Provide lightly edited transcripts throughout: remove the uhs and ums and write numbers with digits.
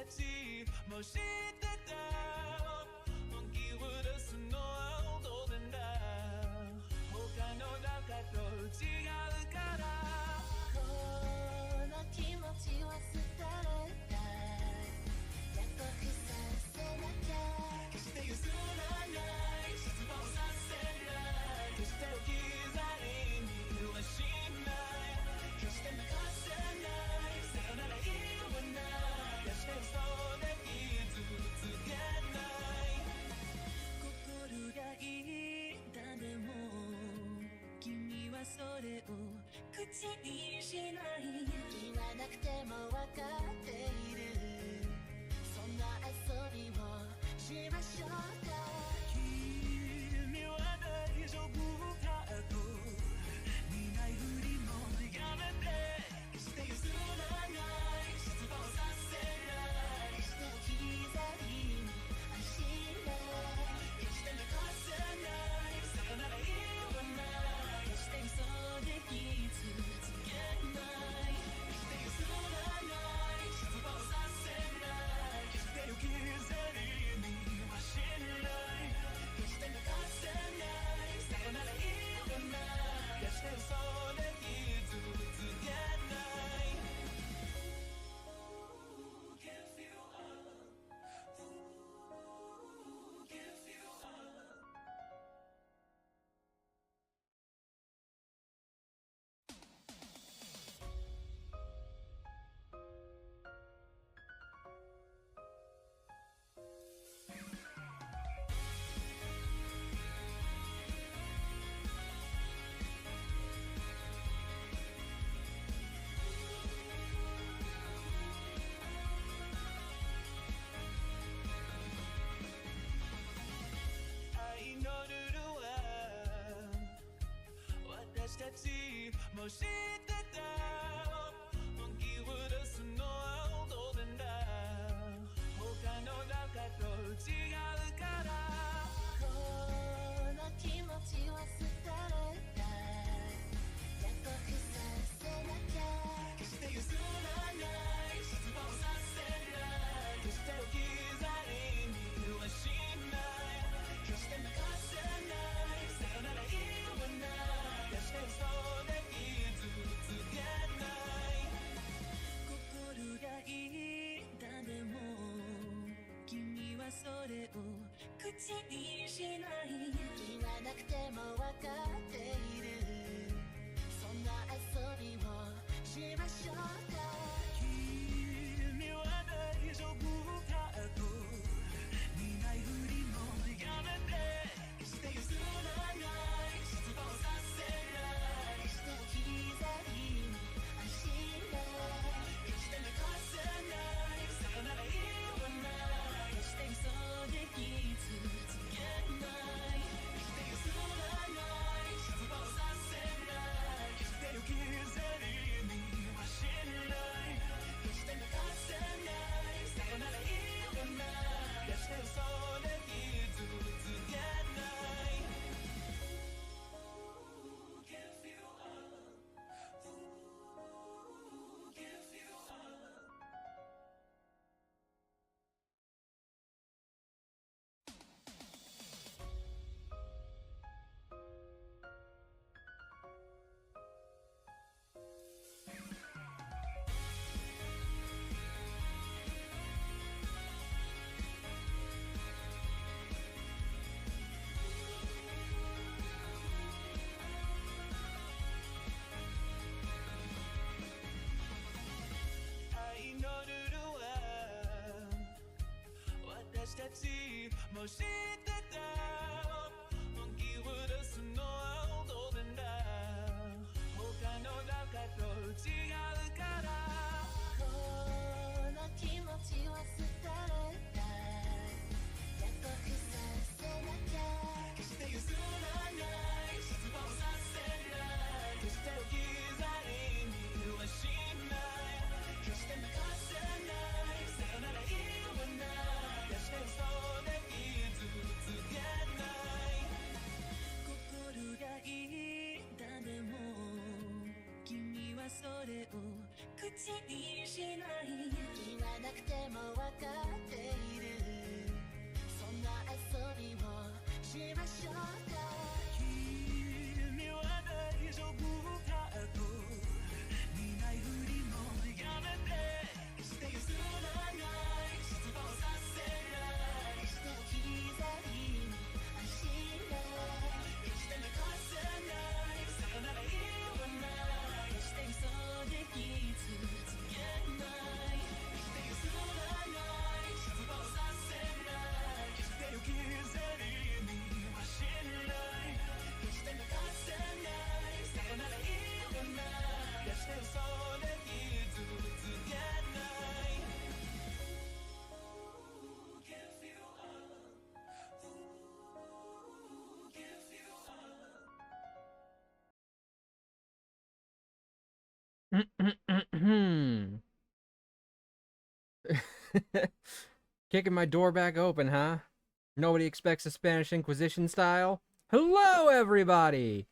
たちも知ってた本気を出すのは当然だ他の中と違うからこの気持ちは捨てれた約束させなきゃ決して譲らない失望させない決して置き去りにはしない決して泣かせないさよなら言わない決して嘘で傷つけない心がいいだでも君はそれを口にしない言わなくても分かっているそんな遊びをしましょうか君は大丈夫かと見ないふりもやめて決して譲らない失望させない決して置き去りにはしない決して泣かせないさよなら言わない決して嘘で傷つけない決して譲らない失望させない決して置き去りにはしない決して泣かせないさよなら言わない決して嘘で傷つけないGive you up Give you up愛のルールは私たちも知ってた本気を出すのは当然だ他の中と違うからこの気持ちは捨てれた約束させなきゃ決して譲らない失望させない決して置き去りにはしない決して泣かせないさよなら言わない決して嘘で傷つけない心がいいだでも君はそれを口にしない言わなくても分かっているそんな遊びをしましょうか君は大丈夫かと見ないふりもやめて決して譲らない失望させない決して置き去りにはしない決して泣かせないさよなら言わない決して嘘で傷つけない決して譲らない失望させない決して置き去りにはしない決して泣かせないさよなら言わない決して嘘で傷つけないGive you up Give you up愛のルールは私たちも知ってた本気を出すのは当然だ他の中と違うからこの気持ちは捨てれた約束させなきゃ決して譲らない失望させない決して置き去りにはしない決して泣かせないさよなら言わない決して嘘で傷つけない心がいいだでも君はそれを口にしない言わなくてもわかっているそんな遊びをしましょうか君は大丈夫かと見ないふりもやめて決して譲らない失望させない決して置き去りにはしない決して残せないさよなら言わない決して急いで傷つけない決して譲らない失望させない決して置き去りにはしない決して残せないさよなら言わない決して嘘で傷つけない Who gives you up? Who gives you up? Kicking my door back open, huh? Nobody expects a Spanish Inquisition style? Hello, everybody!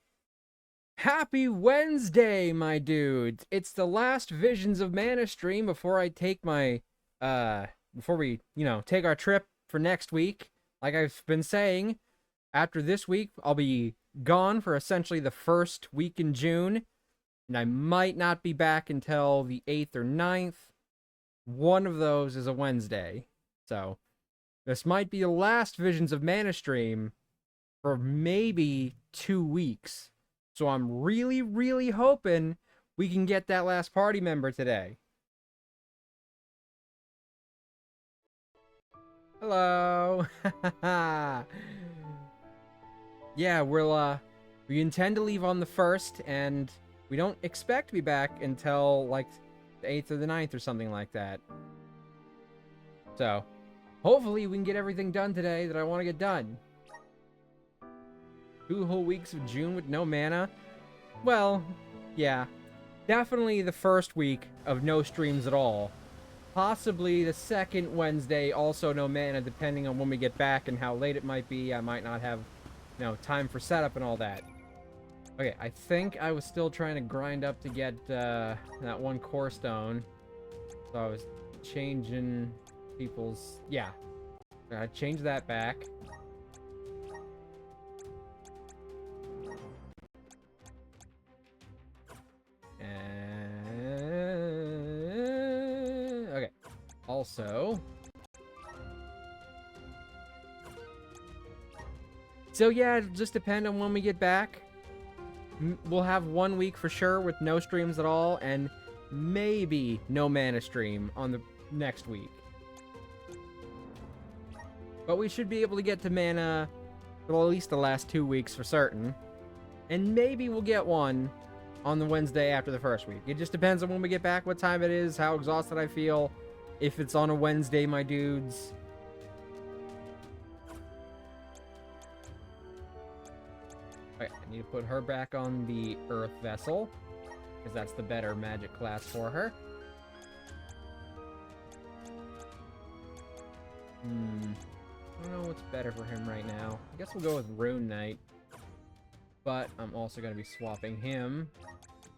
Happy Wednesday, my dudes! It's the last Visions of Mana stream before I take my, before we, take our trip for next week. Like I've been saying, after this week, I'll be gone for essentially the first week in June, and I might not be back until the 8th or 9th. One of those is a Wednesday. So, this might be the last Visions of Mana stream for maybe 2 weeks. So I'm really, really hoping we can get that last party member today. Hello! Yeah, we intend to leave on the 1st, and we don't expect to be back until, like, the 8th or the 9th or something like that. So, hopefully we can get everything done today that I want to get done. 2 whole weeks of June with no mana? Well, yeah. Definitely the first week of no streams at all. Possibly the second Wednesday, also no mana, depending on when we get back and how late it might be. I might not have, time for setup and all that. Okay, I think I was still trying to grind up to get that one core stone. So I was changing people's... Yeah. I changed that back. Okay. Also... So yeah, it'll just depend on when we get back. We'll have 1 week for sure with no streams at all, and maybe no mana stream on the next week. But we should be able to get to mana for at least the last 2 weeks for certain. And maybe we'll get one on the Wednesday after the first week. It just depends on when we get back, what time it is, how exhausted I feel. If it's on a Wednesday, my dudes. Okay, I need to put her back on the Earth Vessel, because that's the better magic class for her. I don't know what's better for him right now. I guess we'll go with Rune Knight. But I'm also going to be swapping him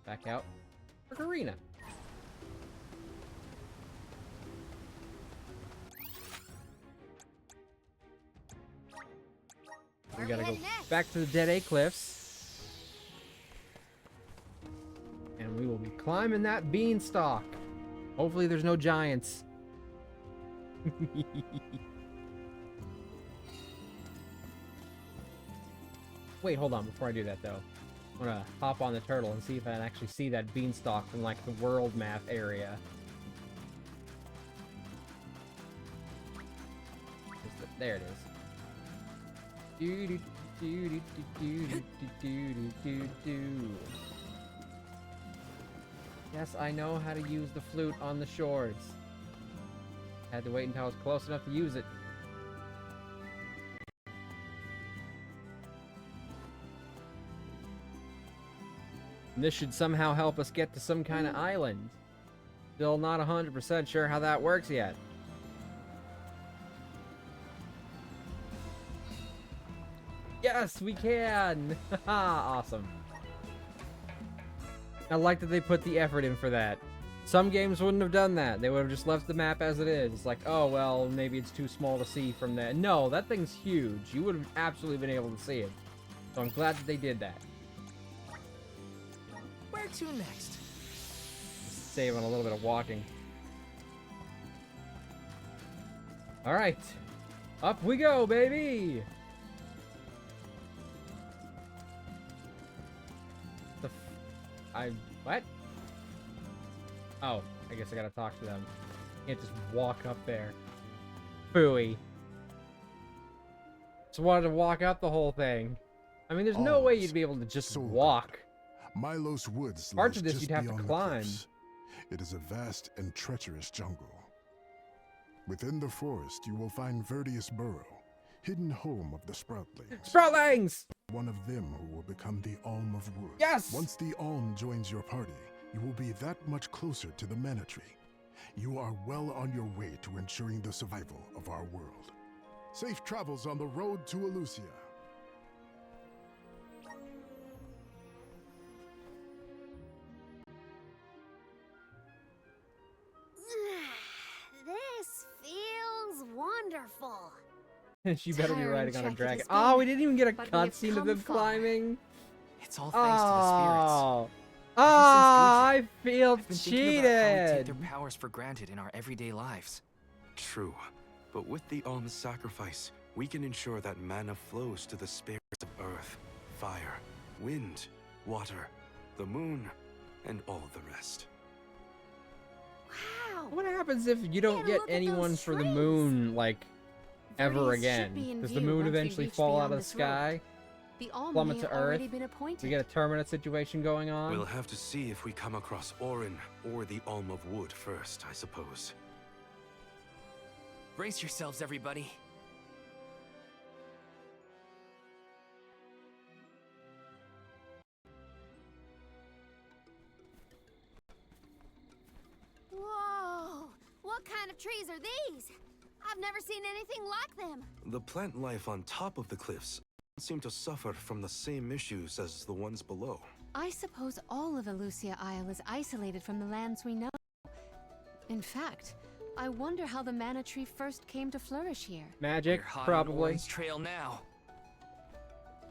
back out for Karina. We gotta go back to the Dead A Cliffs. And we will be climbing that beanstalk. Hopefully there's no giants. Wait, hold on. Before I do that, though, I'm gonna hop on the turtle and see if I can actually see that beanstalk from, like, the world map area. There it is. Yes, I know how to use the flute on the shores. Had to wait until I was close enough to use it. And this should somehow help us get to some kind of island. Still not 100% sure how that works yet. Yes, we can! Haha, awesome. I like that they put the effort in for that. Some games wouldn't have done that. They would have just left the map as it is. It's like, oh, well, maybe it's too small to see from that. No, that thing's huge. You would have absolutely been able to see it. So I'm glad that they did that. Where to next? Save on a little bit of walking. All right. Up we go, baby! What? Oh, I guess I gotta talk to them. Can't just walk up there. Phooey. Just wanted to walk up the whole thing. I mean, there's no way you'd be able to just walk. Milos Woods Parts of lies this just you'd have to beyond the climb. cliffs. It is a vast and treacherous jungle. Within the forest, you will find Verdius Burrow, hidden home of the Sproutlings. Sproutlings! One of them who will become the Alm of Wood. Yes! Once the Alm joins your party, you will be that much closer to the Mana Tree. You are well on your way to ensuring the survival of our world. Safe travels on the road to Elusia. This feels wonderful. She better be Tiring riding on a trek it dragon. has Oh, been, we didn't even get a but we have cutscene of come them far. climbing. It's all thanks to the spirits. Oh, Ever I feel I've been thinking about how we take cheated. their powers for granted in our everyday lives. True, but with the Alms sacrifice, we can ensure that mana flows to the spirits of earth, fire, wind, water, the moon, and all the rest. Wow. What happens if you don't Man, get look at anyone those for the trees. moon, like, ever Verdius should again? be in Does the view moon once we eventually reach fall out beyond of the this road. sky? The Alm Plummet may to have already Earth? been appointed. We get a Terminus situation going on? We'll have to see if we come across Eoren or the Alm of Wood first, I suppose. Brace yourselves, everybody. Whoa! What kind of trees are these? I've never seen anything like them. The plant life on top of the cliffs seem to suffer from the same issues as the ones below. I suppose all of Elusia Isle is isolated from the lands we know. In fact, I wonder how the Mana Tree first came to flourish here. Magic, We're hot on probably. Oren's trail now.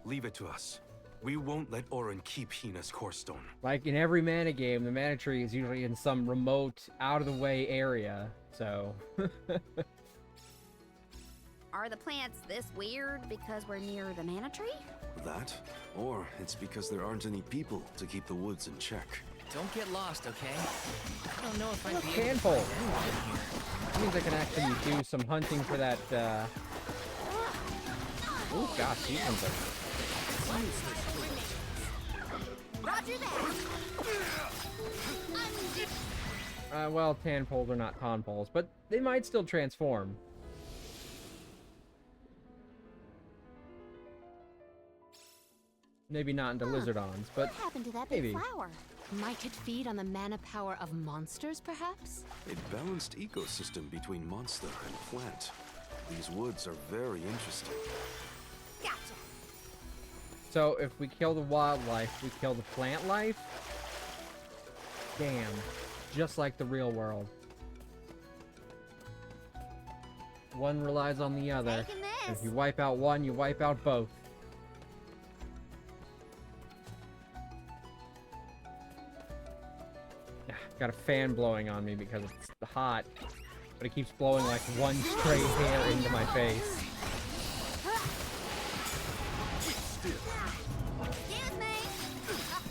Leave it to us. We won't let Eoren keep Hina's core stone. Like in every mana game, the mana tree is usually in some remote, out-of-the-way area, so... Are the plants this weird because we're near the Mana Tree? That, or it's because there aren't any people to keep the woods in check. Don't get lost, okay? I don't know if I'd Look, be able to handful. find anything here. That means I can actually do some hunting for that, Oh gosh, these ones are... Roger that. well, tanpoles are not tonpoles, but they might still transform. Maybe not into lizardons, but What happened to that maybe. big flower? Might it feed on the mana power of monsters, perhaps? A balanced ecosystem between monster and plant. These woods are very interesting. Gotcha. So if we kill the wildlife, we kill the plant life? Damn. Just like the real world. One relies on the other. Taking If this. you wipe out one, you wipe out both. Ah, got a fan blowing on me because it's hot. But it keeps blowing like one stray hair into my face. Excuse me.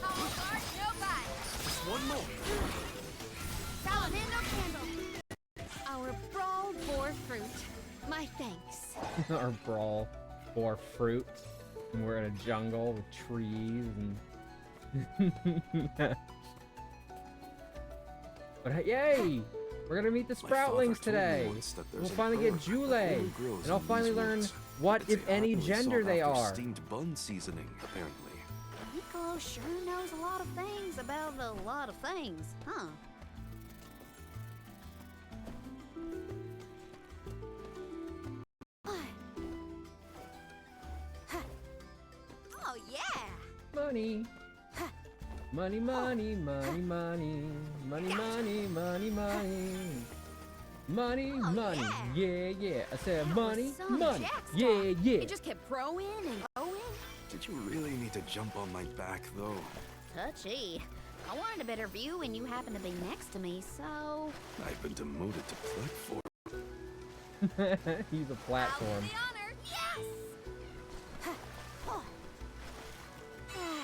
Heart, no bite. Just one more. Solid end, no candle. Our brawl bore fruit. My thanks. Our brawl for fruit. And we're in a jungle with trees and... But hey, yay! We're gonna meet the My father Sproutlings told me today. once that there's We'll an finally get herb that Julei, only grows and I'll in finally these learn woods. what, It's if a any, happily gender sought they after are. Steamed bun seasoning, apparently. Nico sure knows a lot of things about a lot of things, huh? Oh yeah! Money. Money, money, money, money. Money, money, money, money. Money, Oh, money, yeah, yeah. I said money, Some money, jack yeah, stuff. yeah. It just kept growing and growing. Did you really need to jump on my back, though? Touchy. I wanted a better view and you happened to be next to me, so... I've been demoted to platform. He's a platform. I'll do the honor. Yes!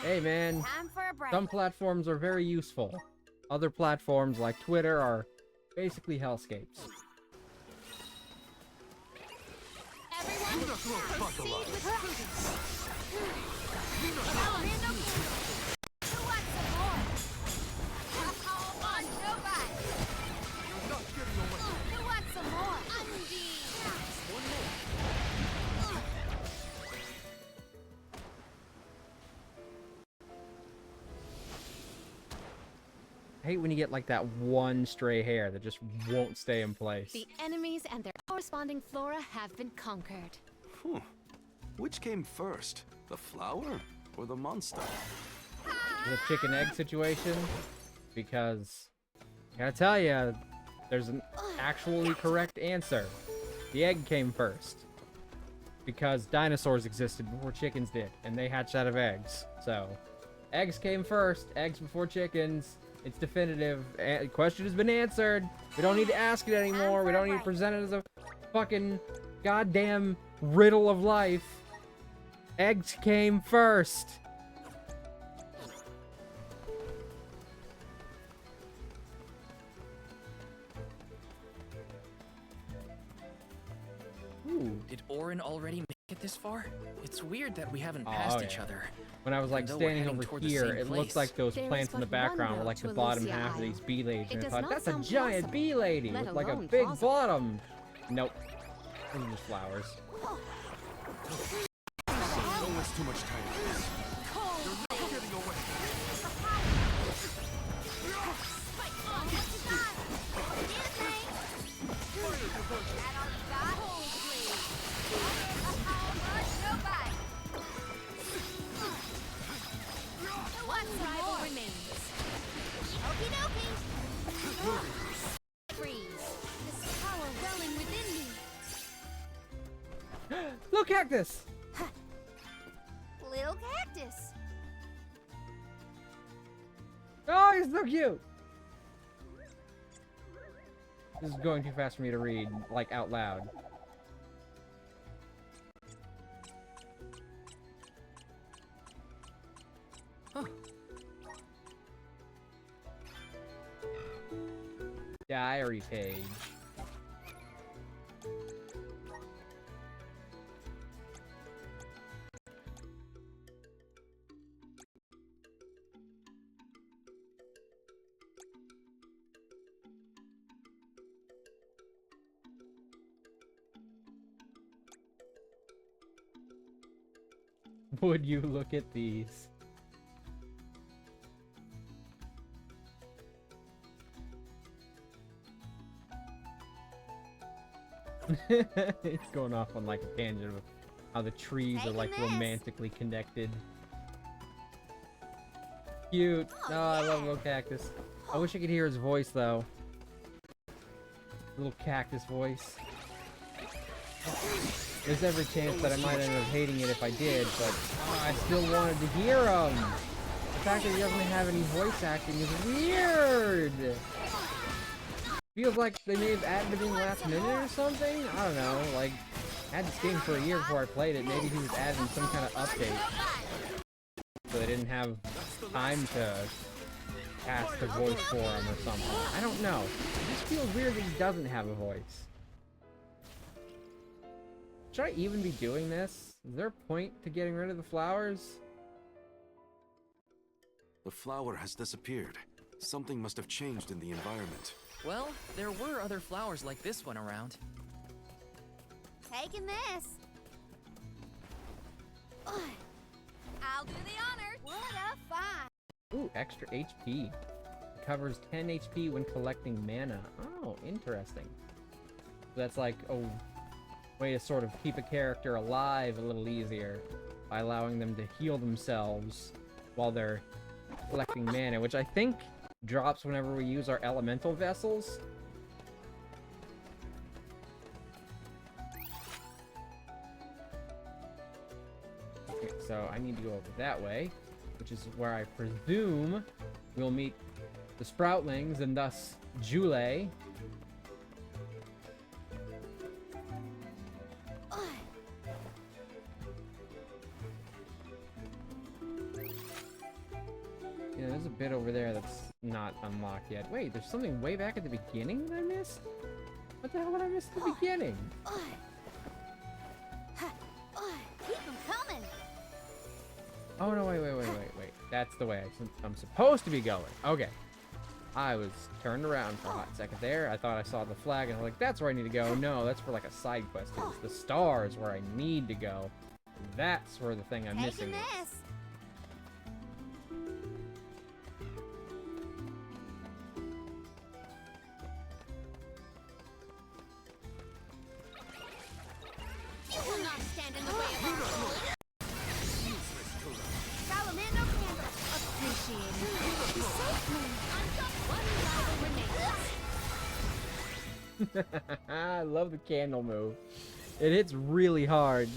Hey, man. Time for a break. Some platforms are very useful. Other platforms, like Twitter, are basically hellscapes. Everyone, proceed with prudence. Orlando, who wants some more? On, nobody. Who wants some more? I hate when you get like that one stray hair that just won't stay in place. The enemies and their corresponding flora have been conquered. Whew. Which came first, the flower or the monster? The chicken egg situation, because I gotta tell you, there's an actually correct answer. The egg came first because dinosaurs existed before chickens did, and they hatched out of eggs. So, eggs came first. Eggs before chickens. It's definitive. The question has been answered. We don't need to ask it anymore. We don't need to present it as a fucking goddamn riddle of life. Eggs came first. Ooh. Did Eoren already make it this far? It's weird that we haven't passed each yeah. other. When I was like Even though we're standing heading over toward the here, same it place. looked like those There is plants in the but one background were road like to the bottom Lucia half of Isle. these bee ladies, It and I does thought not that's a sound giant possible, bee lady let with like a alone big plausible. bottom. Nope. Those are just flowers. Don't waste too much time with this. You're not getting away. One rival remains. Okie dokie. Freeze. This power welling within me. Look, cactus! Little cactus. Oh, he's so cute! This is going too fast for me to read, like, out loud. Huh. Diary page. Would you look at these? It's going off on like a tangent of how the trees are like Taking this. romantically connected. Cute. Oh, No, I love yeah. little cactus. I wish I could hear his voice though. Little cactus voice. There's every chance that I might end up hating it if I did, but I still wanted to hear him. The fact that he doesn't have any voice acting is weird. Feels like they may have added it in last minute or something. I don't know. Like, I had this game for a year before I played it. Maybe he was adding some kind of update, so they didn't have time to cast a voice for him or something. I don't know. It just feels weird that he doesn't have a voice. Should I even be doing this? Is there a point to getting rid of the flowers? The flower has disappeared. Something must have changed in the environment. Well, there were other flowers like this one around. Taking this. I'll do the honor. What a find. Ooh, extra HP. Covers 10 HP when collecting mana. Oh, interesting. So that's like a way to sort of keep a character alive a little easier by allowing them to heal themselves while they're collecting mana, which I think drops whenever we use our elemental vessels. Okay, so I need to go over that way, which is where I presume we'll meet the Sproutlings and thus Julei. Yeah, there's a bit over there that's not unlocked yet. Wait, there's something way back at the beginning that I missed? What the hell did I miss at the beginning? Keep them coming. Oh no, wait. That's the way I'm supposed to be going. Okay. I was turned around for a hot second there. I thought I saw the flag and I was like, that's where I need to go. No, that's for like a side quest. It's the stars where I need to go. That's where the thing I'm missing Taking is. this. You will not stand in the way of our goal. Salamando candle. Appreciate it. You saved me. I'm just one rival remains. I love the candle move. It hits really hard.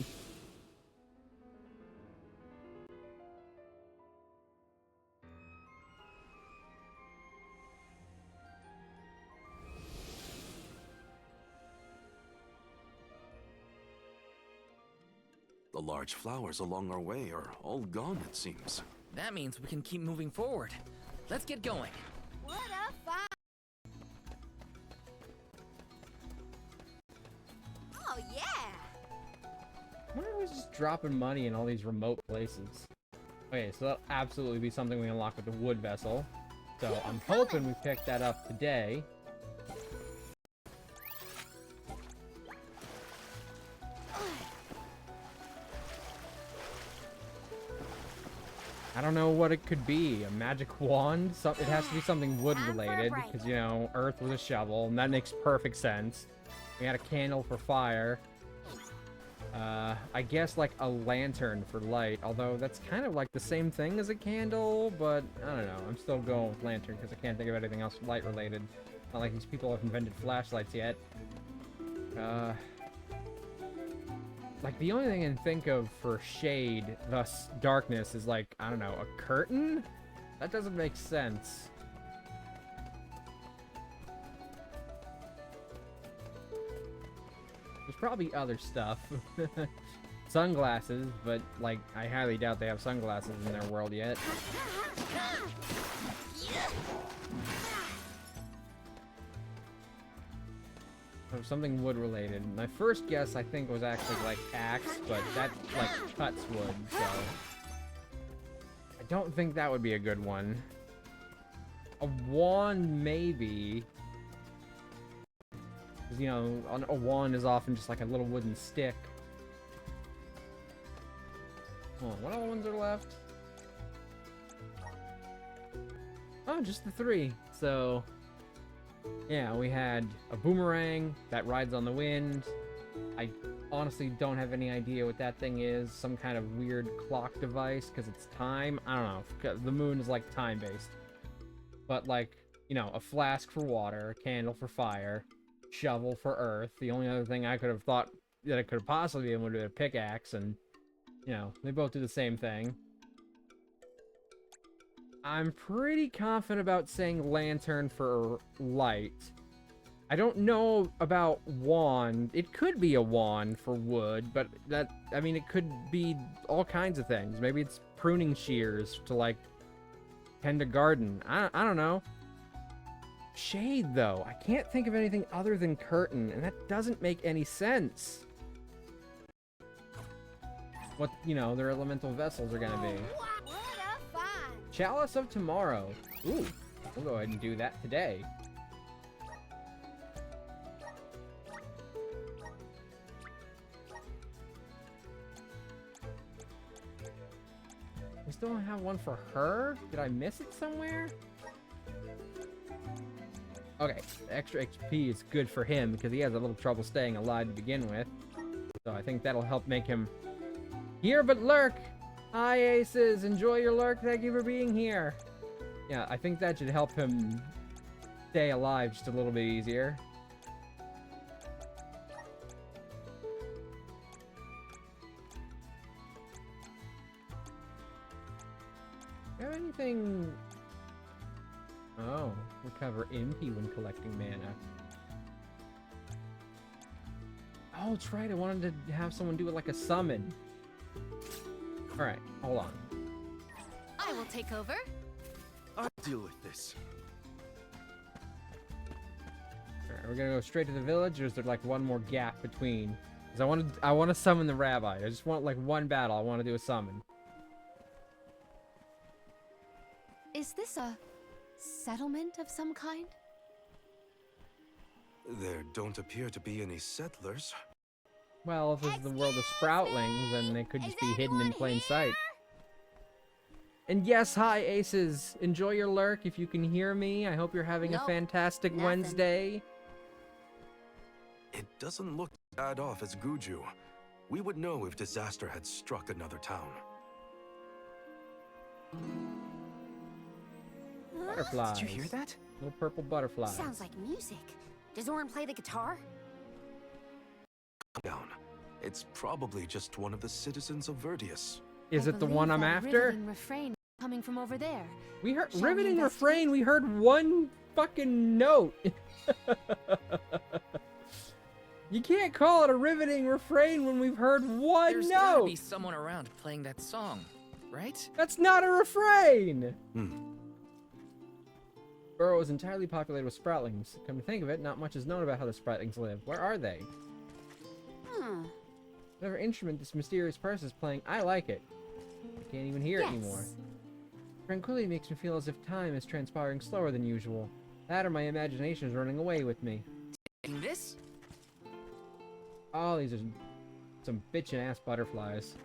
The large flowers along our way are all gone, it seems. That means we can keep moving forward. Let's get going. What a find. Oh, yeah. Why are we just dropping money in all these remote places? Okay, so that'll absolutely be something we unlock with the wood vessel. So I'm hoping we pick that up today. I don't know what it could be. A magic wand? It has to be something wood related because, you know, earth with a shovel, and that makes perfect sense. We got a candle for fire. I guess like a lantern for light, although that's kind of like the same thing as a candle, but I don't know. I'm still going with lantern because I can't think of anything else light related. Not like these people have invented flashlights yet. Like the only thing I can think of for shade, thus darkness, is like, I don't know, a curtain? That doesn't make sense. There's probably other stuff. Sunglasses, but like, I highly doubt they have sunglasses in their world yet. Or something wood related. My first guess, I think, was actually like axe, but that like cuts wood, so I don't think that would be a good one. A wand, maybe. Because, you know, a wand is often just like a little wooden stick. Oh, what other ones are left? Oh, just the 3. So, yeah, we had a boomerang that rides on the wind. I honestly don't have any idea what that thing is. Some kind of weird clock device because it's time. I don't know. The moon is like time-based. But like, you know, a flask for water, a candle for fire, shovel for earth. The only other thing I could have thought that it could have possibly been would be a pickaxe, and, you know, they both do the same thing. I'm pretty confident about saying lantern for light. I don't know about wand. It could be a wand for wood, but that, I mean, it could be all kinds of things. Maybe it's pruning shears to, like, tend a garden. I don't know. Shade, though. I can't think of anything other than curtain, and that doesn't make any sense. What, you know, their elemental vessels are gonna be. What a find. Chalice of Tomorrow. Ooh, we'll go ahead and do that today. We still don't have one for her? Did I miss it somewhere? Okay, the extra XP is good for him because he has a little trouble staying alive to begin with. So I think that'll help make him here but lurk. Hi, Aces. Enjoy your lurk. Thank you for being here. Yeah, I think that should help him stay alive just a little bit easier. Do you have anything... Oh, recover MP when collecting mana. Oh, that's right. I wanted to have someone do it like a summon. Alright, hold on. I will take over. I'll deal with this. Alright, we're gonna go straight to the village, or is there like one more gap between? Because I want to summon the rabbi. I just want like one battle. I want to do a summon. Is this a settlement of some kind? There don't appear to be any settlers. Well, if this is the world of sproutlings, then they could just be hidden in plain sight. And yes, hi Aces. Enjoy your lurk if you can hear me. I hope you're having a Nope, fantastic nothing. Wednesday. It doesn't look bad off as Guju. We would know if disaster had struck another town. Butterflies. Did you hear that? Little purple butterflies. Sounds like music. Does Oren play the guitar? Down. It's probably just one of the citizens of Verdius. Is I it the one believe I'm that after? riveting refrain coming from over there. We heard Shall we riveting investigate? refrain. We heard one fucking note. You can't call it a riveting refrain when we've heard one There's gotta note. be someone around playing that song, right? That's not a refrain. Hmm. Burrow is entirely populated with sproutlings. Come to think of it, not much is known about how the sproutlings live. Where are they? Hmm. Whatever instrument this mysterious person is playing, I like it. I can't even hear it anymore. Tranquility makes me feel as if time is transpiring slower than usual. That or my imagination is running away with me. And this? Oh, these are some bitchin' ass butterflies.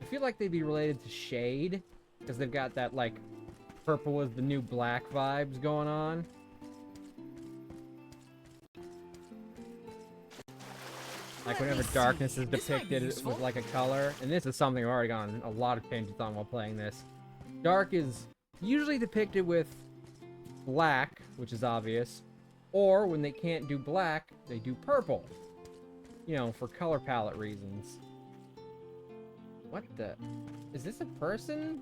I feel like they'd be related to Shade, because they've got that, like, purple is the new black vibes going on. Like Let whenever me darkness see. is This might be depicted useful. with like a color, and this is something I've already gone on a lot of tangents on while playing this. Dark is usually depicted with black, which is obvious, or when they can't do black, they do purple. You know, for color palette reasons. What the? Is this a person?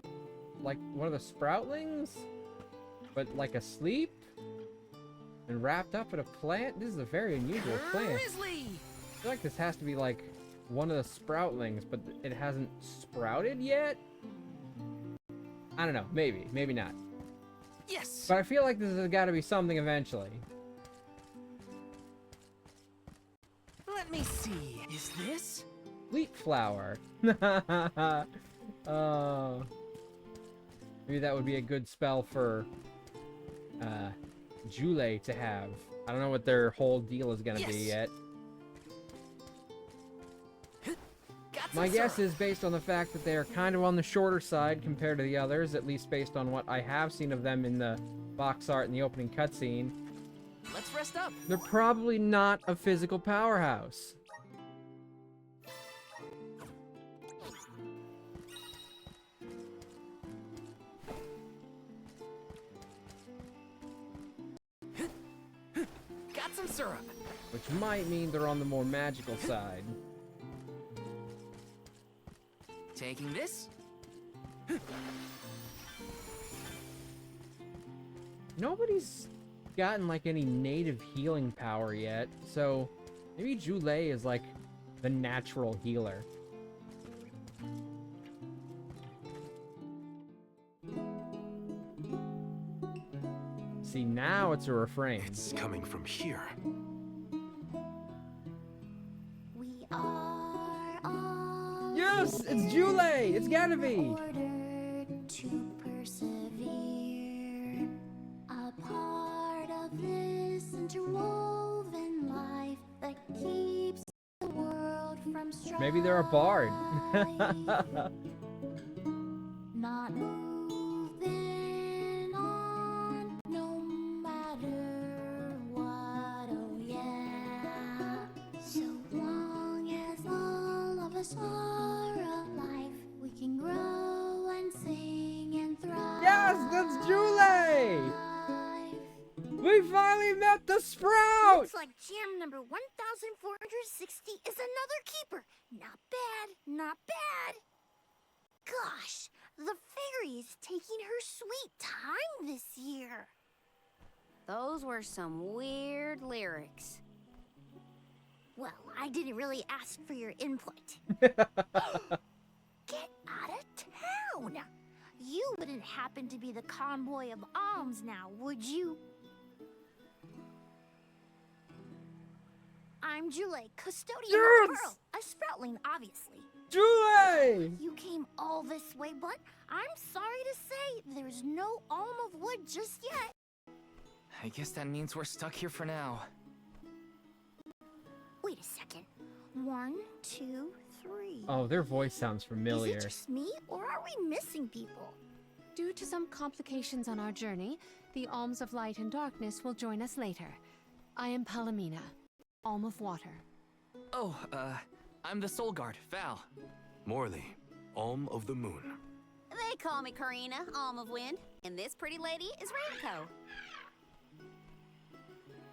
Like one of the sproutlings? But like asleep? And wrapped up in a plant? This is a very unusual plant. Grizzly! I feel like this has to be like one of the sproutlings, but it hasn't sprouted yet? I don't know. Maybe. Maybe not. Yes! But I feel like this has got to be something eventually. Let me see. Is this? Leaf flower. Maybe that would be a good spell for Julei to have. I don't know what their whole deal is gonna be Yes. yet. Got My some guess syrup. is based on the fact that they are kind of on the shorter side compared to the others, at least based on what I have seen of them in the box art and the opening cutscene. Let's rest up. They're probably not a physical powerhouse. Got some syrup. Which might mean they're on the more magical side. Taking this? Nobody's gotten like any native healing power yet, so maybe Julei is like the natural healer. See, now it's a refrain. It's coming from here. We are all Yes, it's Julei. It's gotta be. ordered to persevere. A part of this interwoven life that keeps the world from strife. Maybe they're a bard. Not moving on, no matter what, oh yeah. So long as all of us are alive, we can grow and sing and thrive. Yes, that's Julei. finally met the sprout! Looks like jam number 1460 is another keeper. Not bad, not bad. Gosh, the Faerie is taking her sweet time this year. Those were some weird lyrics. Well, I didn't really ask for your input. Get out of town! You wouldn't happen to be the convoy of Alms now, would you? I'm Julei, custodian of the Pearl. A sproutling, obviously. Julei! You came all this way, but I'm sorry to say there's no alm of wood just yet. I guess that means we're stuck here for now. Wait a second. 1, 2, 3. Oh, their voice sounds familiar. Is it just me, or are we missing people? Due to some complications on our journey, the Alms of Light and Darkness will join us later. I am Palomina, Alm of Water. Oh, I'm the Soul Guard, Val. Morley, Alm of the Moon. They call me Karina, Alm of Wind, and this pretty lady is Ramco.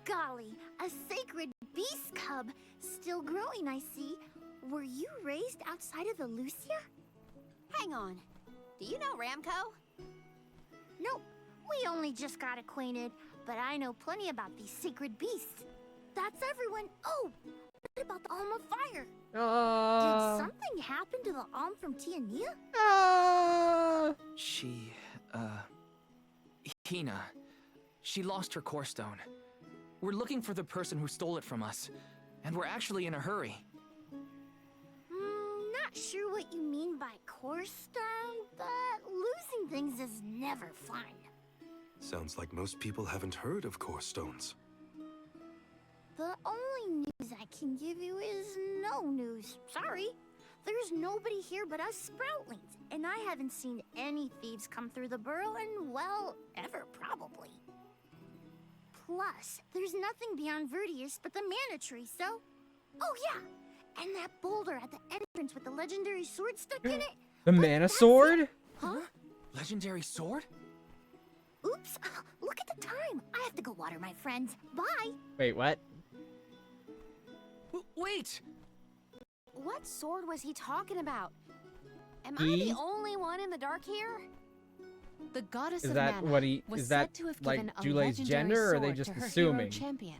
Golly, a sacred beast cub. Still growing, I see. Were you raised outside of Elusia? Hang on. Do you know Ramco? Nope, we only just got acquainted, but I know plenty about these sacred beasts. That's everyone. Oh, what about the Alm of Fire? Did something happen to the Alm from Tiania? She, Hina. She lost her core stone. We're looking for the person who stole it from us, and we're actually in a hurry. Not sure what you mean by core stone, but losing things is never fun. Sounds like most people haven't heard of core stones. The only news I can give you is no news. Sorry. There's nobody here but us sproutlings, and I haven't seen any thieves come through the burrow in, well, ever probably. Plus, there's nothing beyond Vertius but the mana tree, so... Oh yeah! And that boulder at the entrance with the legendary sword stuck in it. The mana sword? Huh? Legendary sword? Oops! Look at the time! I have to go water my friends. Bye! Wait, what? Wait! What sword was he talking about? Am I He? the only one in the dark here? The goddess Is of that mana what he- was is that said to have like given a Julei's legendary gender, or are they sword just to her assuming? hero champion.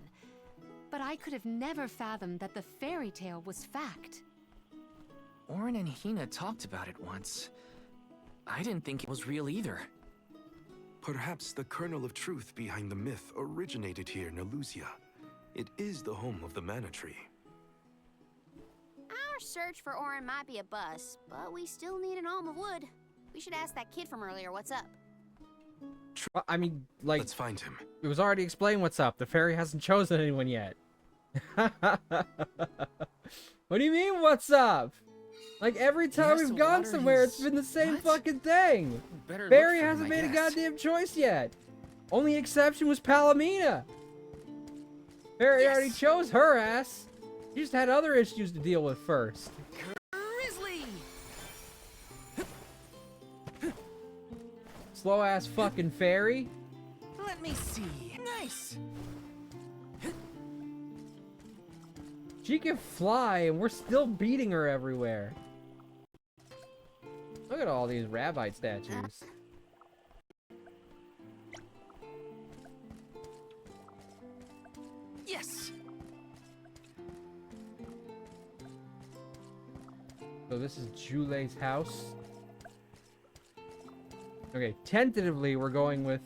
But I could have never fathomed that the fairy tale was fact. Eoren and Hina talked about it once. I didn't think it was real either. Perhaps the kernel of truth behind the myth originated here in Elusia. It is the home of the mana tree. Our search for Eoren might be a bust, but we still need an alm of wood. We should ask that kid from earlier what's up. Well, I mean, like, Let's find him. it was already explained what's up. The fairy hasn't chosen anyone yet. What do you mean, what's up? Like, every time has we've to gone water somewhere, it's his- been the same what? fucking thing. Better Fairy look for hasn't him, I made a guess. goddamn choice yet. Only exception was Palomina. Fairy already chose her ass. She just had other issues to deal with first. Grizzly! Slow ass fucking fairy. Let me see. Nice! She can fly, and we're still beating her everywhere. Look at all these Rabite statues. Yes! So this is Julei's house. Okay, tentatively we're going with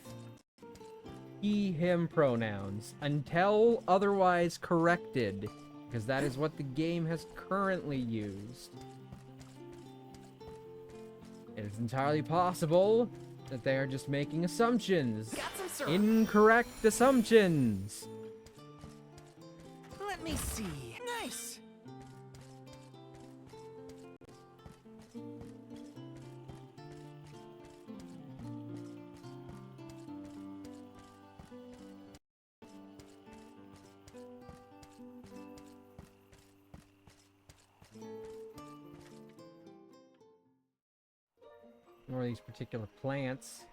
he, him pronouns until otherwise corrected, because that is what the game has currently used. It is entirely possible that they are just making assumptions. Got some syrup. Incorrect assumptions. Let me see. Nice! More of these particular plants.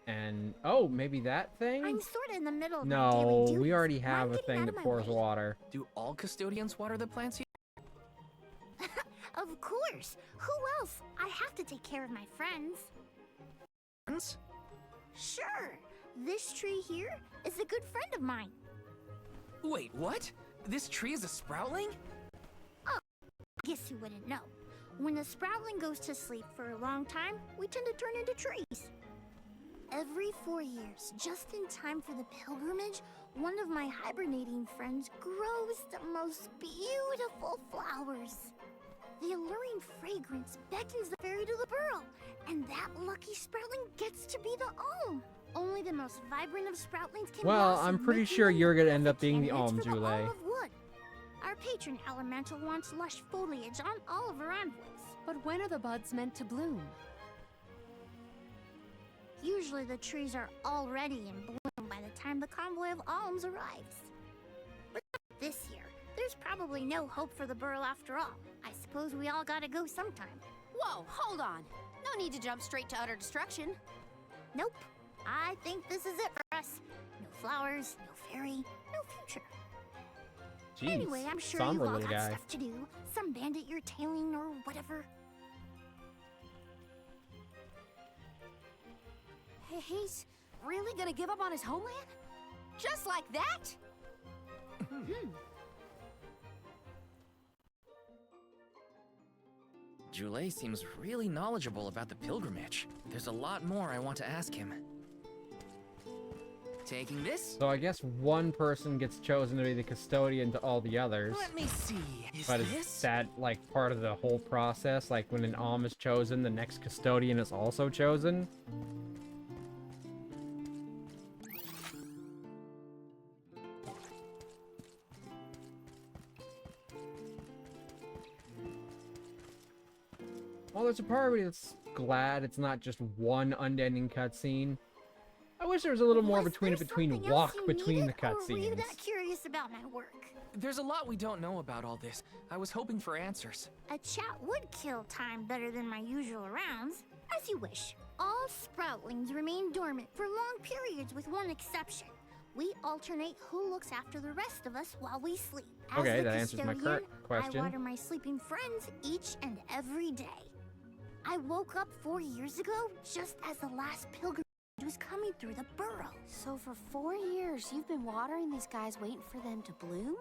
And oh, maybe that thing? I'm sort of in the middle of my No, daily duties. we already Mind have a getting thing out that of my pours way? water. Do all custodians water the plants here? Of course. Who else? I have to take care of my friends. Friends? Sure. This tree here is a good friend of mine. Wait, what? This tree is a sproutling? I guess you wouldn't know. When a sproutling goes to sleep for a long time, we tend to turn into trees. Every 4 years, just in time for the pilgrimage, one of my hibernating friends grows the most beautiful flowers. The alluring fragrance beckons the fairy to the burrow, and that lucky sproutling gets to be the Alm. Only the most vibrant of sproutlings can Well, blossom, I'm pretty making sure them you're gonna the end up perfect being the candidates Alm, for the Julei. Alm of wood. Our patron elemental wants lush foliage on all of our envoys. But when are the buds meant to bloom? Usually the trees are already in bloom by the time the convoy of alms arrives. But not this year. There's probably no hope for the burrow after all. I suppose we all gotta go sometime. Whoa, hold on. No need to jump straight to utter destruction. Nope. I think this is it for us. No flowers, no fairy, no future. Jeez, Anyway, I'm sure somber you've all little got guy. stuff to do. Some bandit you're tailing or whatever. He's really gonna give up on his homeland? Just like that? Julei seems really knowledgeable about the pilgrimage. There's a lot more I want to ask him. Taking this? So I guess one person gets chosen to be the custodian to all the others. Let me see. Is But is this? that like part of the whole process? Like when an Alm is chosen, the next custodian is also chosen? Well, there's a part of me that's glad it's not just one unending cutscene. I wish there was a little more Was between there it between something walk else you between the needed, or were you cutscenes. that curious about my work? There's a lot we don't know about all this. I was hoping for answers. A chat would kill time better than my usual rounds. As you wish. All sproutlings remain dormant for long periods with one exception. We alternate who looks after the rest of us while we sleep. As Okay, the that answers my custodian, question. I water my sleeping friends each and every day. I woke up 4 years ago just as the last pilgrimage was coming through the burrow. So for 4 years, you've been watering these guys waiting for them to bloom?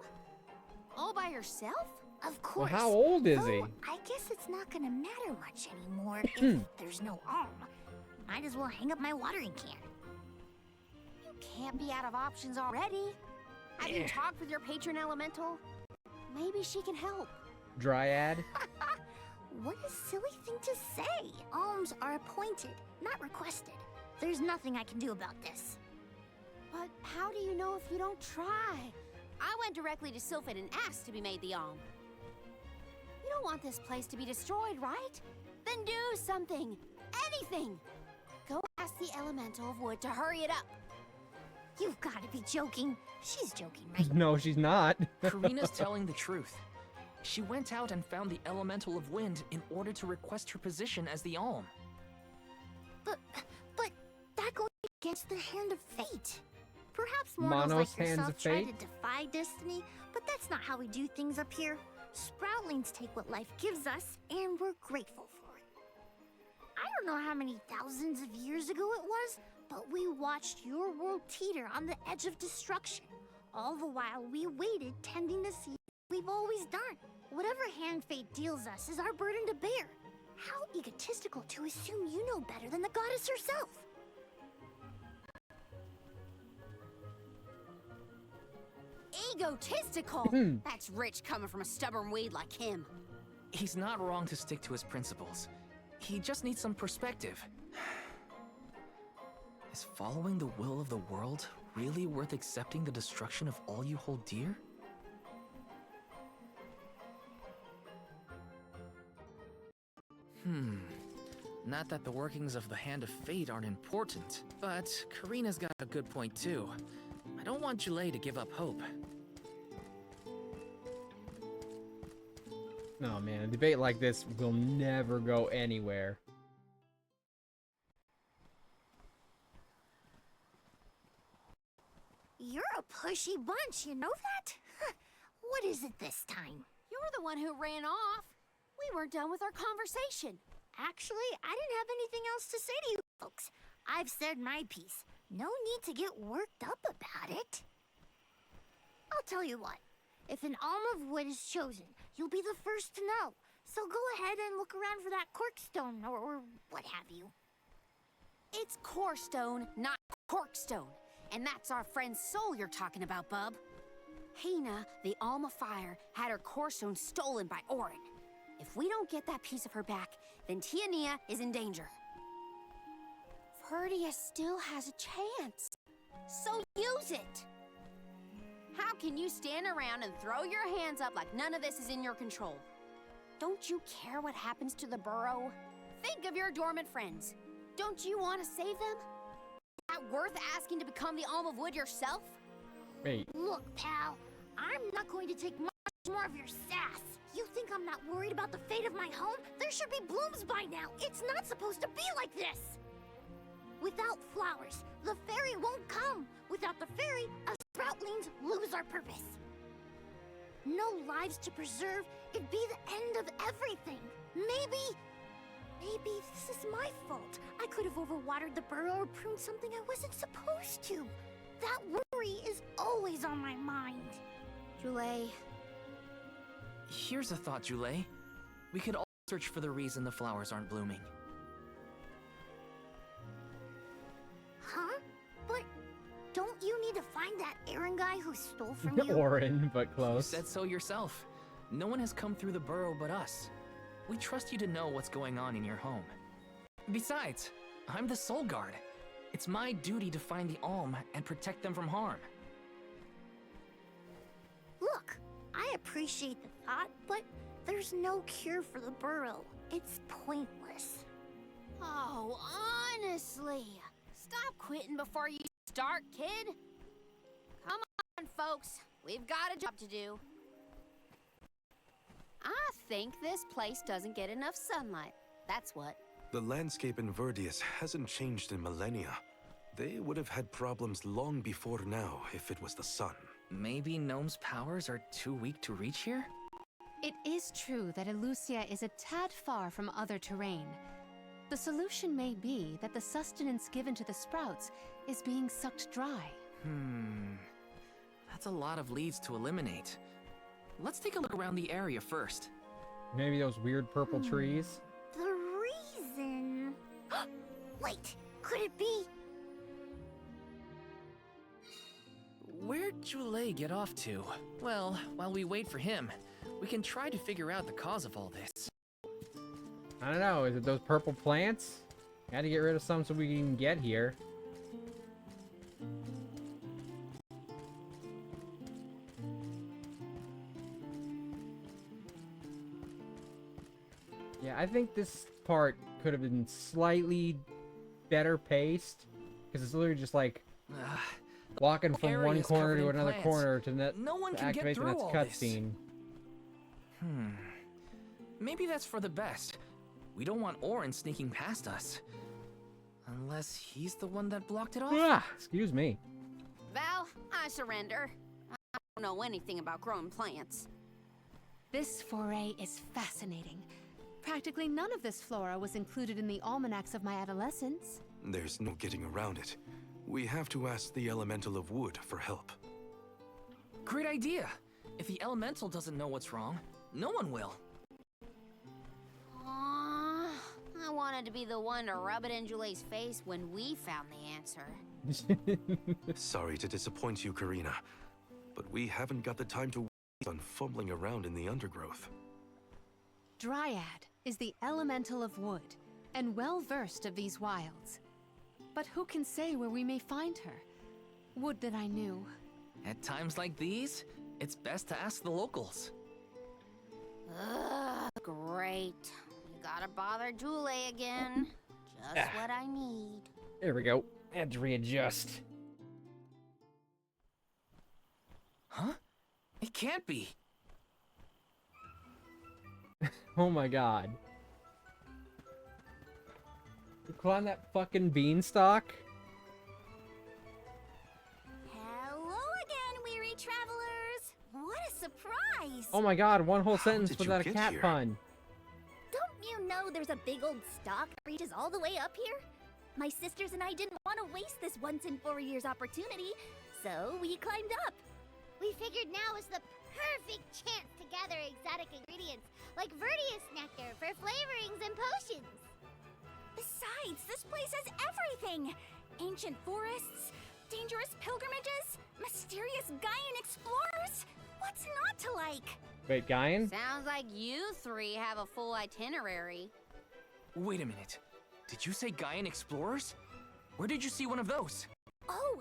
All by yourself? Of Well, course. how old is he? Though, I guess it's not gonna matter much anymore if there's no Alm. Might as well hang up my watering can. You can't be out of options already. Have you talked with your patron elemental? Maybe she can help. Dryad? What a silly thing to say. Alms are appointed, not requested. There's nothing I can do about this. But how do you know if you don't try? I went directly to Sylphin and asked to be made the Alm. You don't want this place to be destroyed, right? Then do something. Anything. Go ask the Elemental of Wood to hurry it up. You've got to be joking. She's joking, right? No, she's not. Karina's telling the truth. She went out and found the Elemental of Wind in order to request her position as the Alm. But that goes against the hand of fate. Perhaps mortals Monos like hands yourself of try to fate? defy destiny, but that's not how we do things up here. Sproutlings take what life gives us, and we're grateful for it. I don't know how many thousands of years ago it was, but we watched your world teeter on the edge of destruction. All the while we waited, tending the seed we've always done. Whatever hand fate deals us is our burden to bear. How egotistical to assume you know better than the goddess herself. Egotistical? That's rich coming from a stubborn weed like him. He's not wrong to stick to his principles. He just needs some perspective. Is following the will of the world really worth accepting the destruction of all you hold dear? Not that the workings of the Hand of Fate aren't important, but Karina's got a good point too. I don't want Julei to give up hope. No, man, a debate like this will never go anywhere. pushy bunch, you know that? What is it this time? You're the one who ran off. We weren't done with our conversation. Actually, I didn't have anything else to say to you folks. I've said my piece. No need to get worked up about it. I'll tell you what. If an alm of wood is chosen, you'll be the first to know. So go ahead and look around for that corkstone or what have you. It's corestone, not corkstone. And that's our friend's soul you're talking about, bub. Hina, the Alm of Fire, had her corestone stolen by Eoren. If we don't get that piece of her back, then Tiania is in danger. Ferdia still has a chance. So use it! How can you stand around and throw your hands up like none of this is in your control? Don't you care what happens to the burrow? Think of your dormant friends. Don't you want to save them? Is that worth asking to become the Alm of Wood yourself? Wait. Look, pal, I'm not going to take much more of your sass. You think I'm not worried about the fate of my home? There should be blooms by now. It's not supposed to be like this. Without flowers, the fairy won't come. Without the fairy, us sproutlings lose our purpose. No lives to preserve, it'd be the end of everything. Maybe this is my fault. I could have overwatered the burrow or pruned something I wasn't supposed to. That worry is always on my mind. Julei. Here's a thought, Julei. We could all search for the reason the flowers aren't blooming. Huh? But don't you need to find that Eoren guy who stole from you? Eoren, but You close. said so yourself. No one has come through the burrow but us. We trust you to know what's going on in your home. Besides, I'm the Soul Guard. It's my duty to find the Alm and protect them from harm. Look, I appreciate the thought, but there's no cure for the burrow. It's pointless. Oh, honestly. Stop quitting before you start, kid. Come on, folks. We've got a job to do. I think this place doesn't get enough sunlight. That's what. The landscape in Verdius hasn't changed in millennia. They would have had problems long before now if it was the sun. Maybe Gnome's powers are too weak to reach here? It is true that Elucia is a tad far from other terrain. The solution may be that the sustenance given to the sprouts is being sucked dry. That's a lot of leads to eliminate. Let's take a look around the area first. Maybe those weird purple trees. The reason... Wait, could it be... Where'd Julei get off to? Well, while we wait for him, we can try to figure out the cause of all this. I don't know. Is it those purple plants? Gotta get rid of some so we can get here. Yeah, I think this part could have been slightly better paced. Because it's literally just like walking from one Area's corner covered to in another plants. corner to No one can get activate the through next all this. cutscene. Maybe that's for the best. We don't want Eoren sneaking past us. Unless he's the one that blocked it off? Ah, excuse me. Val, I surrender. I don't know anything about growing plants. This foray is fascinating. Practically none of this flora was included in the almanacs of my adolescence. There's no getting around it. We have to ask the Elemental of Wood for help. Great idea. If the elemental doesn't know what's wrong, no one will. Aww, I wanted to be the one to rub it in Julei's face when we found the answer. Sorry to disappoint you, Karina, but we haven't got the time to waste on fumbling around in the undergrowth. Dryad is the elemental of wood, and well-versed of these wilds. But who can say where we may find her? Would that I knew. At times like these, it's best to ask the locals. Ugh, great. You gotta bother Julei again. Just what I need. There we go. Had to readjust. Huh? It can't be. Oh my god. You climb that fucking beanstalk? Hello guys! Oh my god, one whole How sentence did you without a get cat here? pun. Don't you know there's a big old stalk that reaches all the way up here? My sisters and I didn't want to waste this once in 4 years opportunity, so we climbed up. We figured now was the perfect chance to gather exotic ingredients like Verdius nectar for flavorings and potions. Besides, this place has everything! Ancient forests, dangerous pilgrimages, mysterious Gaian explorers. What's not to like? Wait, Gaian? Sounds like you three have a full itinerary. Wait a minute. Did you say Gaian explorers? Where did you see one of those? Oh,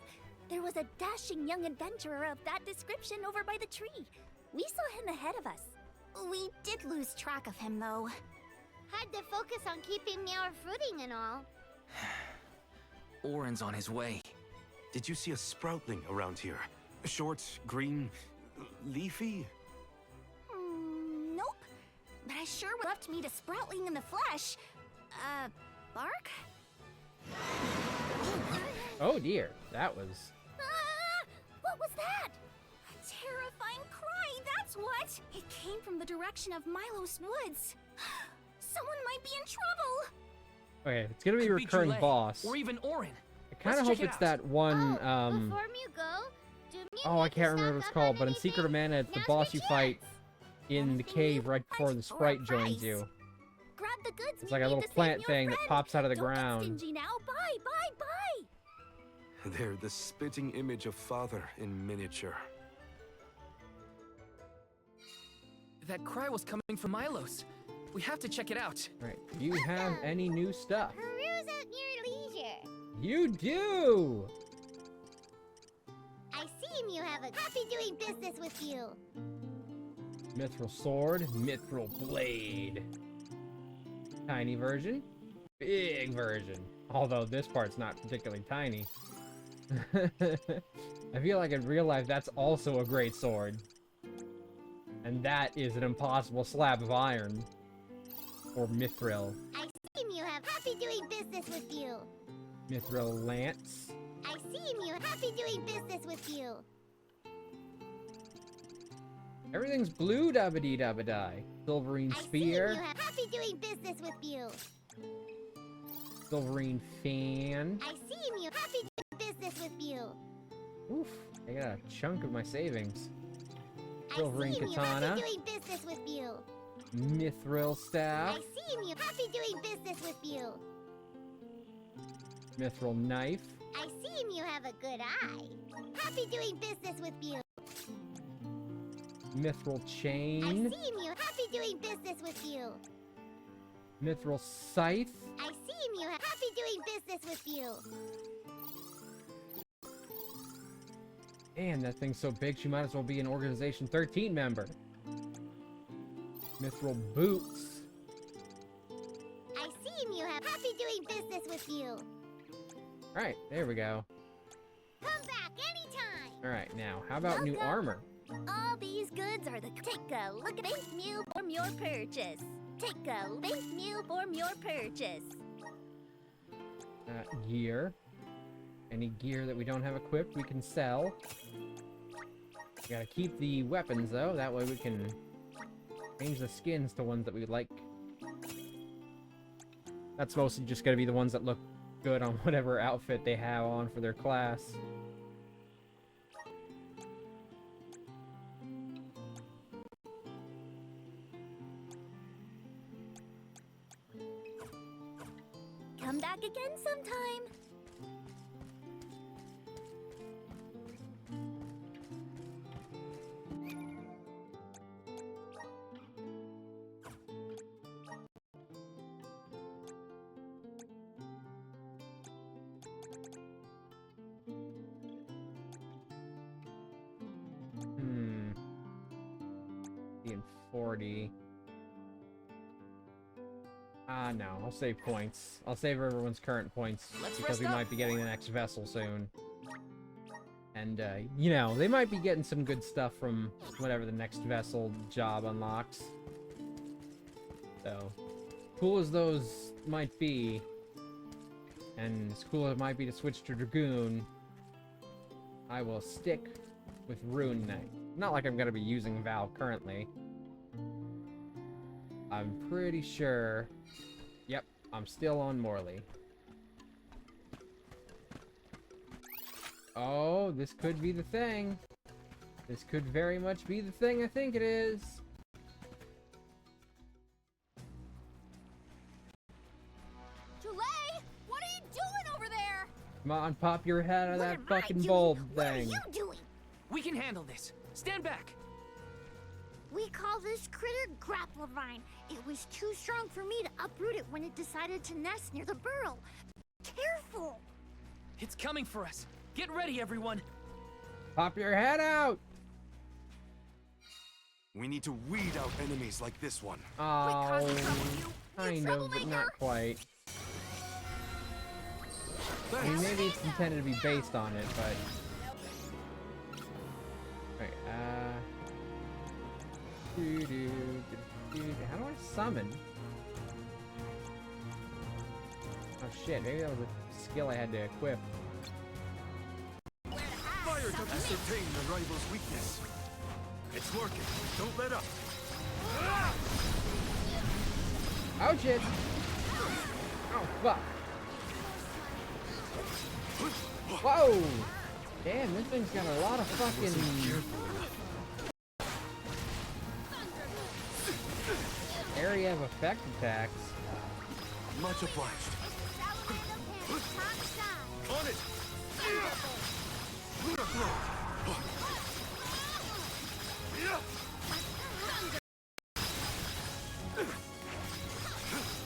there was a dashing young adventurer of that description over by the tree. We saw him ahead of us. We did lose track of him, though. Had to focus on keeping our footing and all. Oren's on his way. Did you see a sproutling around here? Short, green, leafy? Nope. But I sure left me to sproutling in the flesh. Bark? Oh dear, that was... Ah! What was that? A terrifying cry, that's what! It came from the direction of Milos Woods. Someone might be in trouble! Okay, it's gonna be a Could be recurring Julei, boss. Or even Eoren. I kinda Let's hope check it it's out. that one, Before you go, do me Oh, I need to can't remember stock what it's up called, on but in Secret of anything? Mana, it's the Now's boss you your fight chance. in the Anything cave you right before want the for a sprite joins price. you. Grab the goods It's we like a need little to save plant your thing that friend. pops out of the Don't ground. Get stingy now. Bye, bye, bye! They're the spitting image of father in miniature. That cry was coming from Milos. We have to check it out. Right, do you have any new stuff? Peruse at your leisure. You do! I seem you have a happy doing business with you. Mithril sword, mithril blade. Tiny version, big version. Although this part's not particularly tiny. I feel like in real life that's also a great sword. And that is an impossible slab of iron. Or mithril. I seem you have happy doing business with you. Mithril lance. I seem you happy doing business with you. Everything's blue dabba-dee dabba-die. Silverine I seem spear. you have happy doing business with you. Silverine fan. I seem you happy doing business with you. Oof, I got a chunk of my savings. I Silverine seem you katana. happy doing business with you. Mithril staff. I seem you happy doing business with you. Mithril knife. I seem you have a good eye. Happy doing business with you. Mithril I chain. seem you happy doing business with you. Mithril scythe. I seem you happy doing business with you. Man, that thing's so big she might as well be an Organization 13 member. Mithril boots. I seem you have happy doing business with you. Alright, there we go. Come back anytime. Alright, now, how about new Welcome. armor? All these goods are the... Take a look at Bank Meal from your purchase. Take a Bank Meal from your purchase. Gear. Any gear that we don't have equipped, we can sell. We gotta keep the weapons, though. That way we can change the skins to ones that we like. That's mostly just gonna be the ones that look good on whatever outfit they have on for their class. Come back again sometime. Being 40. No, I'll save points. I'll save everyone's current points Let's because rest we up. might be getting the next vessel soon. And, you know, they might be getting some good stuff from whatever the next vessel job unlocks. So, cool as those might be, and as cool as it might be to switch to Dragoon, I will stick with Rune Knight. Not like I'm gonna be using Val currently. I'm pretty sure. Yep, I'm still on Morley. Oh, this could be the thing. This could very much be the thing I think it is. Julei, what are you doing over there? Come on, pop your head out of What that am I fucking doing? bulb What are thing. you doing? We can handle this. Stand back. We call this critter Grapplevine. It was too strong for me to uproot it when it decided to nest near the burrow. Careful! It's coming for us. Get ready, everyone. Pop your head out! We need to weed out enemies like this one. Oh, causing trouble, you kind of, but not troublemaker. quite. I mean, maybe it's intended to be based on it, but... Alright, how do I summon? Oh shit, maybe that was a skill I had to equip. Fire to ascertain the rival's weakness. It's working. Don't let up. Oh shit! Oh fuck! Whoa! Damn, this thing's got a lot of fucking area of effect attacks. Much obliged. On it! Lunar throw!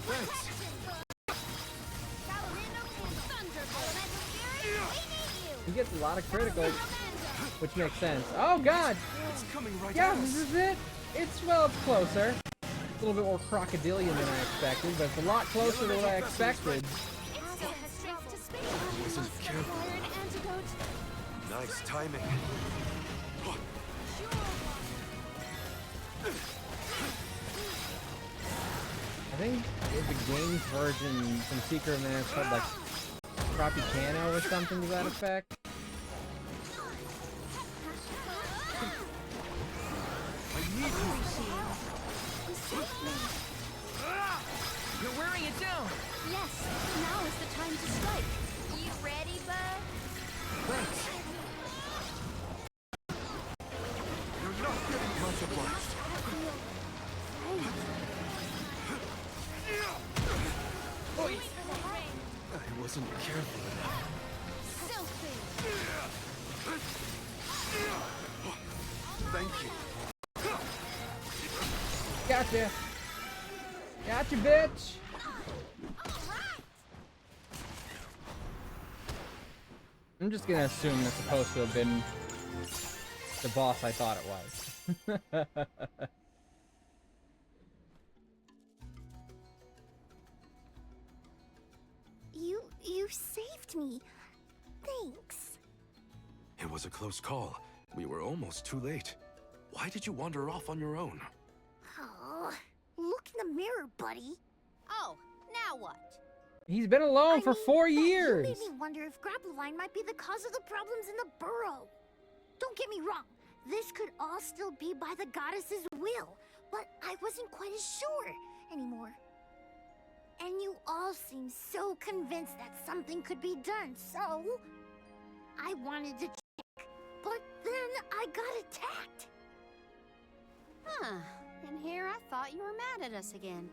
Thanks. He gets a lot of criticals, which makes sense. Oh god! It's coming right Yeah, at this us. is it! It's, well, it's closer. It's a little bit more crocodilian than I expected, but it's a lot closer to what I expected. Wasn't careful. Nice timing. I think the game's version from Secret of Mana is called like Tropicano or something to that effect. I need you. You're wearing it down. Yes, now is the time to strike. You ready, bud? Thanks. You're not getting much obliged. I wasn't careful enough. Thank you. Gotcha! Gotcha, bitch! I'm just gonna assume that's supposed to have been the boss I thought it was. You saved me. Thanks. It was a close call. We were almost too late. Why did you wander off on your own? Oh, look in the mirror, buddy. Oh, now what? He's been alone for 4 that years! You made me wonder if Grapplevine might be the cause of the problems in the burrow. Don't get me wrong. This could all still be by the goddess's will, but I wasn't quite as sure anymore. And you all seem so convinced that something could be done, so I wanted to check, but then I got attacked. Huh. And here I thought you were mad at us again.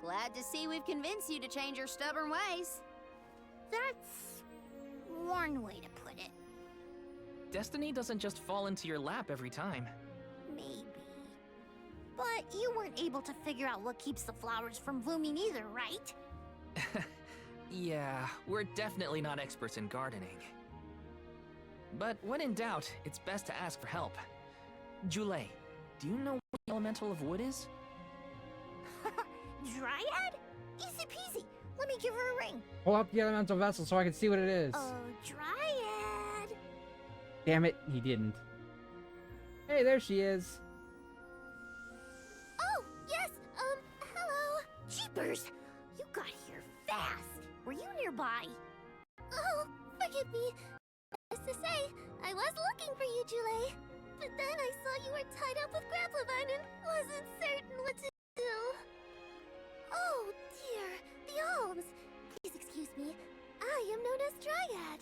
Glad to see we've convinced you to change your stubborn ways. That's one way to put it. Destiny doesn't just fall into your lap every time. Maybe. But you weren't able to figure out what keeps the flowers from blooming either, right? Yeah, we're definitely not experts in gardening. But when in doubt, it's best to ask for help. Julei, do you know what the elemental of wood is? Dryad? Easy peasy. Let me give her a ring. Pull up the elemental vessel so I can see what it is. Dryad. Damn it, he didn't. Hey, there she is. Oh, yes, hello. Jeepers, you got here fast. Were you nearby? Oh, forgive me. As to say, I was looking for you, Julei. But then I saw you were tied up with Grapplevine and wasn't certain what to do. Oh dear, the Alms. Please excuse me. I am known as Dryad.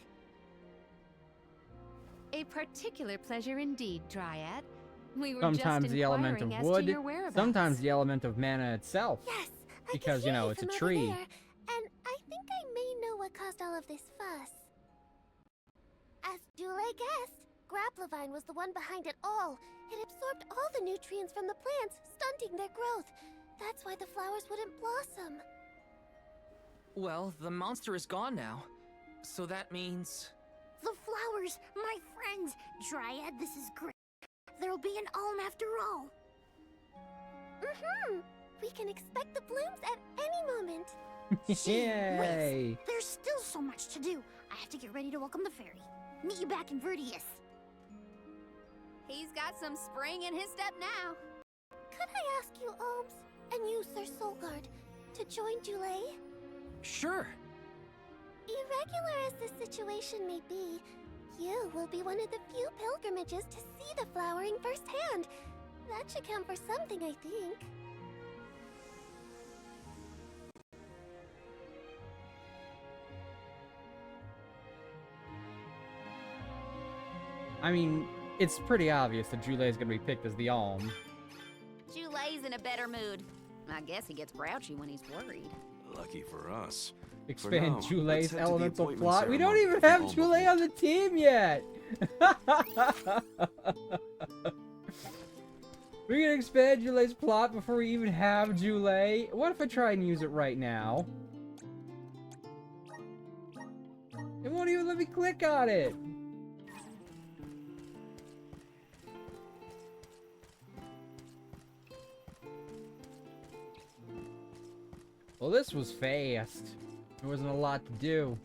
A particular pleasure indeed, Dryad. We were Sometimes just the element of inquiring as to wood, your whereabouts. sometimes the element of mana itself. Yes, I Because, can you hear know, it's a from over tree. there, and I think I may know what caused all of this fuss. As Julei guessed, Grapplevine was the one behind it all. It absorbed all the nutrients from the plants, stunting their growth. That's why the flowers wouldn't blossom. Well, the monster is gone now. So that means... The flowers, my friends! Dryad, this is great. There'll be an Alm after all. We can expect the blooms at any moment. Yay! Wait, there's still so much to do. I have to get ready to welcome the Faerie. Meet you back in Verdius. He's got some spring in his step now. Could I ask you, Alms, and you, Sir Soulguard, to join Julei? Sure. Irregular as the situation may be, you will be one of the few pilgrimages to see the flowering firsthand. That should count for something, I think. I mean, it's pretty obvious that Julei is going to be picked as the Alm. Julei's in a better mood. I guess he gets grouchy when he's worried. Lucky for us. Expand now, Julei's let's head to the elemental appointment plot. We don't ceremony even for the have Alm of Julei Wood. on the team yet! We're gonna expand Julei's plot before we even have Julei. What if I try and use it right now? It won't even let me click on it! Well, this was fast. There wasn't a lot to do.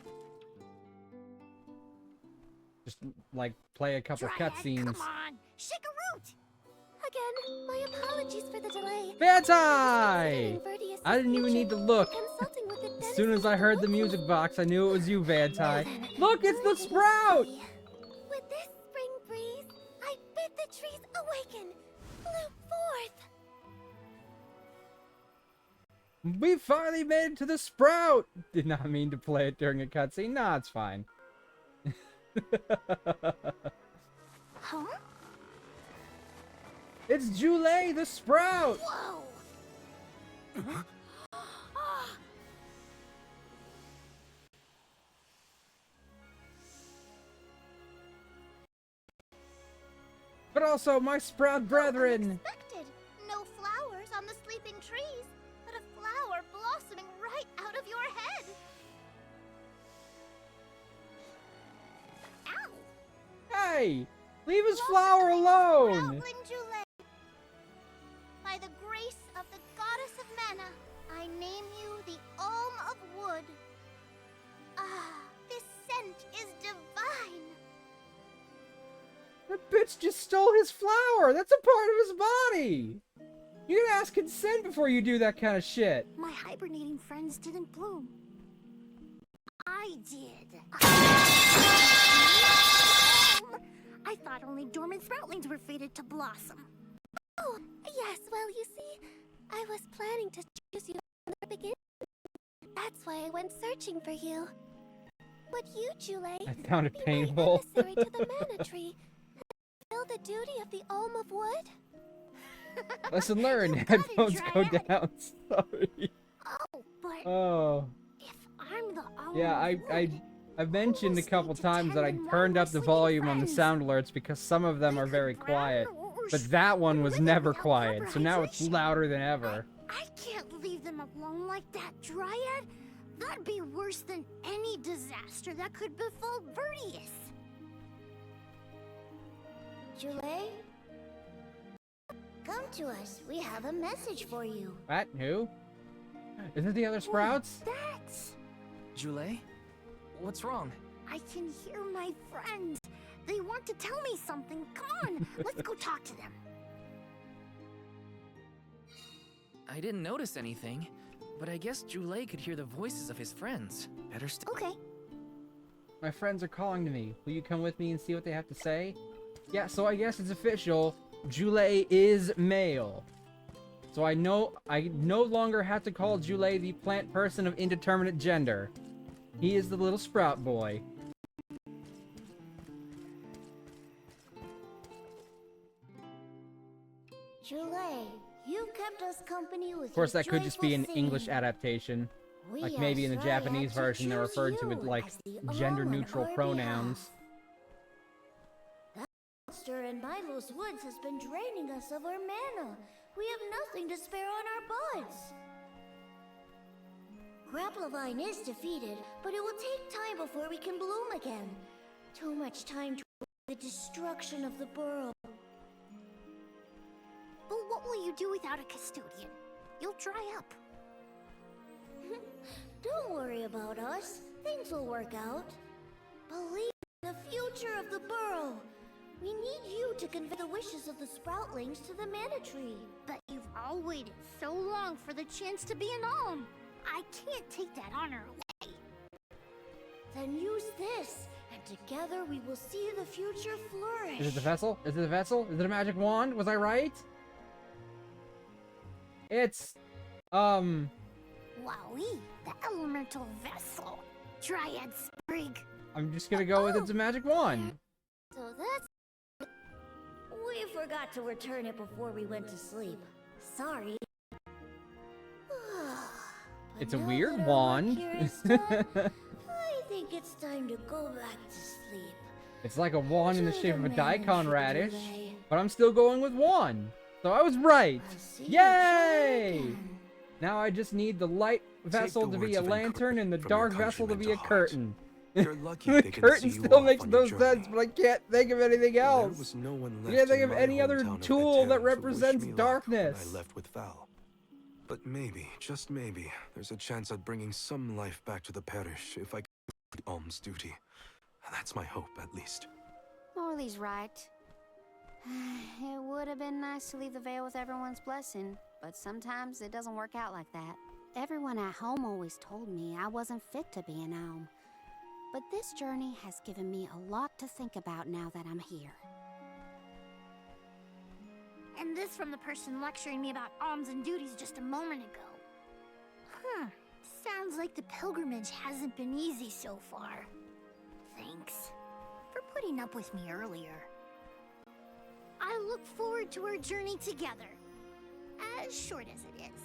Just, like, play a couple Dryad, cutscenes. come on! Shake a root! Again, my apologies for the delay. Vantai! I didn't even need to look. Consulting with the As soon as I heard the music box, I knew it was you, Vantai. Look, it's the Listen to sprout! me. With this spring breeze, I bid the trees awaken, bloom forth. We finally made it to the sprout! Did not mean to play it during a cutscene. Nah, it's fine. Huh? It's Julei the sprout! Whoa! But also my sprout brethren! Unexpected. No flowers on the sleeping trees, but a flower blossoming right out of your head. Ow! Hey! Leave his flower alone! Proudling Julei. By the grace of the goddess of mana, I name you the Alm of Wood. Ah, this scent is divine. That bitch just stole his flower! That's a part of his body! You gotta ask consent before you do that kind of shit. My hibernating friends didn't bloom. I did. I thought only dormant sproutlings were fated to blossom. Oh, yes, well, you see, I was planning to choose you from the beginning. That's why I went searching for you. Would you, Julei, I found it be my painful. emissary to the mana tree and fulfill the duty of the Alm of Wood? Lesson learned. You got it, Headphones go Dryad. down. Sorry. Oh, but Oh. if I'm the Alm Yeah, of Wood, I've mentioned a must couple need to times that I tend and turned warm up the my sleeping volume on the friends. sound alerts because some of them They are could very brown quiet. or But that one was live never without quiet, so now it's hydration. louder than ever. I can't leave them alone like that, Dryad. That'd be worse than any disaster that could befall Verdius. Julei? Come to us. We have a message for you. What? Who? Is it the other sprouts? That's... Julei? What's wrong? I can hear my friends. They want to tell me something. Come on, let's go talk to them. I didn't notice anything, but I guess Julei could hear the voices of his friends. Better stay. Okay. My friends are calling to me. Will you come with me and see what they have to say? Yeah, so I guess it's official. Julei is male. So I no longer have to call Julei the plant person of indeterminate gender. He is the little sprout boy. Julei, you kept us company with Of course, that could just be an English adaptation. Like maybe in the Japanese version they're referred to with like gender-neutral pronouns. That monster in Milo's woods has been draining us of our mana. We have nothing to spare on our buds. Grapplovine is defeated, but it will take time before we can bloom again. Too much time to the destruction of the burrow. But what will you do without a custodian? You'll dry up. Don't worry about us. Things will work out. Believe in the future of the burrow. We need you to convey the wishes of the sproutlings to the mana tree. But you've all waited so long for the chance to be an alm. I can't take that honor away. Then use this, and together we will see the future flourish. Is it the vessel? Is it the vessel? Is it a magic wand? Was I right? It's, Wowie, the elemental vessel. Dryad sprig. I'm just gonna go with it's a magic wand. So that's... We forgot to return it before we went to sleep. Sorry. It's a weird wand. I think it's time to go back to sleep. It's like a wand in the shape of a daikon radish, but I'm still going with wand. So I was right. Yay! Now I just need the light vessel to be a lantern and the dark vessel to be a curtain. You're lucky The they can curtain see you still off makes on no your journey. sense, but I can't think of anything There else. was no one I left can't think in of my any other hometown of tool that Eoren to wish represents me luck darkness. when I left with Val. But maybe, just maybe, there's a chance at bringing some life back to the parish if I can do the alms duty. That's my hope, at least. Morley's right. It would have been nice to leave the veil with everyone's blessing, but sometimes it doesn't work out like that. Everyone at home always told me I wasn't fit to be an alm. But this journey has given me a lot to think about now that I'm here. And this from the person lecturing me about alms and duties just a moment ago. Sounds like the pilgrimage hasn't been easy so far. Thanks for putting up with me earlier. I look forward to our journey together. As short as it is.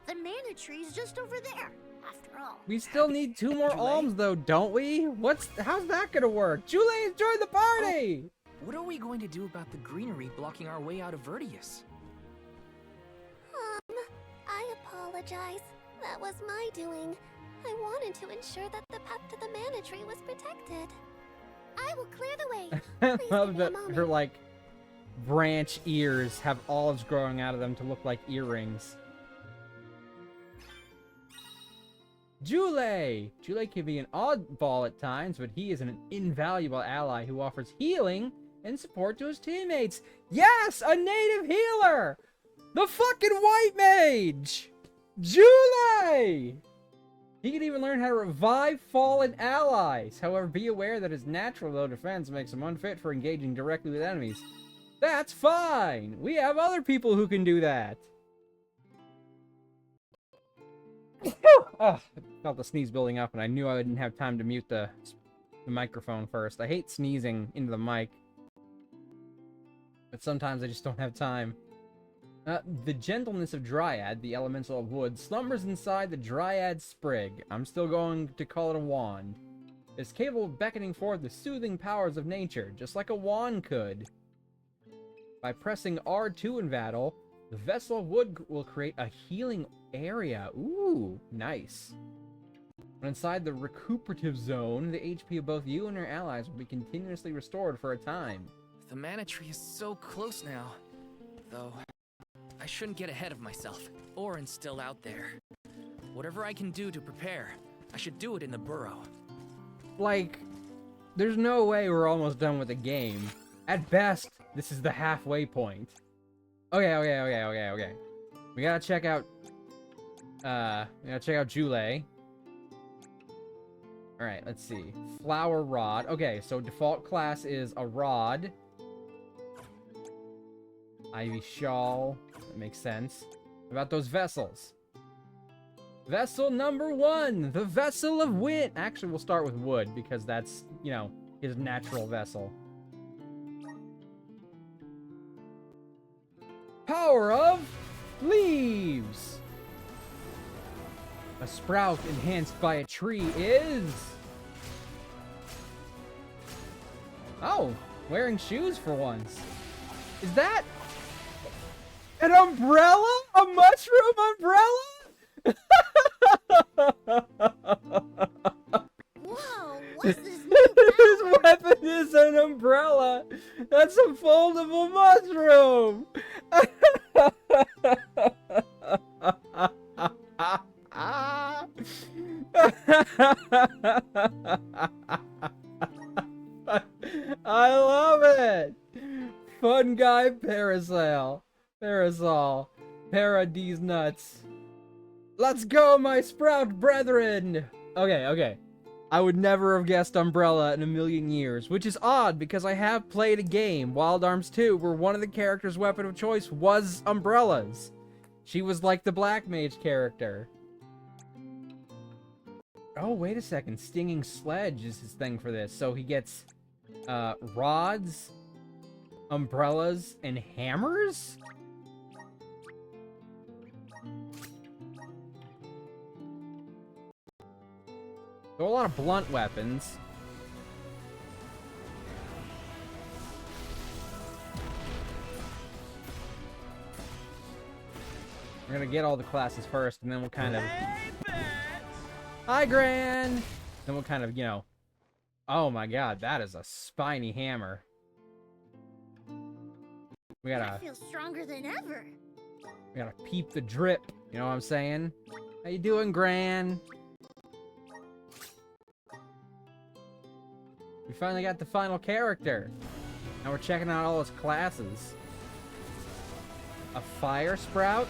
The mana tree's just over there, after all. We still need 2 more alms though, don't we? How's that gonna work? Julei, join the party! What are we going to do about the greenery blocking our way out of Vertius? I apologize. That was my doing. I wanted to ensure that the path to the mana tree was protected. I will clear the way. I Please love give me a that moment. her, like, branch ears have olives growing out of them to look like earrings. Julei! Julei can be an oddball at times, but he is an invaluable ally who offers healing and support to his teammates. Yes! A native healer! The fucking white mage! Julei! He can even learn how to revive fallen allies. However, be aware that his natural low defense makes him unfit for engaging directly with enemies. That's fine! We have other people who can do that. I felt the sneeze building up and I knew I didn't have time to mute the microphone first. I hate sneezing into the mic, but sometimes I just don't have time. The gentleness of Dryad, the elemental of wood, slumbers inside the Dryad sprig. I'm still going to call it a wand. It's capable of beckoning forth the soothing powers of nature, just like a wand could. By pressing R2 in battle, the vessel of wood will create a healing area. Ooh, nice. When inside the recuperative zone, the HP of both you and your allies will be continuously restored for a time. The mana tree is so close now. Though, I shouldn't get ahead of myself. Eoren's still out there. Whatever I can do to prepare, I should do it in the burrow. Like, there's no way we're almost done with the game. At best, this is the halfway point. Okay. We gotta check out Julei. Alright, let's see. Flower rod. Okay, so default class is a rod. Ivy shawl. That makes sense. What about those vessels? Vessel number 1, the Vessel of Wind. Actually, we'll start with wood because that's, you know, his natural vessel. Power of Leaves. A sprout enhanced by a tree is... Oh, wearing shoes for once. Is that an umbrella? A mushroom umbrella? Whoa, what's this new His power? weapon is an umbrella. That's a foldable mushroom. I love it. Fun guy parasol. Paradise nuts. Let's go, my sprout brethren. Okay. I would never have guessed umbrella in a million years, which is odd because I have played a game, Wild Arms 2, where one of the characters' weapon of choice was umbrellas. She was like the black mage character. Oh, wait a second. Stinging Sledge is his thing for this. So he gets rods, umbrellas, and hammers? So a lot of blunt weapons. We're gonna get all the classes first, and then we'll kind of... Hi, Gran! Then we'll kind of, you know... Oh my god, that is a spiny hammer. We I gotta... feel stronger than ever. We gotta peep the drip. You know what I'm saying? How you doing, Gran? We finally got the final character. Now we're checking out all his classes. A fire sprout?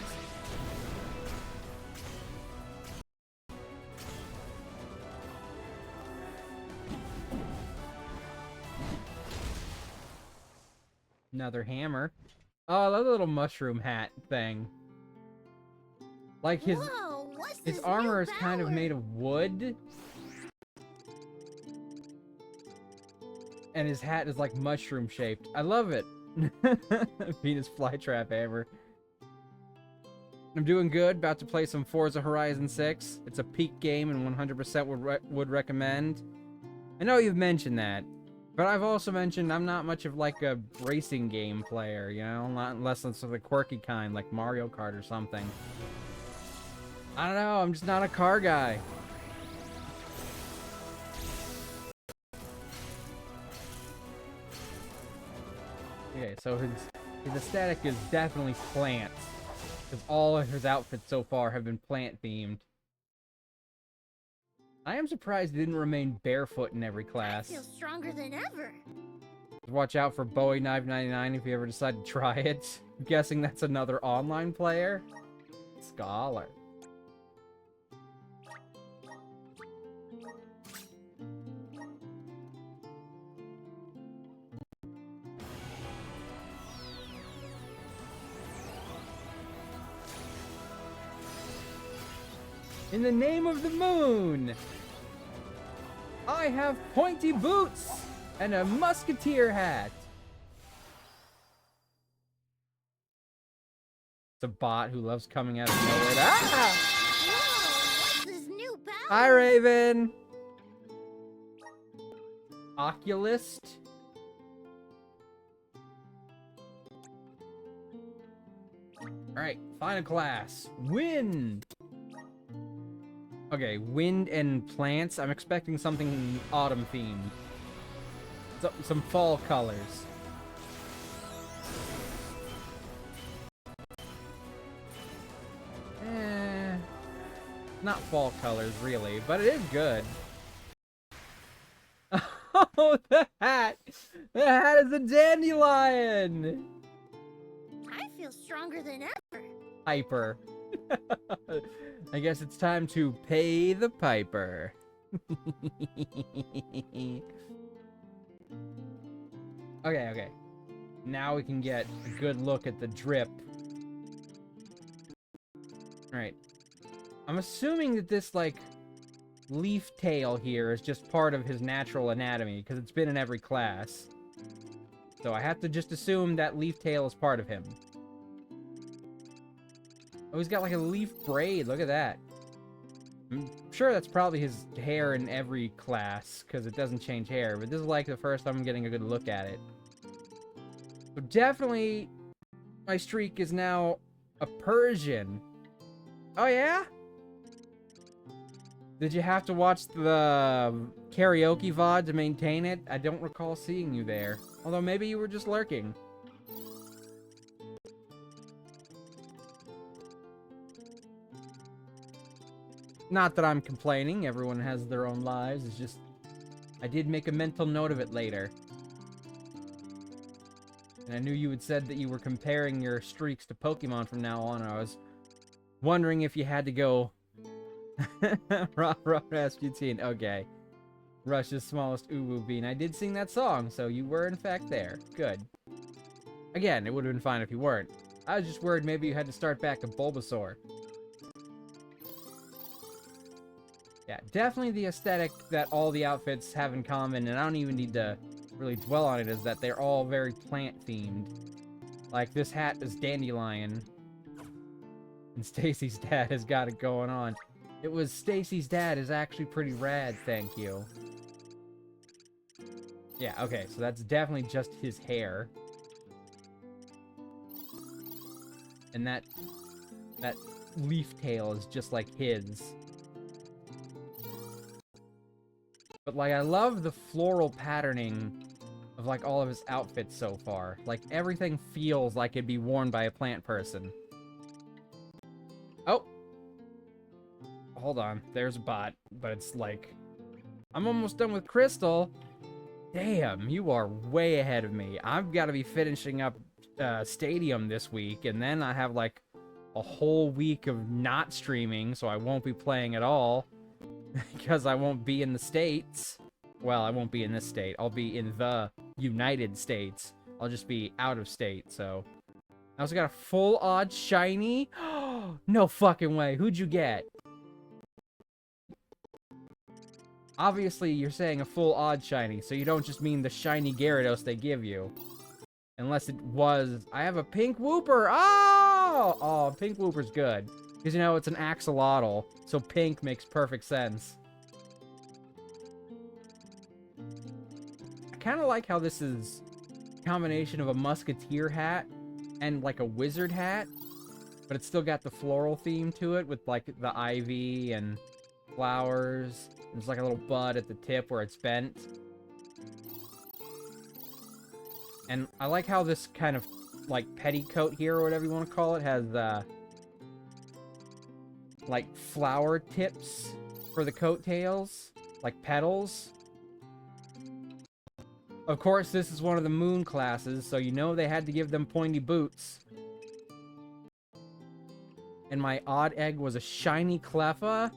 Another hammer. Oh, I love the little mushroom hat thing. Like his Whoa, what's his this armor new is kind of power? made of wood. And his hat is like mushroom shaped. I love it. Venus flytrap hammer. I'm doing good. About to play some Forza Horizon 6. It's a peak game and 100% would recommend. I know you've mentioned that, but I've also mentioned I'm not much of like a racing game player, you know, not unless it's of the quirky kind like Mario Kart or something. I don't know. I'm just not a car guy. Okay, so his aesthetic is definitely plants. Because all of his outfits so far have been plant-themed. I am surprised he didn't remain barefoot in every class. I feel stronger than ever. Watch out for Bowie Knife 99 if you ever decide to try it. I'm guessing that's another online player. Scholar. In the name of the moon, I have pointy boots and a musketeer hat. It's a bot who loves coming out of nowhere. Ah! Whoa, what's this new power? Hi, Raven. Oculist. Alright, final class. Wind. Okay, wind and plants. I'm expecting something autumn themed. Some fall colors. Not fall colors, really, but it is good. Oh, the hat! The hat is a dandelion! I feel stronger than ever. Piper. I guess it's time to pay the piper. Okay. Now we can get a good look at the drip. Alright. I'm assuming that this, like, leaf tail here is just part of his natural anatomy, because it's been in every class. So I have to just assume that leaf tail is part of him. Oh, he's got like a leaf braid. Look at that. I'm sure that's probably his hair in every class, because it doesn't change hair, but this is like the first time I'm getting a good look at it. So definitely, my streak is now a Persian. Oh yeah? Did you have to watch the karaoke VOD to maintain it? I don't recall seeing you there. Although maybe you were just lurking. Not that I'm complaining, everyone has their own lives, it's just... I did make a mental note of it later. And I knew you had said that you were comparing your streaks to Pokemon from now on, and I was wondering if you had to go... Rasputin, okay. Russia's smallest uwu bean. I did sing that song, so you were in fact there. Good. Again, it would have been fine if you weren't. I was just worried maybe you had to start back at Bulbasaur. Yeah, definitely the aesthetic that all the outfits have in common, and I don't even need to really dwell on it, is that they're all very plant-themed. Like, this hat is dandelion. And Stacy's dad has got it going on. It was Stacy's dad is actually pretty rad, thank you. Yeah, okay, so that's definitely just his hair. And that leaf tail is just like his. But, like, I love the floral patterning of, like, all of his outfits so far. Like, everything feels like it'd be worn by a plant person. Oh! Hold on. There's a bot, but it's like... I'm almost done with Crystal! Damn, you are way ahead of me. I've got to be finishing up Stadium this week, and then I have, like, a whole week of not streaming, so I won't be playing at all. Because I won't be in the States. Well, I won't be in this state. I'll be in the United States. I'll just be out of state, so... I also got a full odd shiny. No fucking way. Who'd you get? Obviously, you're saying a full odd shiny, so you don't just mean the shiny Gyarados they give you. Unless it was... I have a pink Wooper! Oh! Oh, pink Wooper's good. Because, you know, it's an axolotl, so pink makes perfect sense. I kind of like how this is a combination of a musketeer hat and, like, a wizard hat. But it's still got the floral theme to it with, like, the ivy and flowers. There's, like, a little bud at the tip where it's bent. And I like how this kind of, like, petticoat here, or whatever you want to call it, has, like, flower tips for the coattails, like petals. Of course, this is one of the moon classes, so you know they had to give them pointy boots. And my odd egg was a shiny Cleffa?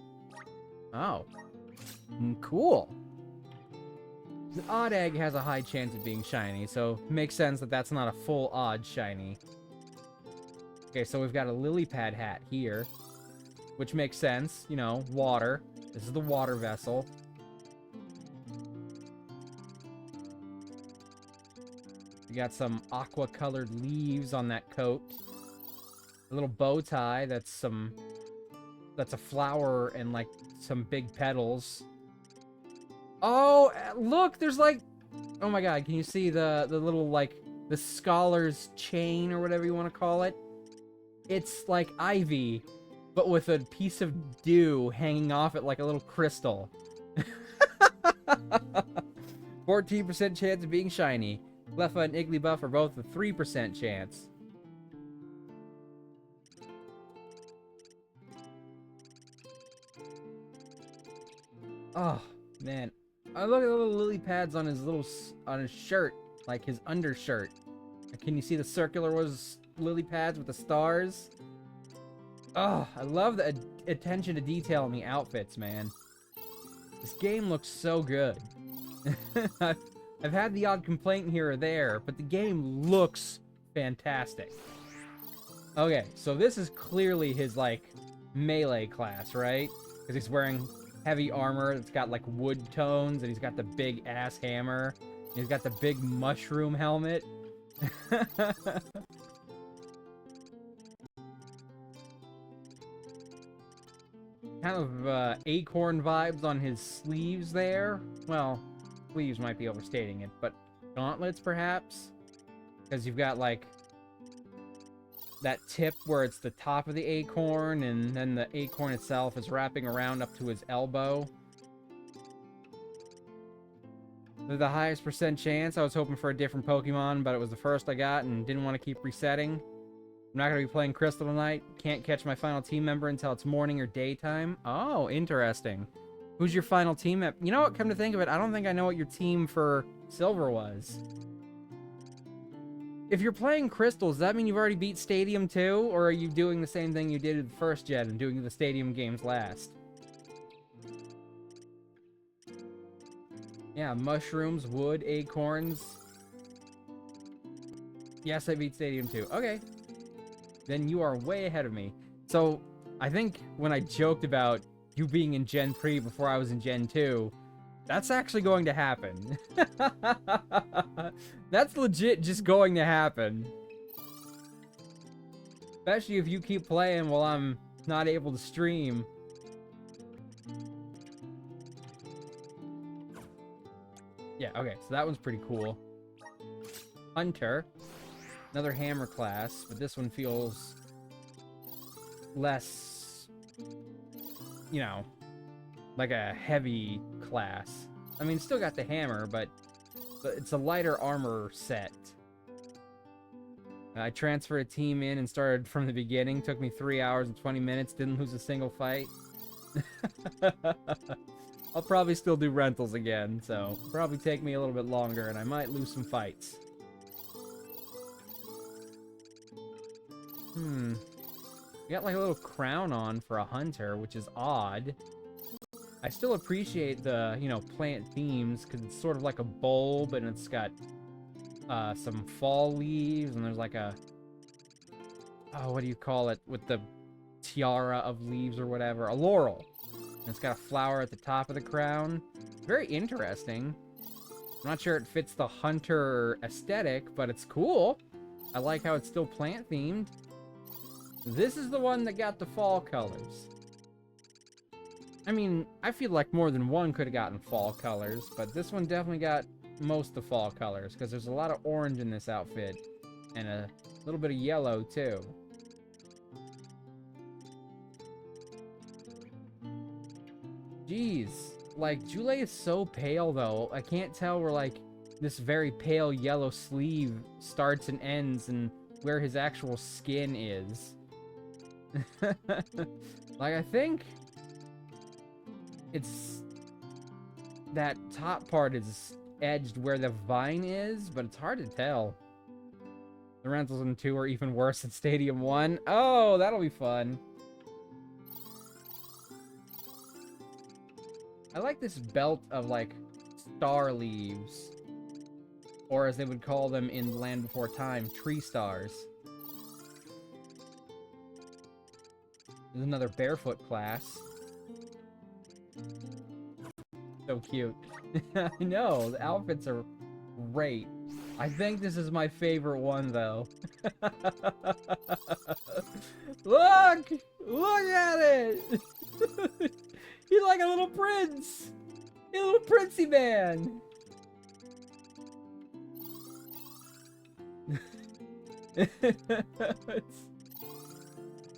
Oh. Cool. The odd egg has a high chance of being shiny, so it makes sense that that's not a full odd shiny. Okay, so we've got a lily pad hat here. Which makes sense, you know, water. This is the water vessel. We got some aqua-colored leaves on that coat. A little bow tie that's a flower and, like, some big petals. Oh, look, there's, like... Oh my god, can you see the little, like, the scholar's chain or whatever you want to call it? It's, like, ivy, but with a piece of dew hanging off it like a little crystal. 14% chance of being shiny. Cleffa and Igglybuff are both a 3% chance. Oh, man. I look at the little lily pads on his shirt, like his undershirt. Can you see the circular lily pads with the stars? Oh, I love the attention to detail in the outfits, man. This game looks so good. I've had the odd complaint here or there, but the game looks fantastic. Okay, so this is clearly his, like, melee class, right? Because he's wearing heavy armor that's got, like, wood tones, and he's got the big-ass hammer, and he's got the big mushroom helmet. Kind of acorn vibes on his sleeves there. Well, sleeves might be overstating it, but gauntlets perhaps? Because you've got like that tip where it's the top of the acorn and then the acorn itself is wrapping around up to his elbow. With the highest % chance, I was hoping for a different Pokemon, but it was the first I got and didn't want to keep resetting. I'm not going to be playing Crystal tonight. Can't catch my final team member until it's morning or daytime. Oh, interesting. Who's your final team member? You know what, come to think of it, I don't think I know what your team for Silver was. If you're playing Crystal, does that mean you've already beat Stadium 2? Or are you doing the same thing you did in the first gen and doing the Stadium games last? Yeah, mushrooms, wood, acorns. Yes, I beat Stadium 2. Okay. Then you are way ahead of me. So, I think when I joked about you being in Gen 3 before I was in Gen 2, that's actually going to happen. That's legit just going to happen. Especially if you keep playing while I'm not able to stream. Yeah, okay, so that one's pretty cool. Hunter. Another hammer class, but this one feels less, you know, like a heavy class. I mean, still got the hammer, but it's a lighter armor set. I transferred a team in and started from the beginning. Took me 3 hours and 20 minutes. Didn't lose a single fight. I'll probably still do rentals again, so probably take me a little bit longer, and I might lose some fights. You got like a little crown on for a hunter, which is odd. I still appreciate the, you know, plant themes, because it's sort of like a bulb, and it's got some fall leaves, and there's like a, oh, what do you call it, with the tiara of leaves or whatever, a laurel. And it's got a flower at the top of the crown. Very interesting. I'm not sure it fits the hunter aesthetic, but it's cool. I like how it's still plant themed. This is the one that got the fall colors. I mean, I feel like more than one could have gotten fall colors, but this one definitely got most of the fall colors, because there's a lot of orange in this outfit, and a little bit of yellow, too. Jeez. Like, Julei is so pale, though. I can't tell where, like, this very pale yellow sleeve starts and ends, and where his actual skin is. Like, I think it's that top part is edged where the vine is, but it's hard to tell. The rentals in 2 are even worse than Stadium 1. Oh, that'll be fun. I like this belt of, like, star leaves. Or as they would call them in the Land Before Time, tree stars. There's another barefoot class. So cute. I know, the outfits are great. I think this is my favorite one, though. Look! Look at it! He's like a little prince! He's a little princey man!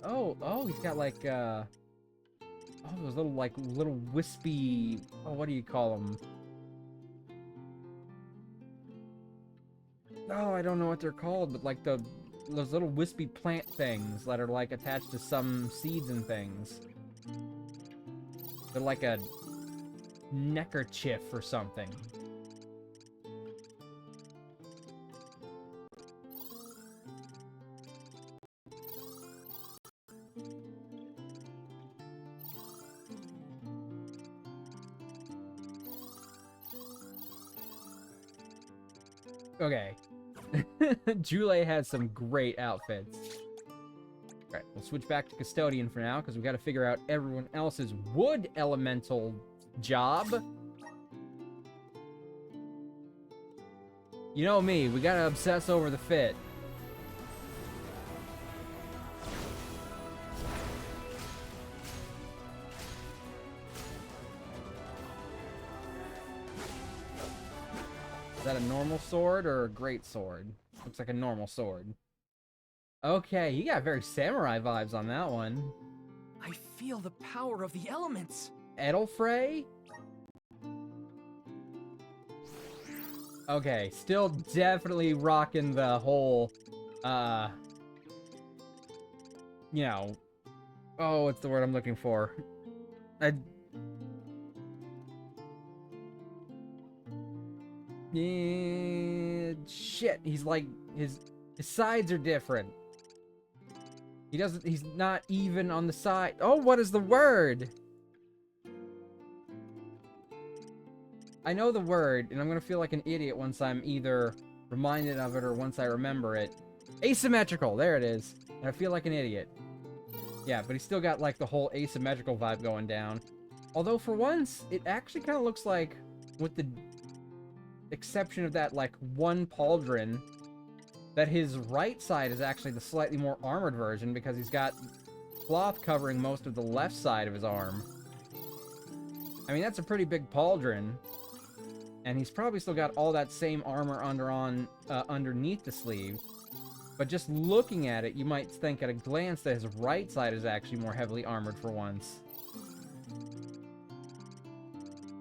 Oh, he's got like, oh, those little wispy, oh, what do you call them? Oh, I don't know what they're called, but like those little wispy plant things that are like attached to some seeds and things. They're like a neckerchief or something. Okay. Julei has some great outfits. Alright, we'll switch back to Custodian for now, because we got to figure out everyone else's wood elemental job. You know me, we gotta obsess over the fit. Is that a normal sword or a great sword? Looks like a normal sword. Okay, you got very samurai vibes on that one. I feel the power of the elements. Edelfrey? Okay, still definitely rocking the whole, you know, oh, what's the word I'm looking for? Shit, he's like, his sides are different. He's not even on the side. Oh, what is the word? I know the word, and I'm gonna feel like an idiot once I'm either reminded of it or once I remember it. Asymmetrical, there it is. And I feel like an idiot. Yeah, but he's still got like the whole asymmetrical vibe going down. Although for once, it actually kind of looks like, with the exception of that like one pauldron, that his right side is actually the slightly more armored version because he's got cloth covering most of the left side of his arm. I mean, that's a pretty big pauldron. And he's probably still got all that same armor underneath the sleeve. But just looking at it, you might think at a glance that his right side is actually more heavily armored for once.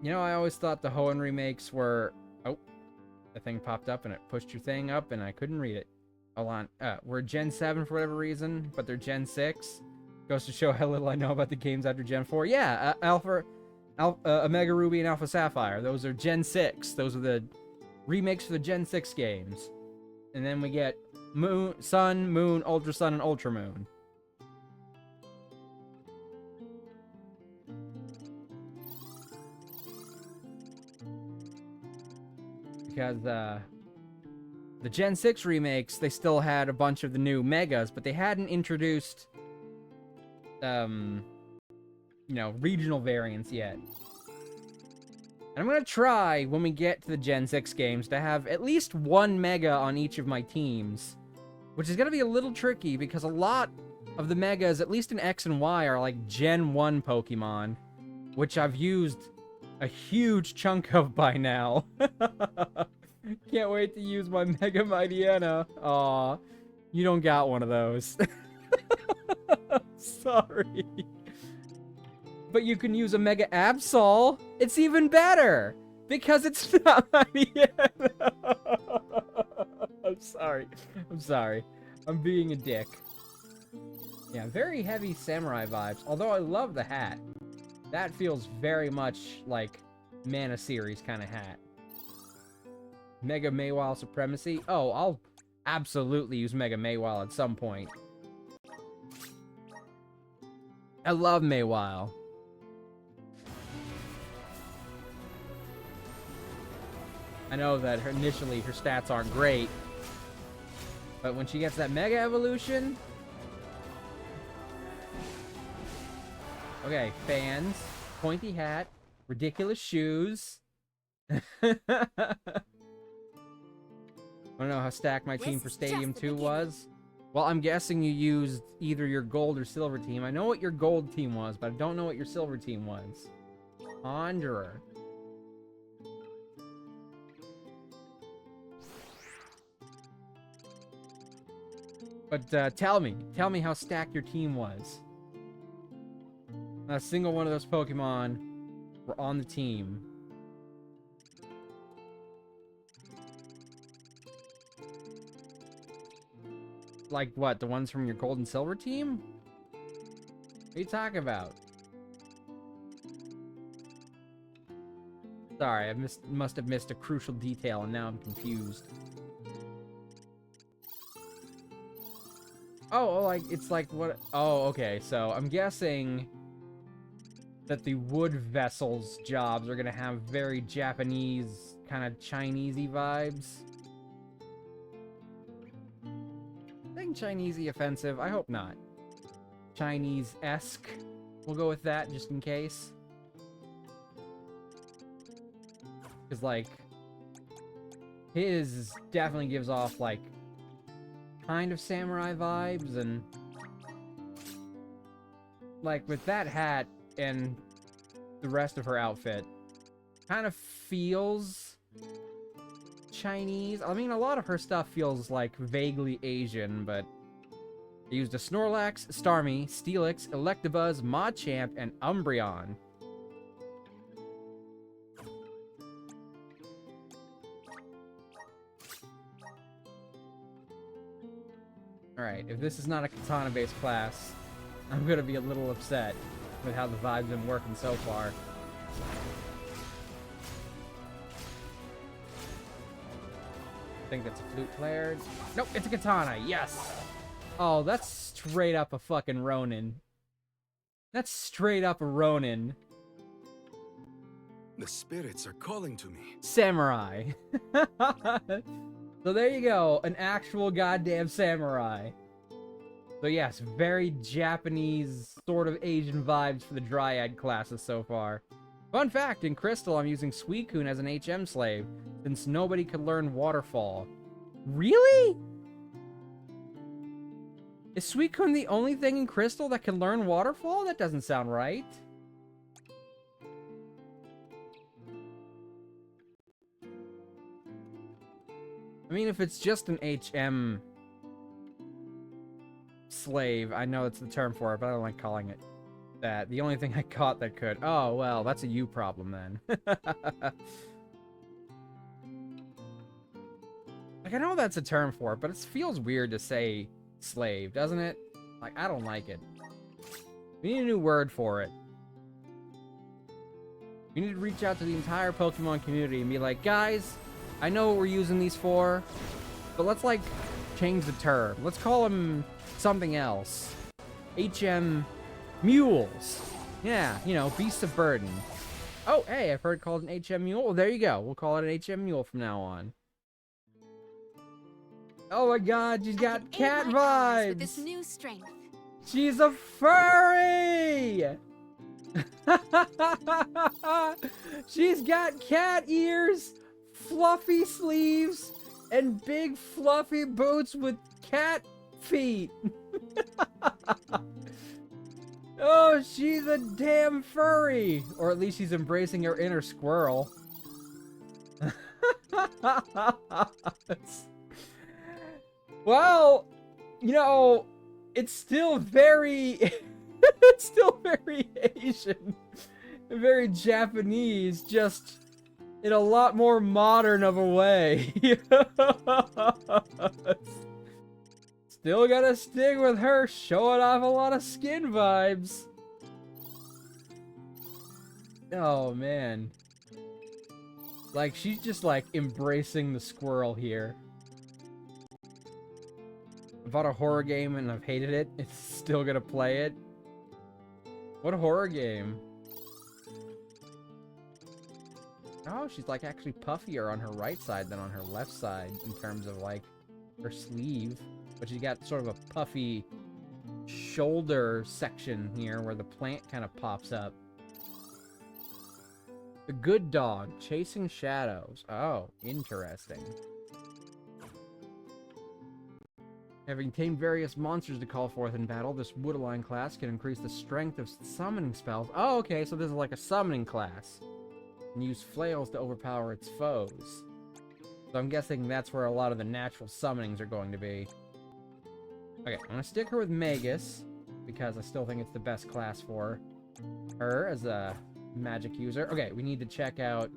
You know, I always thought the Hoenn remakes were... Oh, the thing popped up and it pushed your thing up and I couldn't read it. Hold on. We're Gen 7 for whatever reason, but they're Gen 6. Goes to show how little I know about the games after Gen 4. Yeah, Omega Ruby and Alpha Sapphire. Those are Gen 6. Those are the remakes for the Gen 6 games. And then we get Sun, Moon, Ultra Sun, and Ultra Moon. Because, the Gen 6 remakes, they still had a bunch of the new Megas, but they hadn't introduced, you know, regional variants yet. And I'm gonna try, when we get to the Gen 6 games, to have at least one Mega on each of my teams. Which is gonna be a little tricky, because a lot of the Megas, at least in X and Y, are like Gen 1 Pokemon. Which I've used a huge chunk of by now. Can't wait to use my Mega Mightyena. Aw, you don't got one of those. Sorry. But you can use a Mega Absol. It's even better. Because it's not Mightyena. I'm sorry. I'm sorry. I'm being a dick. Yeah, very heavy samurai vibes. Although I love the hat. That feels very much like Mana series kind of hat. Mega Mawile Supremacy. Oh, I'll absolutely use Mega Mawile at some point. I love Mawile. I know that initially her stats aren't great, but when she gets that Mega Evolution... Okay, fans, pointy hat, ridiculous shoes. I don't know how stacked my team for Stadium 2 was. Well, I'm guessing you used either your gold or silver team. I know what your gold team was, but I don't know what your silver team was. Ponderer. But tell me how stacked your team was. Not a single one of those Pokemon were on the team. Like what? The ones from your gold and silver team? What are you talking about? Sorry, I must have missed a crucial detail and now I'm confused. Oh, like, it's like what? Oh, okay, so I'm guessing that the wood vessels jobs are gonna have very Japanese, kind of Chinese-y vibes. saying Chinese-y offensive? I hope not. Chinese-esque. We'll go with that just in case. Because, like, his definitely gives off, like, kind of samurai vibes, and, like, with that hat and the rest of her outfit, kind of feels Chinese. I mean, a lot of her stuff feels, like, vaguely Asian, but they used a Snorlax, Starmie, Steelix, Electabuzz, Machamp, and Umbreon. Alright, if this is not a katana-based class, I'm gonna be a little upset with how the vibe's been working so far. I think that's a flute player. Nope, it's a katana, yes! Oh, that's straight up a fucking Ronin. That's straight up a Ronin. The spirits are calling to me. Samurai. So there you go, an actual goddamn samurai. So yes, very Japanese, sort of Asian vibes for the Dryad classes so far. Fun fact, in Crystal I'm using Suicune as an HM slave, since nobody could learn Waterfall. Really? Is Suicune the only thing in Crystal that can learn Waterfall? That doesn't sound right. I mean, if it's just an HM slave, I know it's the term for it, but I don't like calling it that. The only thing I caught that could... Oh, well, that's a you problem then. Like, I know that's a term for it, but it feels weird to say slave, doesn't it? Like, I don't like it. We need a new word for it. We need to reach out to the entire Pokemon community and be like, guys, I know what we're using these for, but let's, like, change the term. Let's call them something else. HM mules. Yeah, you know, beasts of burden. Oh, hey, I've heard it called an HM mule. Well, there you go. We'll call it an HM mule from now on. Oh my god, she's got cat vibes! With this new strength. She's a furry! She's got cat ears, fluffy sleeves, and big fluffy boots with cat feet. Oh, she's a damn furry! Or at least she's embracing her inner squirrel. Well, you know, it's still very... it's still very Asian. Very Japanese, just in a lot more modern of a way. Still gotta stick with her showing off a lot of skin vibes. Oh, man. Like, she's just, like, embracing the squirrel here. I bought a horror game and I've hated it. It's still gonna play it. What horror game? Oh, she's like actually puffier on her right side than on her left side in terms of like her sleeve. But she's got sort of a puffy shoulder section here where the plant kind of pops up. The good dog, chasing shadows. Oh, interesting. Having tamed various monsters to call forth in battle, this Woodline class can increase the strength of summoning spells. Oh, okay, so this is like a summoning class. And use flails to overpower its foes. So I'm guessing that's where a lot of the natural summonings are going to be. Okay, I'm gonna stick her with Magus, because I still think it's the best class for her as a magic user. Okay, we need to check out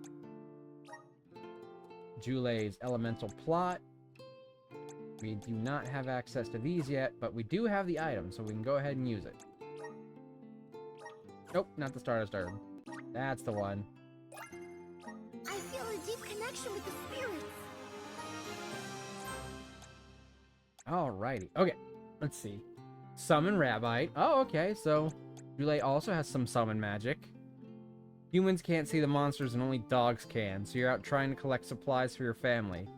Julei's elemental plot. We do not have access to these yet, but we do have the item, so we can go ahead and use it. Nope, not the Stardust Herb. That's the one. I feel a deep connection with the spirits. Alrighty. Okay, let's see. Summon Rabite. Oh, okay, so Julei also has some summon magic. Humans can't see the monsters and only dogs can, so you're out trying to collect supplies for your family.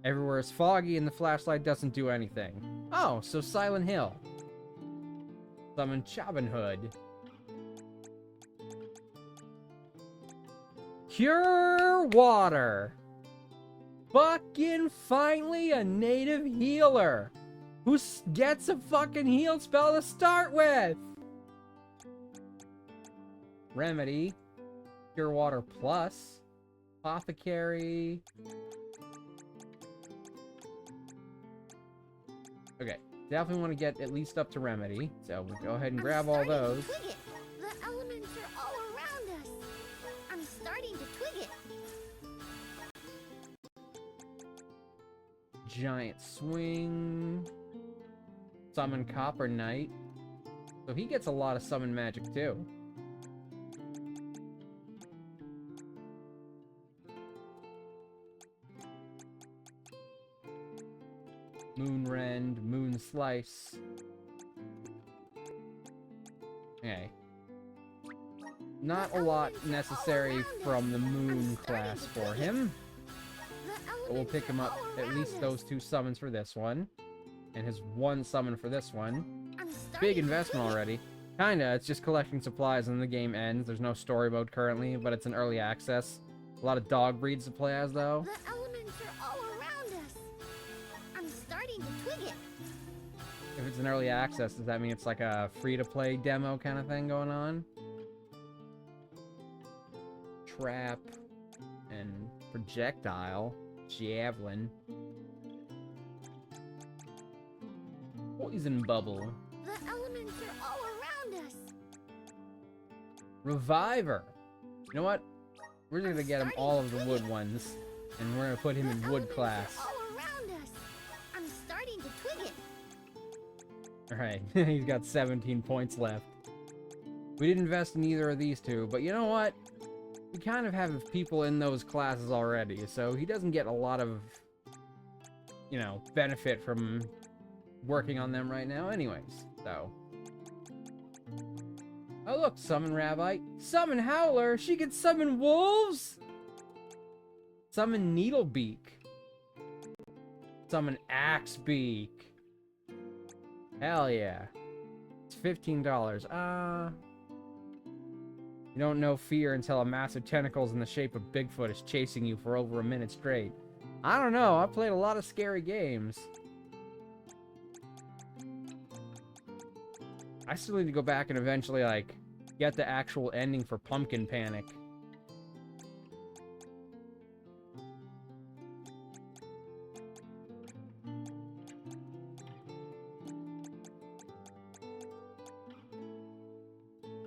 Everywhere is foggy and the flashlight doesn't do anything. Oh, so Silent Hill. Summon Robin Hood. Cure Water. Fucking finally a native healer who gets a fucking heal spell to start with. Remedy. Cure Water Plus. Apothecary. Okay, definitely want to get at least up to Remedy, so we'll go ahead and grab all those. The elements are all around us. I'm starting to twig it. Giant Swing. Summon Copper Knight. So he gets a lot of summon magic too. Moonrend, Moon Slice. Okay. Not a lot necessary from the Moon class for him. But we'll pick him up at least those 2 summons for this one. And his 1 summon for this one. Big investment already. Kinda, it's just collecting supplies and the game ends. There's no story mode currently, but it's an early access. A lot of dog breeds to play as though. The elements are all around us. I'm starting to twig it. If it's an early access, does that mean it's like a free-to-play demo kind of thing going on? Trap and projectile, javelin, poison bubble, The elements are all around us. reviver. You know what? We're just gonna get him all of the wood ones, and we're gonna put him in wood class. All around us. I'm starting to twig it. Alright, he's got 17 points left. We didn't invest in either of these 2, but you know what? We kind of have people in those classes already, so he doesn't get a lot of, you know, benefit from working on them right now anyways, so. Oh look, summon Rabbi. Summon Howler! She can summon wolves! Summon Needlebeak. Summon Axebeak. Hell yeah. It's $15. You don't know fear until a massive tentacles in the shape of Bigfoot is chasing you for over a minute straight. I don't know, I've played a lot of scary games. I still need to go back and eventually, like, get the actual ending for Pumpkin Panic.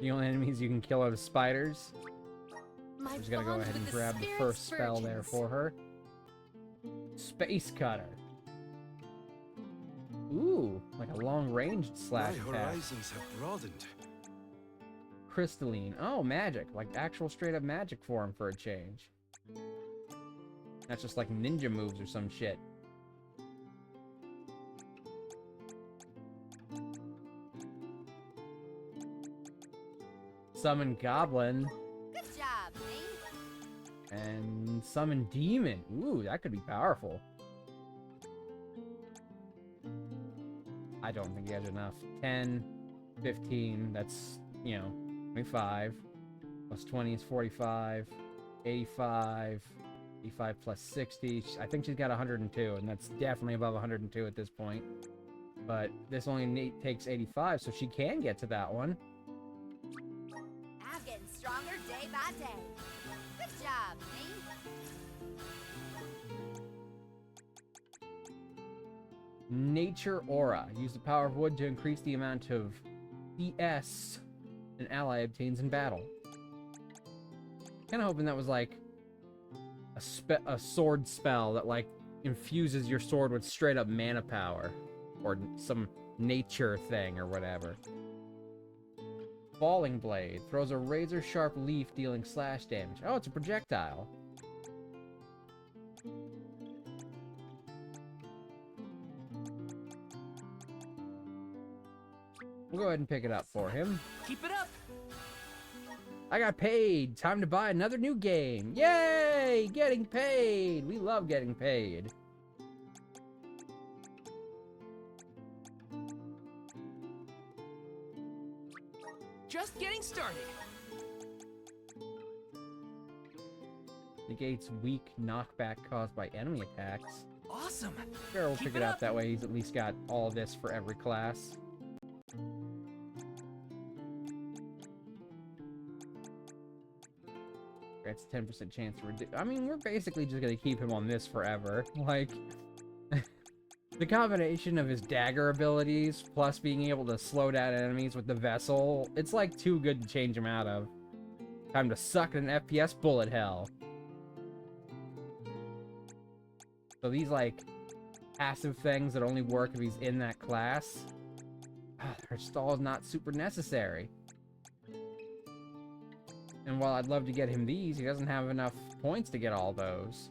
The only enemies you can kill are the spiders. I'm just gonna go ahead and grab the first spell there for her. Space Cutter. Ooh, like a long-ranged slash My attack. horizons have broadened. Crystalline. Oh, magic. Like actual straight-up magic form for a change. That's just like ninja moves or some shit. Summon Goblin. Good job, me. And summon Demon. Ooh, that could be powerful. I don't think he has enough. 10, 15, that's, you know, 25. Plus 20 is 45. 85. 85 plus 60. I think she's got 102, and that's definitely above 102 at this point. But this only takes 85, so she can get to that one. I'm getting stronger day by day. Good job, me. Nature Aura. Use the power of wood to increase the amount of CS an ally obtains in battle. Kinda hoping that was like a sword spell that like infuses your sword with straight up mana power. Or some nature thing or whatever. Falling Blade. Throws a razor sharp leaf dealing slash damage. Oh, it's a projectile. We'll go ahead and pick it up for him. Keep it up! I got paid! Time to buy another new game! Yay! Getting paid! We love getting paid. Just getting started. Negates weak knockback caused by enemy attacks. Awesome. Sure, we'll Keep pick it it up up. that way. He's at least got all this for every class. It's 10% chance to reduce. I mean, we're basically just gonna keep him on this forever. Like, the combination of his dagger abilities plus being able to slow down enemies with the vessel, it's like too good to change him out of. Time to suck at an FPS bullet hell. So these, like, passive things that only work if he's in that class, they're just all not super necessary. And while I'd love to get him these, he doesn't have enough points to get all those.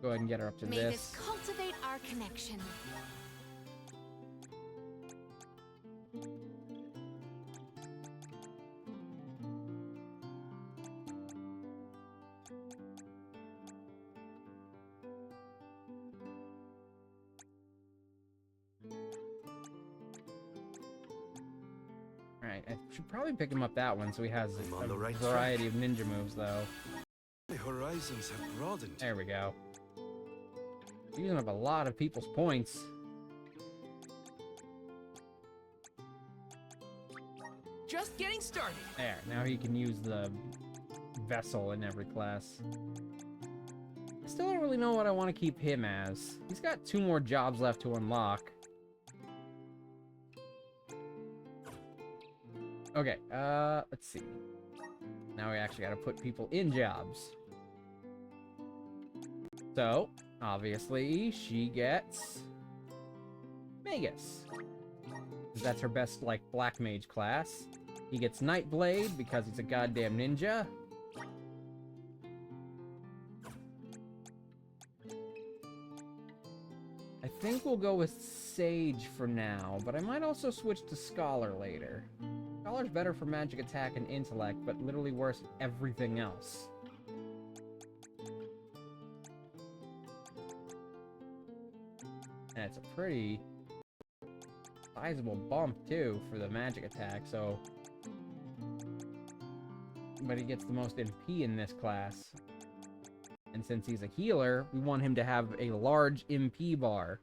Go ahead and get her up to May this. this cultivate our connection. Alright, I should probably pick him up that one so he has I'm on a the right variety of ninja moves, though. The horizons have broadened. There we go. Using up a lot of people's points. Just getting started. There, now he can use the vessel in every class. I still don't really know what I want to keep him as. He's got 2 more jobs left to unlock. Okay, let's see. Now we actually gotta put people in jobs. So, obviously, she gets Magus. That's her best, like, Black Mage class. He gets Nightblade because he's a goddamn ninja. I think we'll go with Sage for now, but I might also switch to Scholar later. Scholar's better for magic attack and intellect, but literally worse at everything else. And it's a pretty sizable bump, too, for the magic attack, so... But he gets the most MP in this class. And since he's a healer, we want him to have a large MP bar.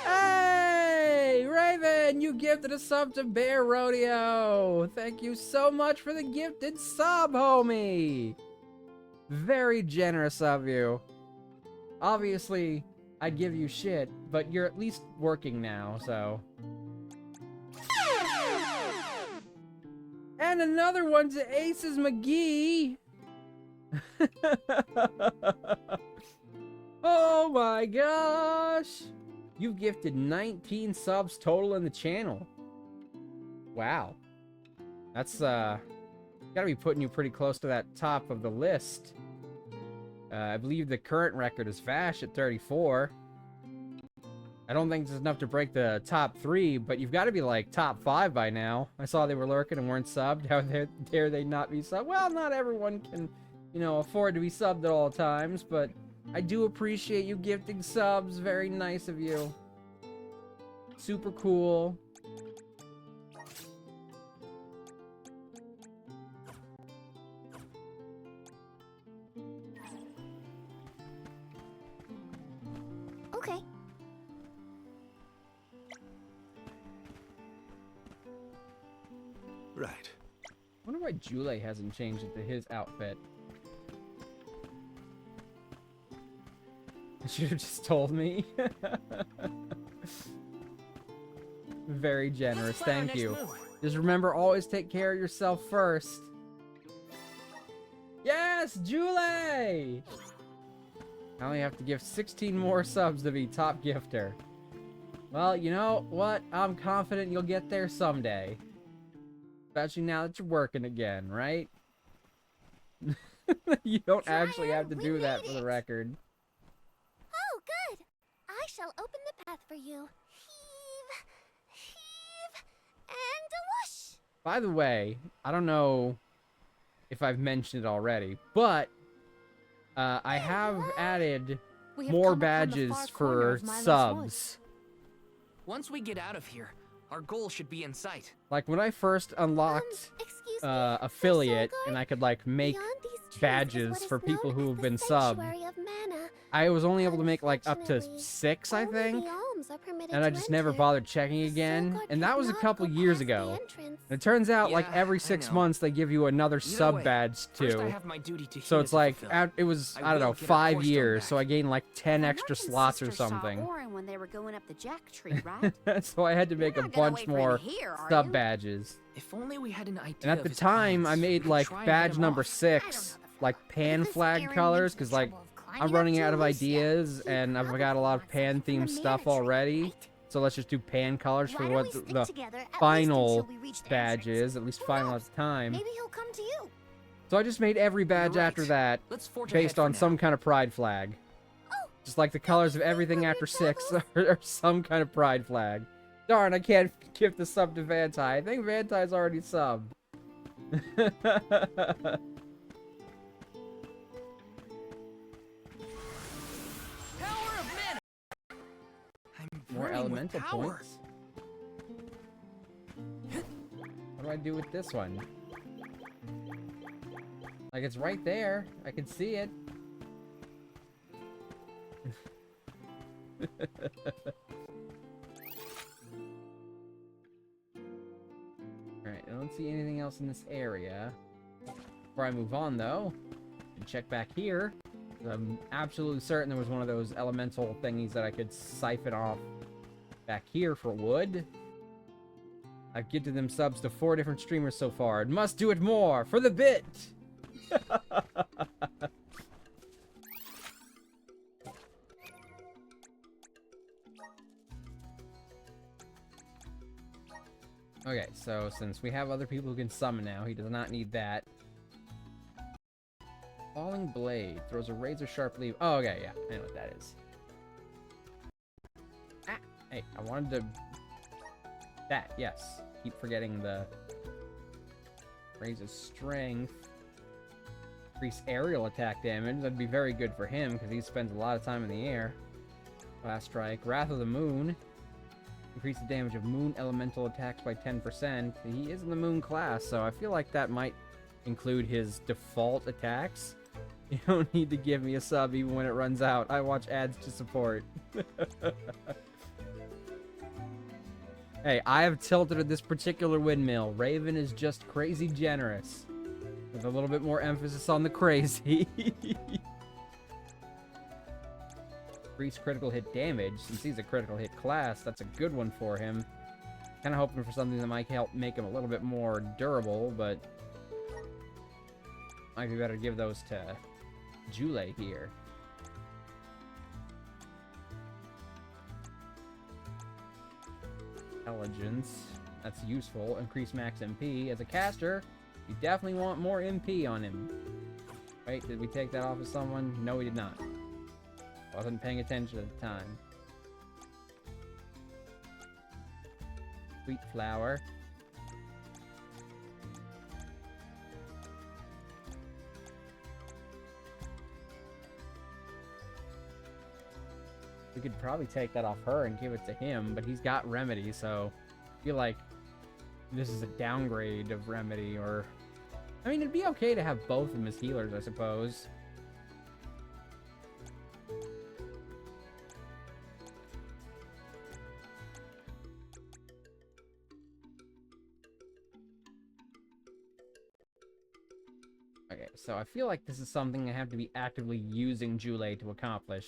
Hey! Raven, you gifted a sub to Bear Rodeo! Thank you so much for the gifted sub, homie! Very generous of you. Obviously, I'd give you shit, but you're at least working now, so... And another one to Aces McGee! Oh my gosh! You've gifted 19 subs total in the channel. Wow. That's, gotta be putting you pretty close to that top of the list. I believe the current record is Vash at 34. I don't think it's enough to break the top 3, but you've got to be like top 5 by now. I saw they were lurking and weren't subbed. How dare they not be subbed? Well, not everyone can, you know, afford to be subbed at all times, but I do appreciate you gifting subs. Very nice of you. Super cool. Okay. Right. I wonder why Julei hasn't changed it to his outfit. You should have just told me. Very generous, Let's plan our thank next you. move. Just remember, always take care of yourself first. Yes, Julei! I only have to give 16 more subs to be top gifter. Well, you know what? I'm confident you'll get there someday. Especially now that you're working again, right? You don't actually have to do that for the record. Oh, good. I shall open the path for you. Heave, heave, and a whoosh. By the way, I don't know if I've mentioned it already, but I have added We have more come upon the badges far corner for of Milo's subs. woods. Once we get out of here, our goal should be in sight. Like when I first unlocked Excuse me, affiliate Soul and Guard? I could like make Beyond these trees is badges what is for people known who as have the been subbed, Sanctuary of Mana. I was only able to make like up to Unfortunately, 6, I only think. the Alms are permitted And I to just never enter. bothered checking The Soul again. Guard And that was a cannot couple go years past the ago. entrance. And it turns out like Yeah, every I 6 know. months they give you another Either sub way, badge First, too. I have my duty to So Hina it's to like fulfill. it was I I don't know will get our 5 core stone years, so back. I gained like 10 Well, extra Martin's slots or sister saw something. Eoren when they were going up the jack tree, right? So I had to make a You're not gonna bunch wait for him more here, are sub you? badges. If only we had an idea. And at of the his time, I plans, we made could like try and badge head him number off. 6, like pan flag colors, because like I'm running out of ideas and I've got a lot of pan themed stuff already. So let's just do pan colors for what the final badge is, at least final at the time. Maybe he'll come to you. So I just made every badge You're after right. that Let's forge ahead based for on now. some kind of pride flag. Just like the colors of everything after 6 are some kind of pride flag. Darn, I can't give the sub to Vantai. I think Vantai's already subbed. Power of mana. I'm More burning with elemental power. points. What do I do with this one? Like, it's right there. I can see it. Alright, I don't see anything else in this area. Before I move on, though, and check back here. I'm absolutely certain there was one of those elemental thingies that I could siphon off back here for wood. I've gifted them subs to 4 different streamers so far, and must do it more for the bit! Okay, so since we have other people who can summon now, he does not need that. Falling Blade throws a razor sharp leaf. Oh, okay, yeah, I know what that is. Ah, hey, I wanted to... That, yes. Keep forgetting the... Razor strength. Increase aerial attack damage. That'd be very good for him, because he spends a lot of time in the air. Last strike. Wrath of the Moon. Increase the damage of moon elemental attacks by 10%. He is in the moon class, so I feel like that might include his default attacks. You don't need to give me a sub even when it runs out. I watch ads to support. Hey, I have tilted at this particular windmill. Raven is just crazy generous. With a little bit more emphasis on the crazy. Increase critical hit damage. Since he's a critical hit class, that's a good one for him. Kind of hoping for something that might help make him a little bit more durable, but... might be better to give those to Julei here. Intelligence. That's useful. Increase max MP. As a caster, you definitely want more MP on him. Wait, did we take that off of someone? No, we did not. Wasn't paying attention at the time. Sweet flower. We could probably take that off her and give it to him, but he's got Remedy, so I feel like this is a downgrade of Remedy, or... I mean, it'd be okay to have both of them as healers, I suppose. Okay, so I feel like this is something I have to be actively using Julei to accomplish.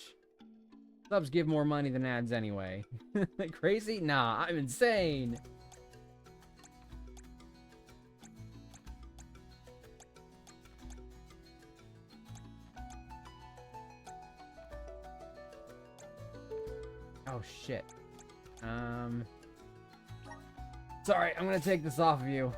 Subs give more money than ads anyway. Crazy? Nah, I'm insane! Oh, shit. Sorry, I'm gonna take this off of you.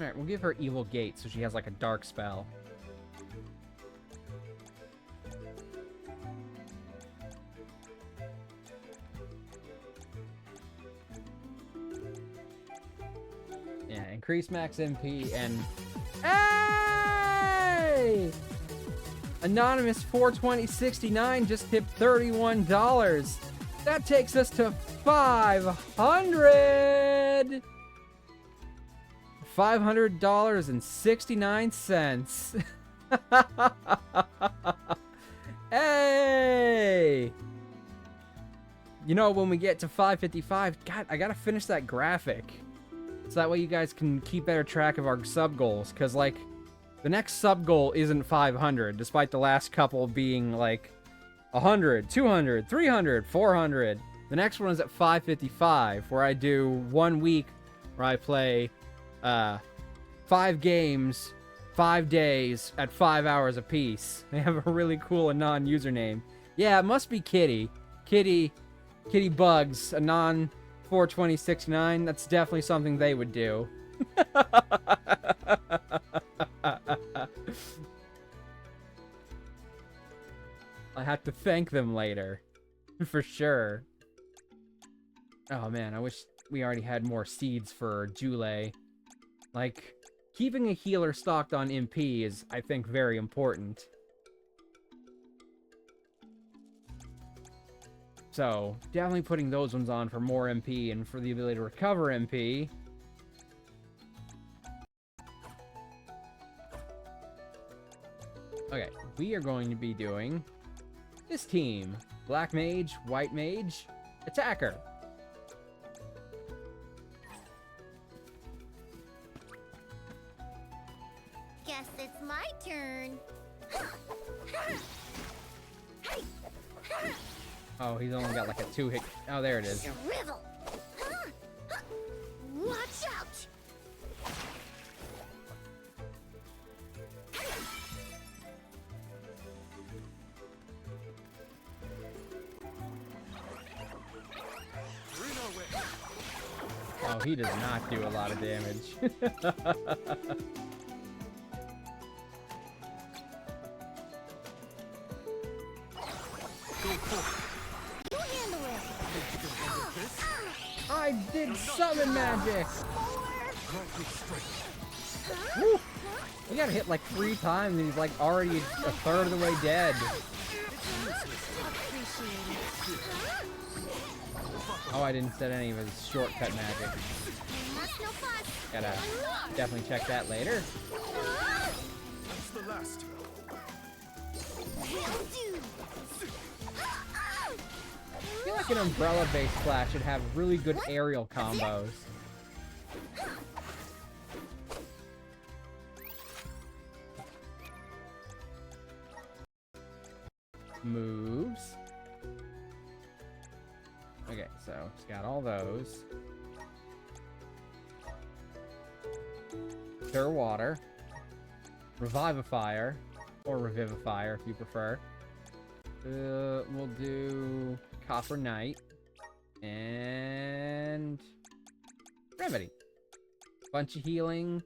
Alright, we'll give her Evil Gate so she has like a dark spell. Yeah, increase max MP and... Hey! Anonymous 42069 just tipped $31. That takes us to 500! $500.69. Hey! You know, when we get to 555, God, I gotta finish that graphic. So that way you guys can keep better track of our sub goals. Because, like, the next sub goal isn't 500, despite the last couple being, like, 100, 200, 300, 400. The next one is at 555, where I do 1 week where I play 5 games, 5 days at 5 hours apiece. They have a really cool Anon username. Yeah, it must be Kitty. Kitty Bugs, Anon 42069. That's definitely something they would do. I have to thank them later. For sure. Oh man, I wish we already had more seeds for Julei. Like, keeping a healer stocked on MP is, I think, very important. So, definitely putting those ones on for more MP and for the ability to recover MP. Okay, we are going to be doing this team. Black Mage, White Mage, Attacker. Guess it's my turn. Oh, he's only got like a 2-hit. Oh, there it is. Shrivel. Watch out. Oh, he does not do a lot of damage. I did summon magic! Woo! You gotta hit like 3 times and he's like already a third of the way dead. Oh, I didn't set any of his shortcut magic. Gotta definitely check that later. That's the last. I feel like an umbrella-based class should have really good aerial combos. Moves. Okay, so it's got all those. Cure Water. Revivifier. Or Revivifier if you prefer. We'll do Copper Knight. And Remedy. Bunch of healing.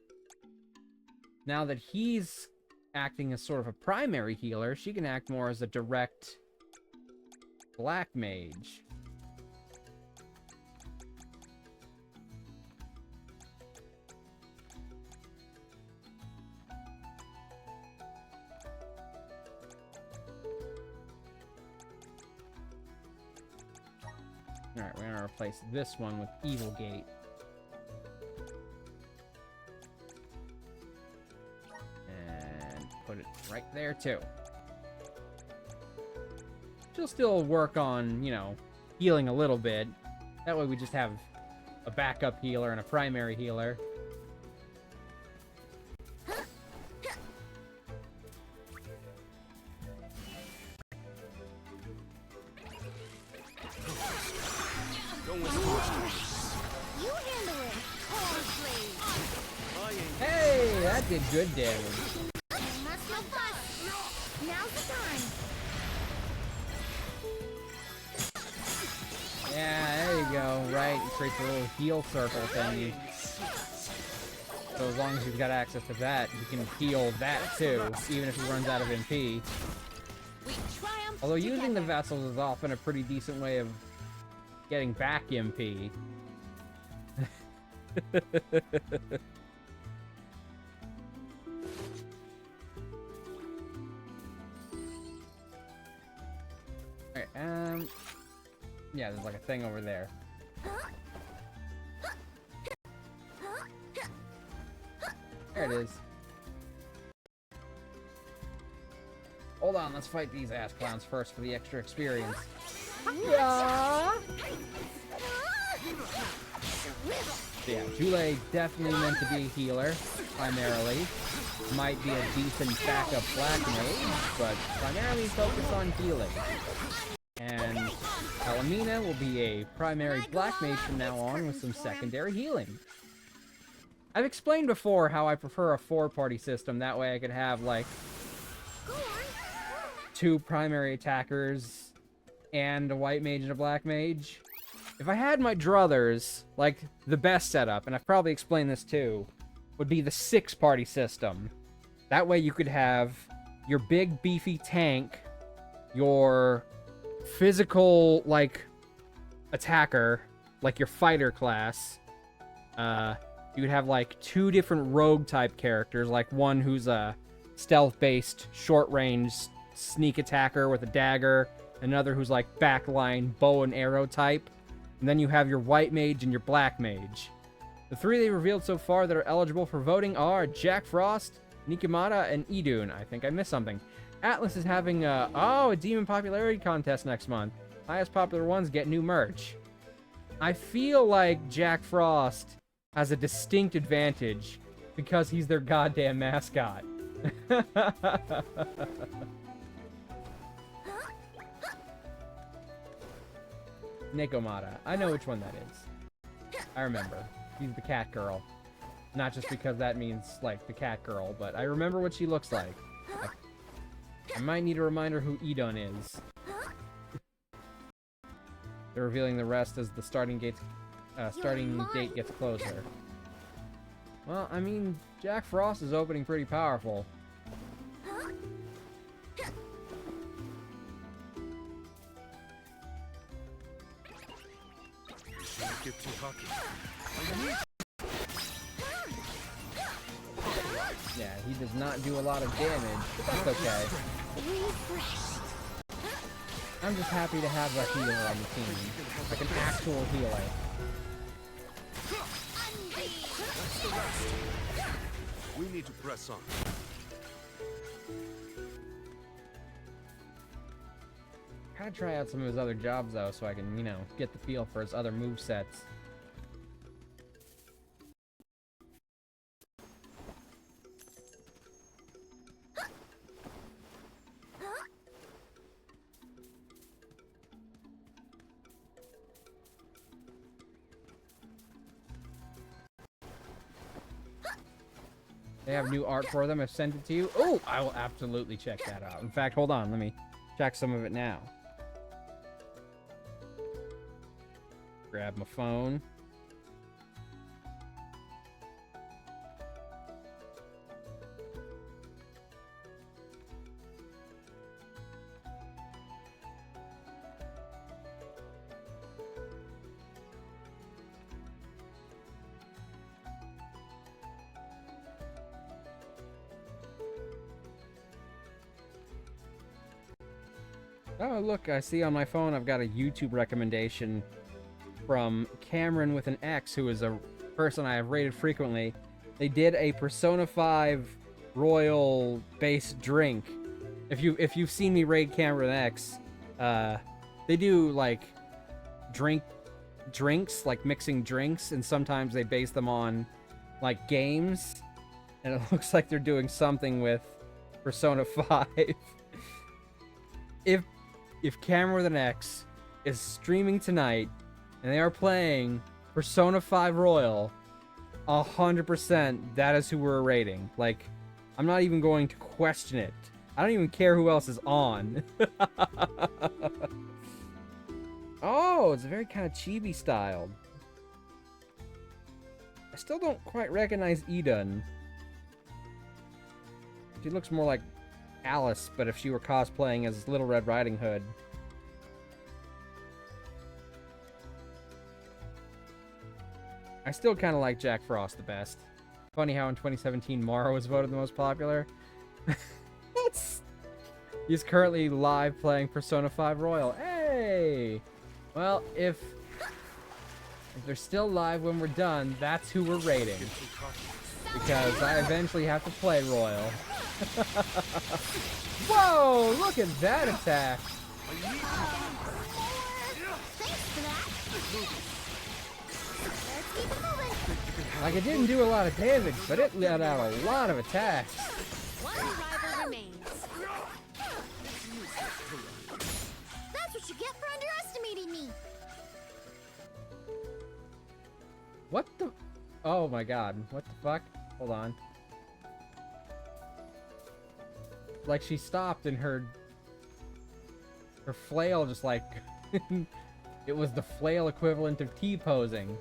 Now that he's acting as sort of a primary healer, she can act more as a direct Black Mage. Alright, we're gonna replace this one with Evil Gate. And put it right there, too. She'll still work on, you know, healing a little bit. That way we just have a backup healer and a primary healer. Hey, that did good damage. Now's the time. Yeah, there you go. Right, it creates a little heal circle thingy. So as long as you've got access to that, you can heal that too, even if he runs out of MP. We triumph Although using the together. vessels is often a pretty decent way of getting back MP. Alright, yeah, there's like a thing over there. There it is. Hold on, let's fight these ass clowns first for the extra experience. Yeah. Yeah, Julei definitely meant to be a healer, primarily. Might be a decent backup black mage, but primarily focus on healing. And Alamina will be a primary black mage from now on with some secondary healing. I've explained before how I prefer a 4-party system, that way I could have, like, 2 primary attackers and a white mage and a black mage. If I had my druthers, like, the best setup, and I've probably explained this too, would be the 6-party system. That way you could have your big, beefy tank, your physical, like, attacker, like your fighter class. You could have, like, 2 different rogue-type characters, like one who's a stealth-based, short-range sneak attacker with a dagger, another who's, like, backline bow and arrow type, and then you have your white mage and your black mage. The 3 they revealed so far that are eligible for voting are Jack Frost, Nikimata, and Idun. I think I missed something. Atlas is having a demon popularity contest next month. Highest popular ones get new merch. I feel like Jack Frost has a distinct advantage because he's their goddamn mascot. Nikomata. I know which one that is. I remember. She's the cat girl. Not just because that means, like, the cat girl, but I remember what she looks like. I might need a reminder who Idun is. They're revealing the rest as the starting date gets closer. Well, I mean, Jack Frost is opening pretty powerful. Get too cocky. Yeah, he does not do a lot of damage, but that's okay. I'm just happy to have a healer on the team. Like an actual healer. That's the rest. We need to press on. Gotta try out some of his other jobs, though, so I can, you know, get the feel for his other movesets. They have new art for them. I've sent it to you. Oh, I will absolutely check that out. In fact, hold on. Let me check some of it now. Grab my phone. Oh, look, I see on my phone I've got a YouTube recommendation from Cameron with an X, who is a person I have rated frequently. They did a Persona 5 Royal-based drink. If you've seen me raid Cameron X, they do, like, drinks, like mixing drinks, and sometimes they base them on, like, games. And it looks like they're doing something with Persona 5. If Cameron with an X is streaming tonight, and they are playing Persona 5 Royal, 100% that is who we're rating. Like, I'm not even going to question it. I don't even care who else is on. Oh, it's very kind of chibi styled. I still don't quite recognize Edun. She looks more like Alice, but if she were cosplaying as Little Red Riding Hood. I still kind of like Jack Frost the best. Funny how in 2017 Mara was voted the most popular. He's currently live playing Persona 5 Royal. Hey! Well, if they're still live when we're done, that's who we're rating. Because I eventually have to play Royal. Whoa! Look at that attack! Like, it didn't do a lot of damage, but it let out a lot of attacks. One rival remains. That's what you get for underestimating me. What the? Oh my god. What the fuck? Hold on. Like, she stopped and her flail just like... it was the flail equivalent of T-posing.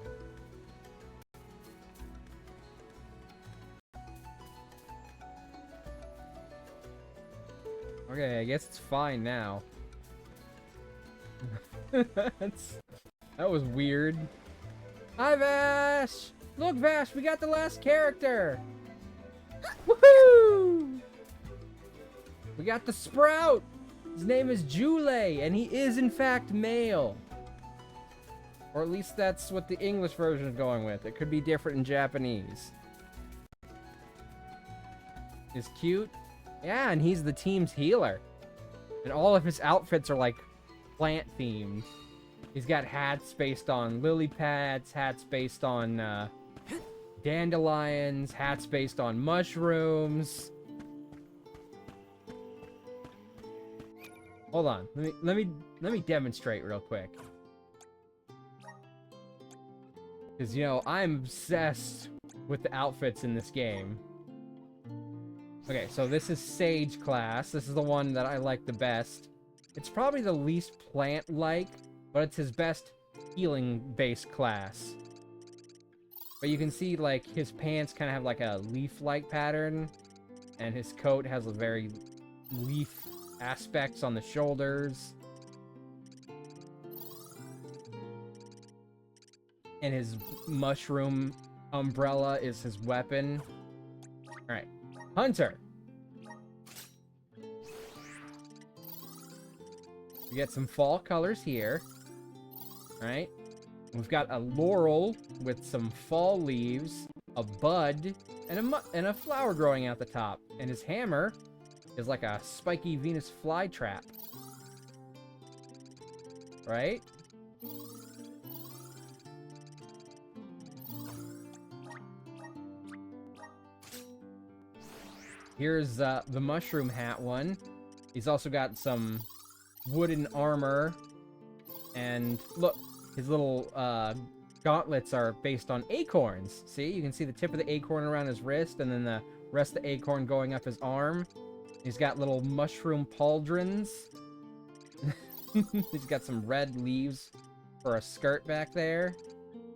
Okay, I guess it's fine now. That was weird. Hi, Vash! Look, Vash, we got the last character! Woohoo! We got the Sprout! His name is Julei, and he is in fact male. Or at least that's what the English version is going with. It could be different in Japanese. Is cute? Yeah, and he's the team's healer. And all of his outfits are like plant themed. He's got hats based on lily pads, hats based on dandelions, hats based on mushrooms. Hold on, let me demonstrate real quick. Cause you know I'm obsessed with the outfits in this game. Okay, so this is Sage class. This is the one that I like the best. It's probably the least plant-like, but it's his best healing-based class. But you can see, like, his pants kind of have, like, a leaf-like pattern, and his coat has a very leaf aspects on the shoulders. And his mushroom umbrella is his weapon. Alright. Hunter! We get some fall colors here. Alright. We've got a laurel with some fall leaves, a bud, and a flower growing out the top. And his hammer is like a spiky Venus flytrap. Right? Here's the mushroom hat one. He's also got some wooden armor. And look, his little gauntlets are based on acorns. See, you can see the tip of the acorn around his wrist, and then the rest of the acorn going up his arm. He's got little mushroom pauldrons. He's got some red leaves for a skirt back there.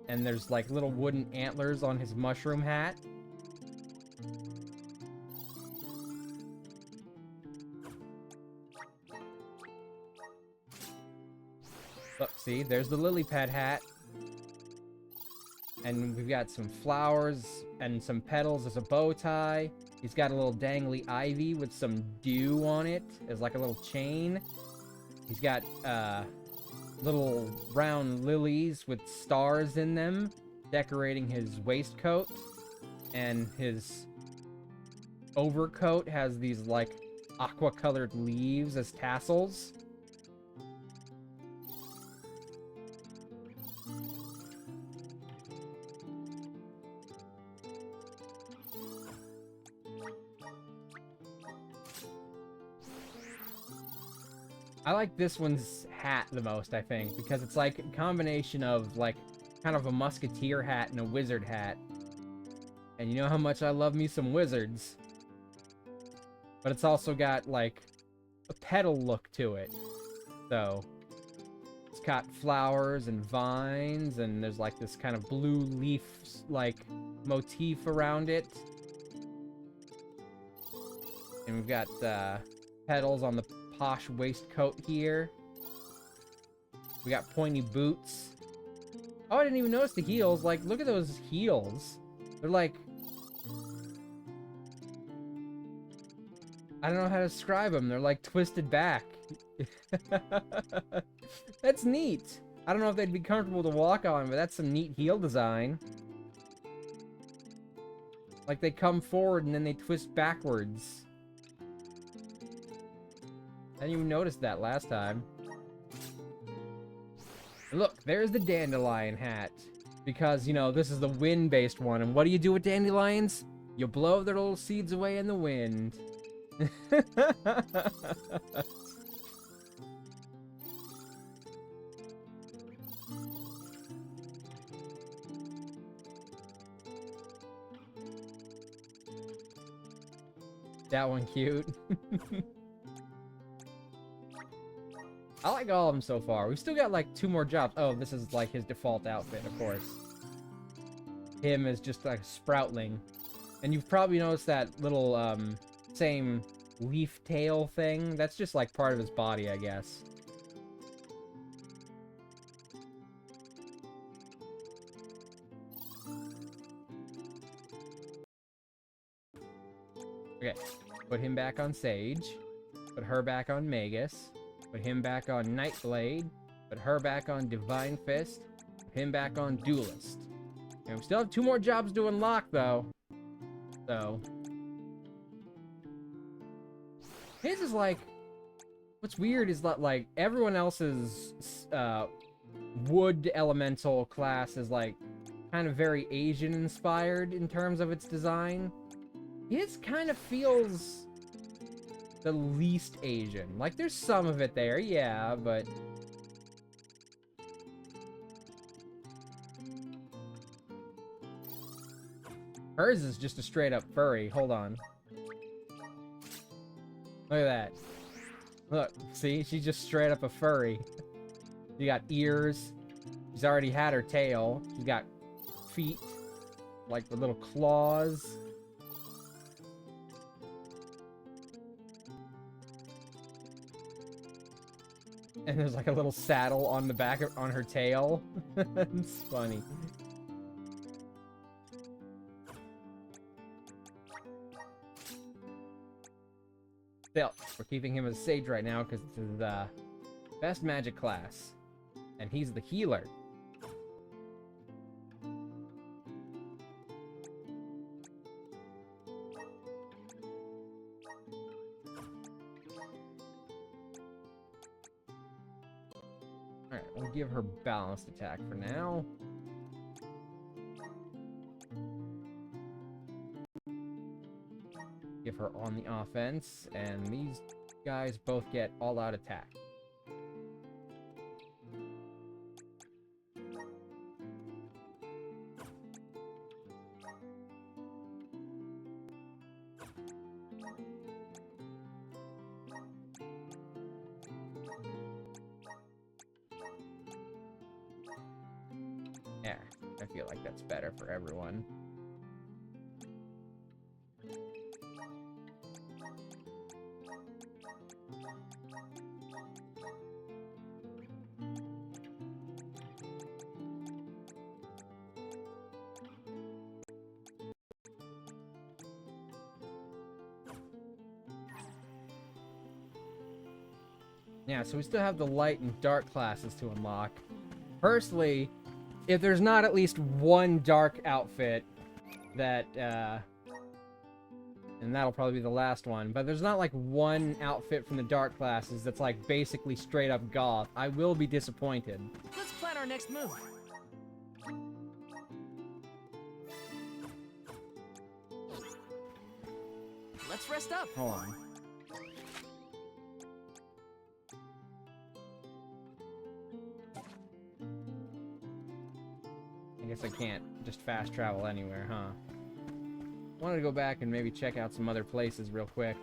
And there's like little wooden antlers on his mushroom hat. Look, see, there's the lily pad hat. And we've got some flowers and some petals as a bow tie. He's got a little dangly ivy with some dew on it as like a little chain. He's got little brown lilies with stars in them decorating his waistcoat. And his overcoat has these like aqua-colored leaves as tassels. I like this one's hat the most, I think, because it's like a combination of, like, kind of a musketeer hat and a wizard hat. And you know how much I love me some wizards. But it's also got, like, a petal look to it. So, it's got flowers and vines, and there's like this kind of blue leaf like motif around it. And we've got petals on the posh waistcoat here. We got pointy boots. Oh, I didn't even notice the heels. Like, look at those heels. They're like... I don't know how to describe them. They're like twisted back. That's neat. I don't know if they'd be comfortable to walk on, but that's some neat heel design. Like, they come forward and then they twist backwards. I didn't even notice that last time. Look, there's the dandelion hat. Because, you know, this is the wind-based one. And what do you do with dandelions? You blow their little seeds away in the wind. That one cute. I like all of them so far. We've still got like 2 more jobs. Oh, this is like his default outfit, of course. Him is just like a sproutling. And you've probably noticed that little same leaf tail thing. That's just like part of his body, I guess. Okay, put him back on Sage. Put her back on Magus. Put him back on Nightblade. Put her back on Divine Fist. Put him back on Duelist. And we still have 2 more jobs to unlock, though. So... his is like... what's weird is that, like, everyone else's wood elemental class is, like, kind of very Asian-inspired in terms of its design. His kind of feels the least Asian. Like, there's some of it there, yeah, but... hers is just a straight-up furry. Hold on. Look at that. Look, see? She's just straight up a furry. She got ears. She's already had her tail. She's got feet. Like the little claws. And there's like a little saddle on the back of, on her tail. It's funny. Still, we're keeping him as Sage right now because it's the best magic class. And he's the healer. Alright, we'll give her balanced attack for now. Give her on the offense, and these guys both get all-out attack. Yeah, I feel like that's better for everyone. Yeah, so we still have the light and dark classes to unlock. Personally, if there's not at least one dark outfit that, and that'll probably be the last one, but there's not like one outfit from the dark classes that's like basically straight up goth, I will be disappointed. Let's plan our next move. Let's rest up. Hold on. I guess I can't just fast travel anywhere, huh? Wanted to go back and maybe check out some other places real quick.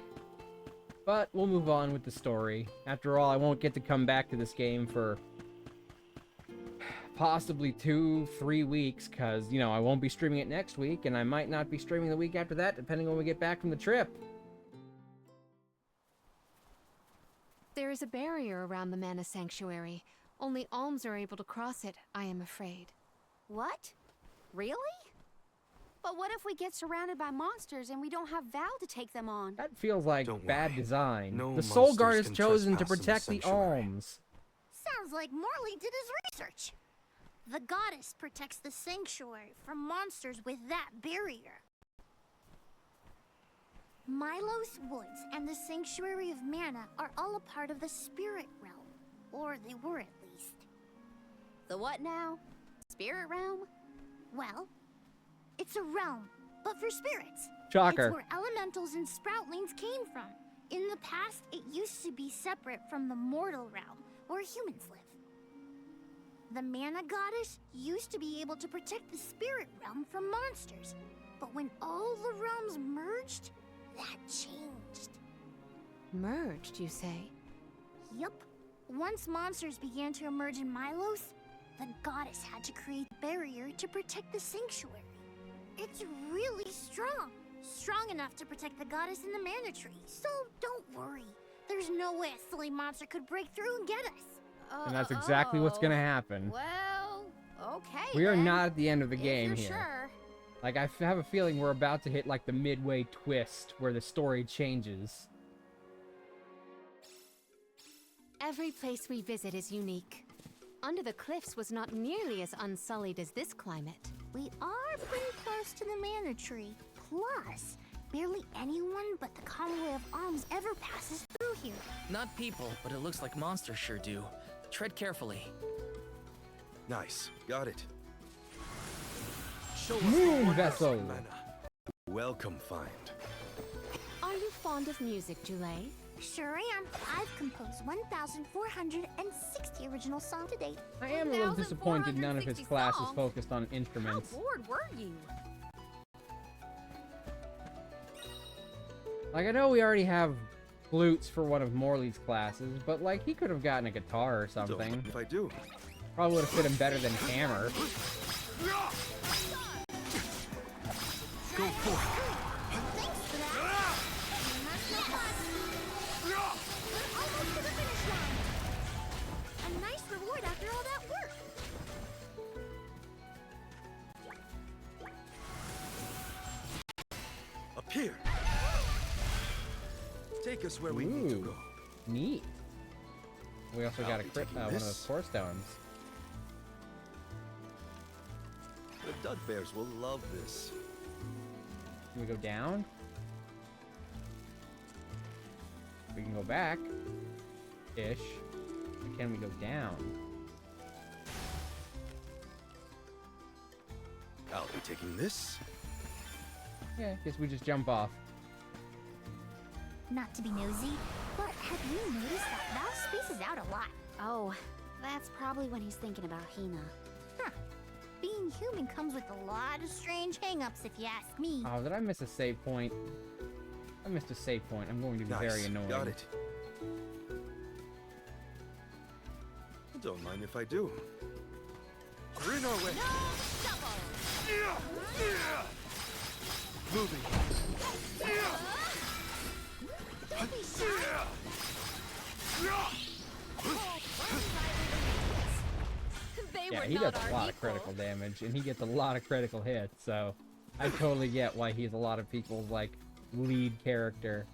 But we'll move on with the story. After all, I won't get to come back to this game for possibly 2-3 weeks, because, you know, I won't be streaming it next week, and I might not be streaming the week after that, depending on when we get back from the trip. There is a barrier around the Mana Sanctuary. Only Alms are able to cross it, I am afraid. What? Really? But what if we get surrounded by monsters and we don't have Val to take them on? That feels like Don't bad worry. design. No The Soul Guard monsters is can chosen to trespass in the protect the sanctuary. Alms. Sounds like Morley did his research. The goddess protects the sanctuary from monsters with that barrier. Milos Woods and the Sanctuary of Mana are all a part of the spirit realm. Or they were at least. The what now? Spirit realm? Well, it's a realm, but for spirits. Shocker. It's where elementals and sproutlings came from. In the past, it used to be separate from the mortal realm, where humans live. The Mana Goddess used to be able to protect the spirit realm from monsters. But when all the realms merged, that changed. Merged, you say? Yup. Once monsters began to emerge in Milos, the goddess had to create a barrier to protect the sanctuary. It's really strong. Strong enough to protect the goddess in the mana tree. So don't worry. There's no way a silly monster could break through and get us. And that's exactly what's gonna happen. Well, okay. We are then. not at the end of the If game you're here. Sure. Like, I have a feeling we're about to hit, like, the midway twist where the story changes. Every place we visit is unique. Under the cliffs was not nearly as unsullied as this climate. We are pretty close to the mana tree. Plus, barely anyone but the convoy of Alms ever passes through here. Not people, but it looks like monsters sure do. Tread carefully. Nice. Got it. Show us Moon vessel. Mana. Welcome, find. Are you fond of music, Julei? Sure am. I've composed 1,460 original songs to date. I am a little disappointed none of his 1,460 class is songs? focused on How instruments. bored were you? Like, I know we already have flutes for one of Morley's classes, but, like, he could have gotten a guitar or Don't something. mind if I do. Probably would have fit him better than hammer. Go forth. Thanks for that. That's not much. We're almost to the finish line. A nice reward after all that work. Up here. Take us where we need to Ooh. go. Neat. We also got a be crit, taking one of this. those core stones. The Dud Bears will love this. Can we go down? We can go back. Ish. But can we go down? I'll be taking this. Yeah, guess we just jump off. Not to be nosy, but have you noticed that Val spaces out a lot? Oh, that's probably when he's thinking about Hina. Huh. Being human comes with a lot of strange hang-ups, if you ask me. Oh, did I miss a save point? I missed a save point. I'm going to be Nice. very annoying. Got it. Don't mind if I do. We're in our way. Moving. Yeah, he does a lot of critical damage, and he gets a lot of critical hits, so I totally get why he's a lot of people's, like, lead character.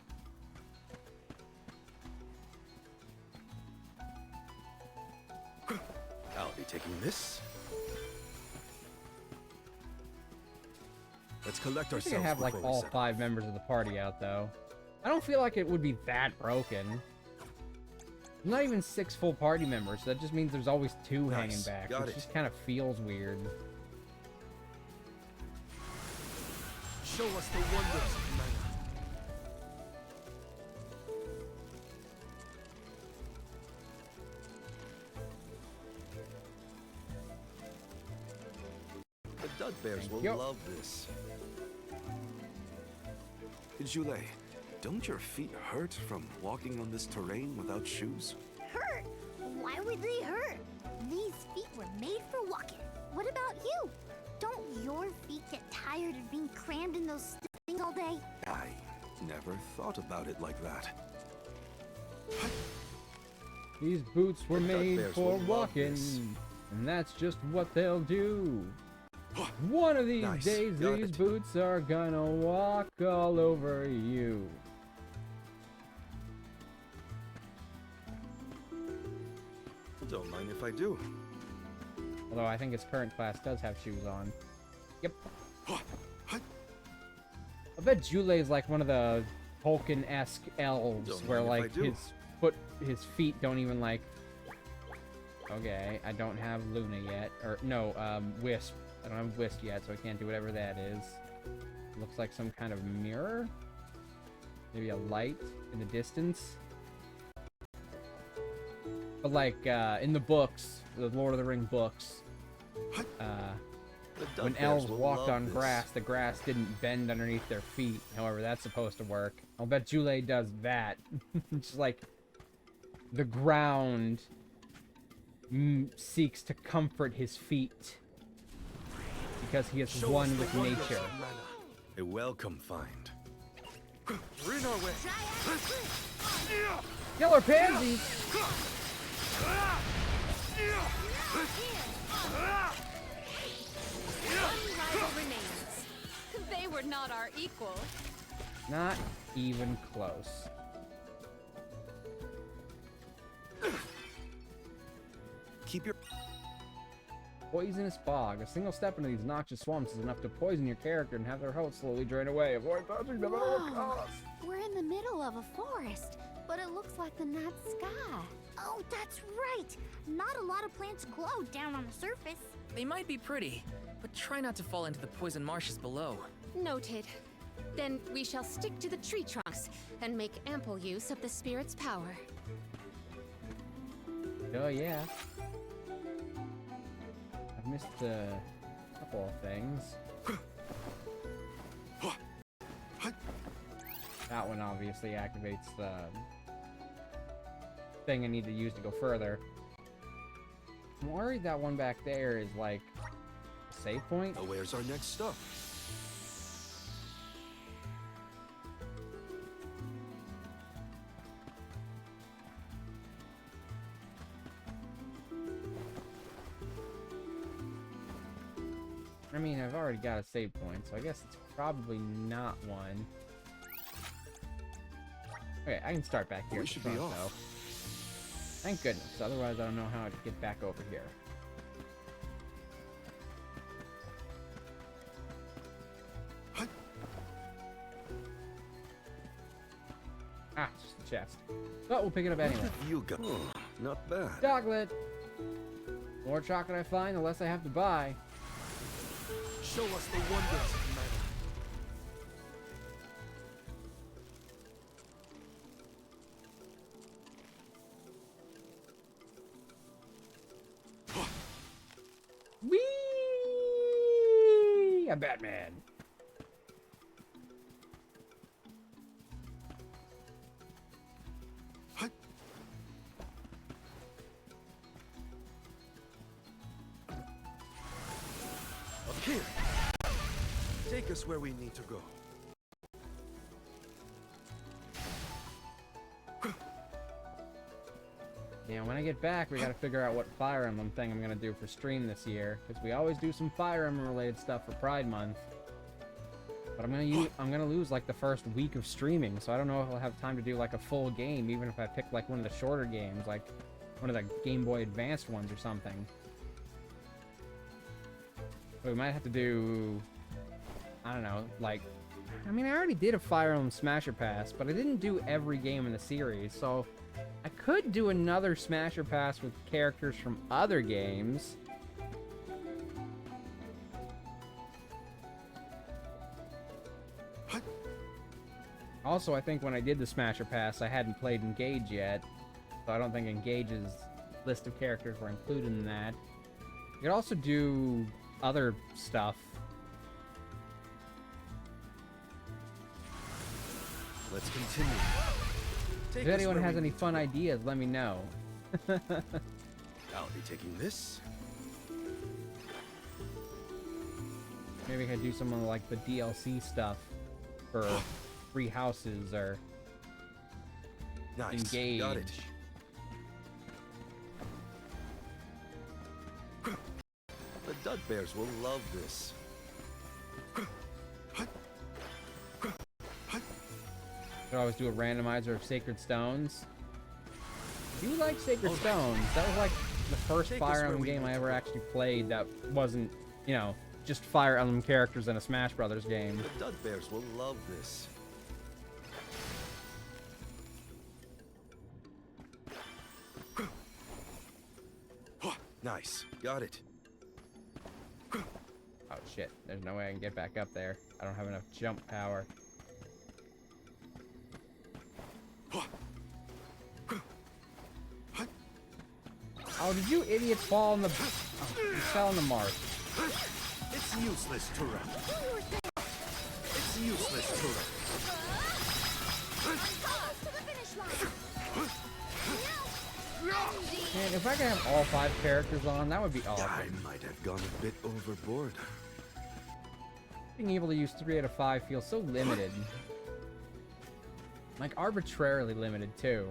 I'll be taking this. Let's collect I ourselves think I have, like, before we all set 5 members of the party out, though. I don't feel like it would be that broken. Not even 6 full party members, so that just means there's always 2 hanging Nice. back, Got which it. just kind of feels weird. Show us the wonders of mana. The Dud Bears Thank will you. love this. Julei, don't your feet hurt from walking on this terrain without shoes? Hurt? Why would they hurt? These feet were made for walking. What about you? Don't your feet get tired of being crammed in those things all day? I never thought about it like that. These boots were made bears for will love walking, this. and that's just what they'll do. One of these Nice. days, Got these it. boots are gonna walk all over you. Don't mind if I do. Although I think his current class does have shoes on. Yep. I bet Julei is like one of the Tolkien-esque elves, Don't where mind if like I do. his feet don't even like. Okay, I don't have Luna yet, or no, Wisp. I don't have Wisp yet, so I can't do whatever that is. Looks like some kind of mirror. Maybe a light in the distance. But like in the books, the Lord of the Ring books, The when duck bears elves will walked love on this. grass, the grass didn't bend underneath their feet. However, that's supposed to work. I'll bet Julei does that. It's like the ground seeks to comfort his feet because he is Show one us the with wonders nature. of mana. A welcome find. We're in our way. Killer pansies! One rival remains. They were not our equal. Not even close. Keep your Poisonous bog. A single step into these noxious swamps is enough to poison your character and have their health slowly drain away. Avoid touching them at all costs. We're in the middle of a forest, but it looks like the night sky. Oh, that's right. Not a lot of plants glow down on the surface. They might be pretty, but try not to fall into the poison marshes below. Noted. Then we shall stick to the tree trunks and make ample use of the spirit's power. Oh yeah. I've missed a couple of things. That one obviously activates the thing I need to use to go further. I'm worried that one back there is like a save point. Oh, where's our next stop? I mean, I've already got a save point, so I guess it's probably not one. Okay, I can start back here. We at the should be front, off. though. Thank goodness, otherwise I don't know how to get back over here. Ah, it's just a chest. But we'll pick it up anyway. What have you got? Not bad. Chocolate! The more chocolate I find, the less I have to buy. Show us the wonders of mana. Whee! I'm Batman. Up here. Take us where we need to go. Yeah, when I get back, we gotta figure out what Fire Emblem thing I'm gonna do for stream this year, because we always do some Fire Emblem related stuff for Pride Month. But I'm gonna lose like the first week of streaming, so I don't know if I'll have time to do like a full game, even if I pick like one of the shorter games, like one of the Game Boy Advanced ones or something. But we might have to do, I don't know, like, I mean, I already did a Fire Emblem Smasher Pass, but I didn't do every game in the series, so I could do another Smasher Pass with characters from other games. Also, I think when I did the Smasher Pass, I hadn't played Engage yet, so I don't think Engage's list of characters were included in that. You could also do other stuff. Let's continue. Take If us anyone where has we any need to fun go. ideas, let me know. I'll be taking this. Maybe I could do some of like the DLC stuff for free houses or Nice. engage. Got it. The Dud Bears will love this. Could always do a randomizer of Sacred Stones. I do like Sacred Stones. That was like the first Take us Fire where Emblem we game need I to ever go. actually played that wasn't, you know, just Fire Emblem characters in a Smash Brothers game. The Dud Bears will love this. Nice. Got it. Oh shit, there's no way I can get back up there. I don't have enough jump power. Oh, did you idiots fall in the... Oh, you fell in the marsh. It's useless to run. It's useless to run. Man, if I could have all 5 characters on, that would be awesome. I might have gone a bit overboard. Being able to use 3 out of 5 feels so limited. Like, arbitrarily limited, too.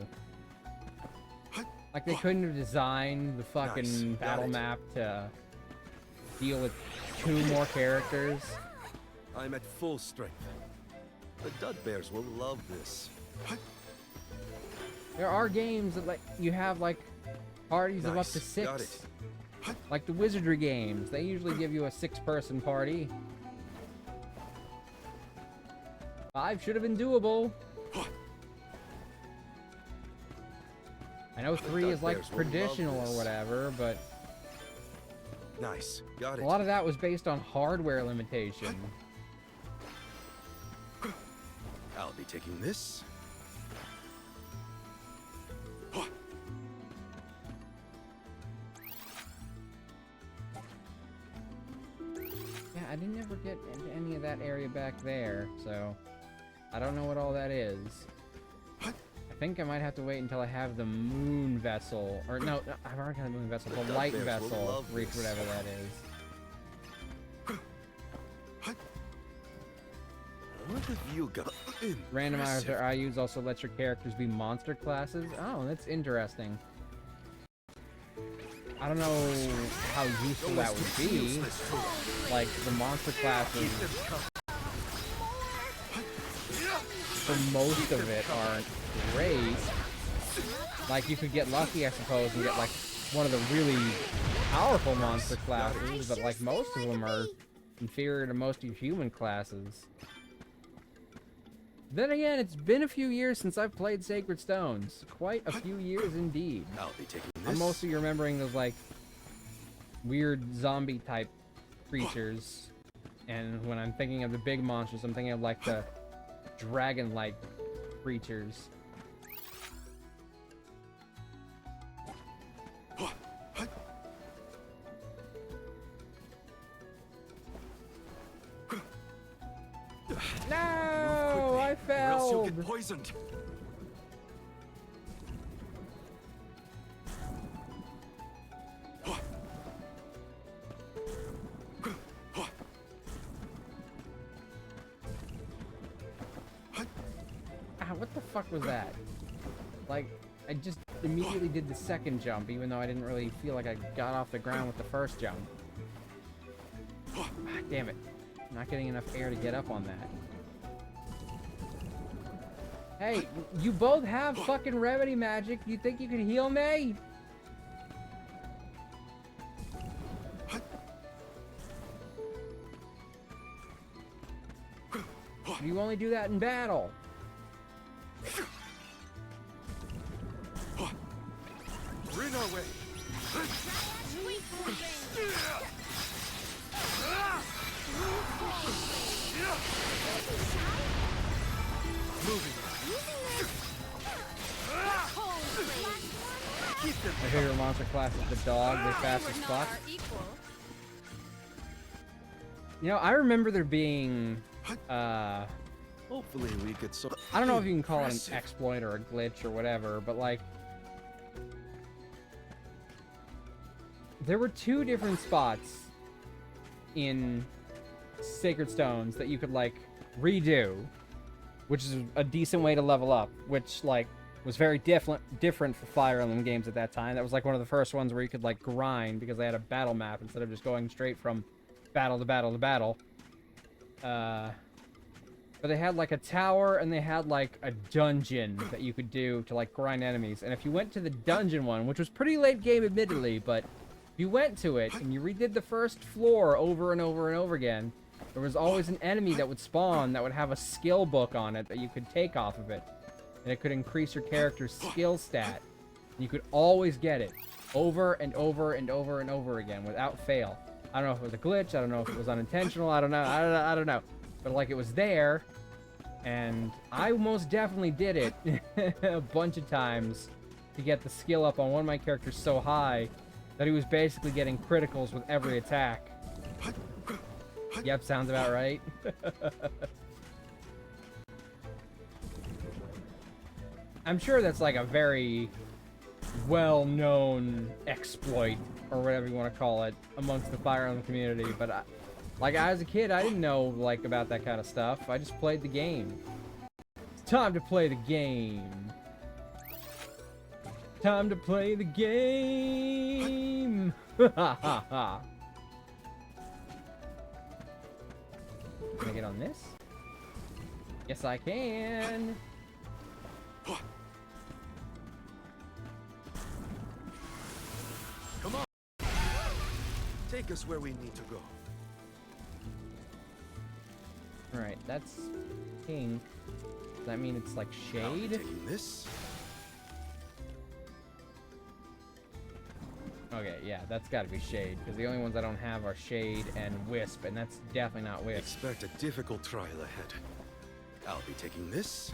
Like, they couldn't have designed the fucking Nice. Got battle it. map to deal with 2 more characters. I'm at full strength. The Dud Bears will love this. There are games that, like, you have, like, parties of up to Nice. Got 6. Like the Wizardry games. They usually give you a 6-person party. 5 should have been doable. I know 3 is like Bears will love traditional or this. whatever, but Nice. Got a it. lot of that was based on hardware limitation. I'll be taking this. Yeah, I didn't ever get into any of that area back there, so I don't know what all that is. I think I might have to wait until I have the moon vessel, or no, I've already got the moon vessel, the Dud light Bears will vessel, love reach this. whatever that is. What have you got? Randomizer I use also lets your characters be monster classes. Oh, that's interesting. I don't know how useful that would be. Like, the monster classes, for most of it, aren't great. Like, you could get lucky, I suppose, and get, like, one of the really powerful monster classes, but, like, most of them are inferior to most of your human classes. Then again, it's been a few years since I've played Sacred Stones. Quite a few years indeed. I'll be taking this. I'm mostly remembering those, like, weird zombie-type creatures. And when I'm thinking of the big monsters, I'm thinking of, like, the dragon-like creatures. No! I Or else you'll fell! get poisoned. Ah, what the fuck was that? Like, I just immediately did the second jump, even though I didn't really feel like I got off the ground with the first jump. Ah, damn it. I'm not getting enough air to get up on that. Hey, you both have fucking remedy magic. You think you can heal me? You only do that in battle. We're in our way. Moving. Keep them. My favorite monster class is the dog. They're fast as fuck. You know, I remember there being, Hopefully we could sort. I don't know if you can call it an exploit or a glitch or whatever, but like, there were 2 different spots in Sacred Stones that you could, like, redo, which is a decent way to level up, which, like, was very different for Fire Emblem games at that time. That was, like, one of the first ones where you could, like, grind because they had a battle map instead of just going straight from battle to battle to battle. But they had, like, a tower, and they had, like, a dungeon that you could do to, like, grind enemies. And if you went to the dungeon one, which was pretty late game, admittedly, but if you went to it, and you redid the first floor over and over and over again, there was always an enemy that would spawn that would have a skill book on it that you could take off of it. And it could increase your character's skill stat. And you could always get it over and over and over and over again without fail. I don't know if it was a glitch, I don't know if it was unintentional, I don't know. But, like, it was there, and I most definitely did it a bunch of times to get the skill up on one of my characters so high that he was basically getting criticals with every attack. Yep, sounds about right. I'm sure that's, like, a very well-known exploit, or whatever you want to call it, amongst the Fire Emblem community, but like, as a kid, I didn't know, like, about that kind of stuff. I just played the game. It's time to play the game. Time to play the game. Ha ha ha. Can I get on this? Yes, I can. Come on. Take us where we need to go. Alright, that's pink. Does that mean it's like shade? Taking this. Okay, yeah, that's gotta be shade, because the only ones I don't have are shade and wisp, and that's definitely not wisp. Expect a difficult trial ahead. I'll be taking this.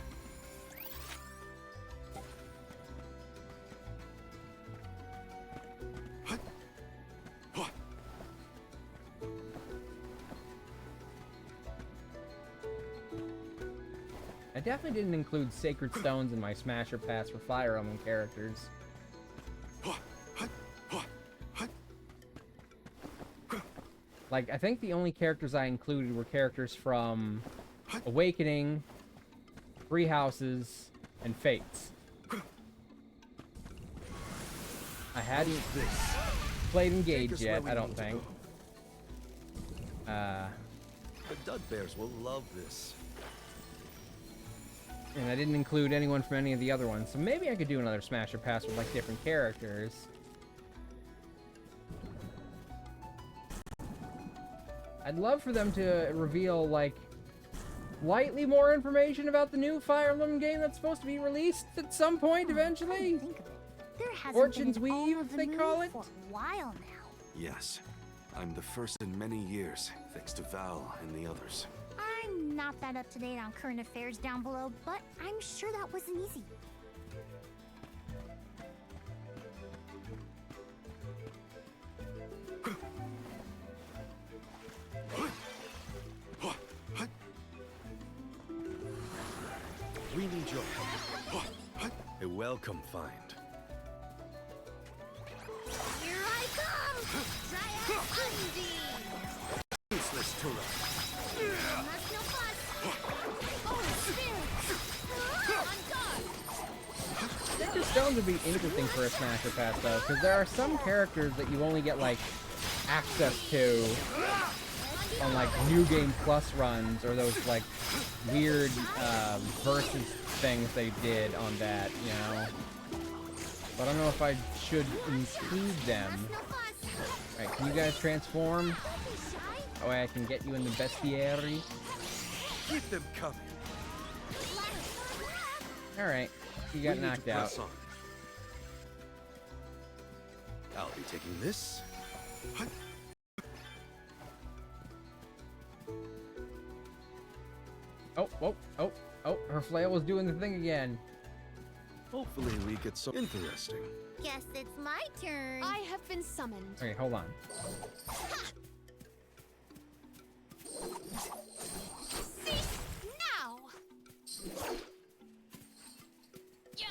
I definitely didn't include Sacred Stones in my Smasher Pass for Fire Emblem characters. Like, I think the only characters I included were characters from Awakening, Three Houses, and Fates. I hadn't played Engage yet, I don't think. The Dud Bears will love this. And I didn't include anyone from any of the other ones, so maybe I could do another Smasher Pass with, like, different characters. I'd love for them to reveal, like, slightly more information about the new Fire Emblem game that's supposed to be released at some point eventually. Think of it. There hasn't Fortune's been an Weave, all of the they moon call it. for a while now. Yes. I'm the first in many years, thanks to Val and the others. I'm not that up to date on current affairs down below, but I'm sure that wasn't easy. We need your help. A welcome find. Here I come! Dryad Undine! Useless Tura. Must no fuss! Oh, spirits! On guard! Sacred Stones would be interesting for a Smasher Pass, though, because there are some characters that you only get, like, access to on, like, New Game Plus runs, or those, like, weird versus things they did on that, you know? But I don't know if I should include them. Alright, can you guys transform? That way I can get you in the bestiary. Keep them coming. Alright, you got knocked out. I'll be taking this. Oh, her flail was doing the thing again. Hopefully we get some interesting. Guess it's my turn. I have been summoned. Okay, hold on. Cease now! Yeah.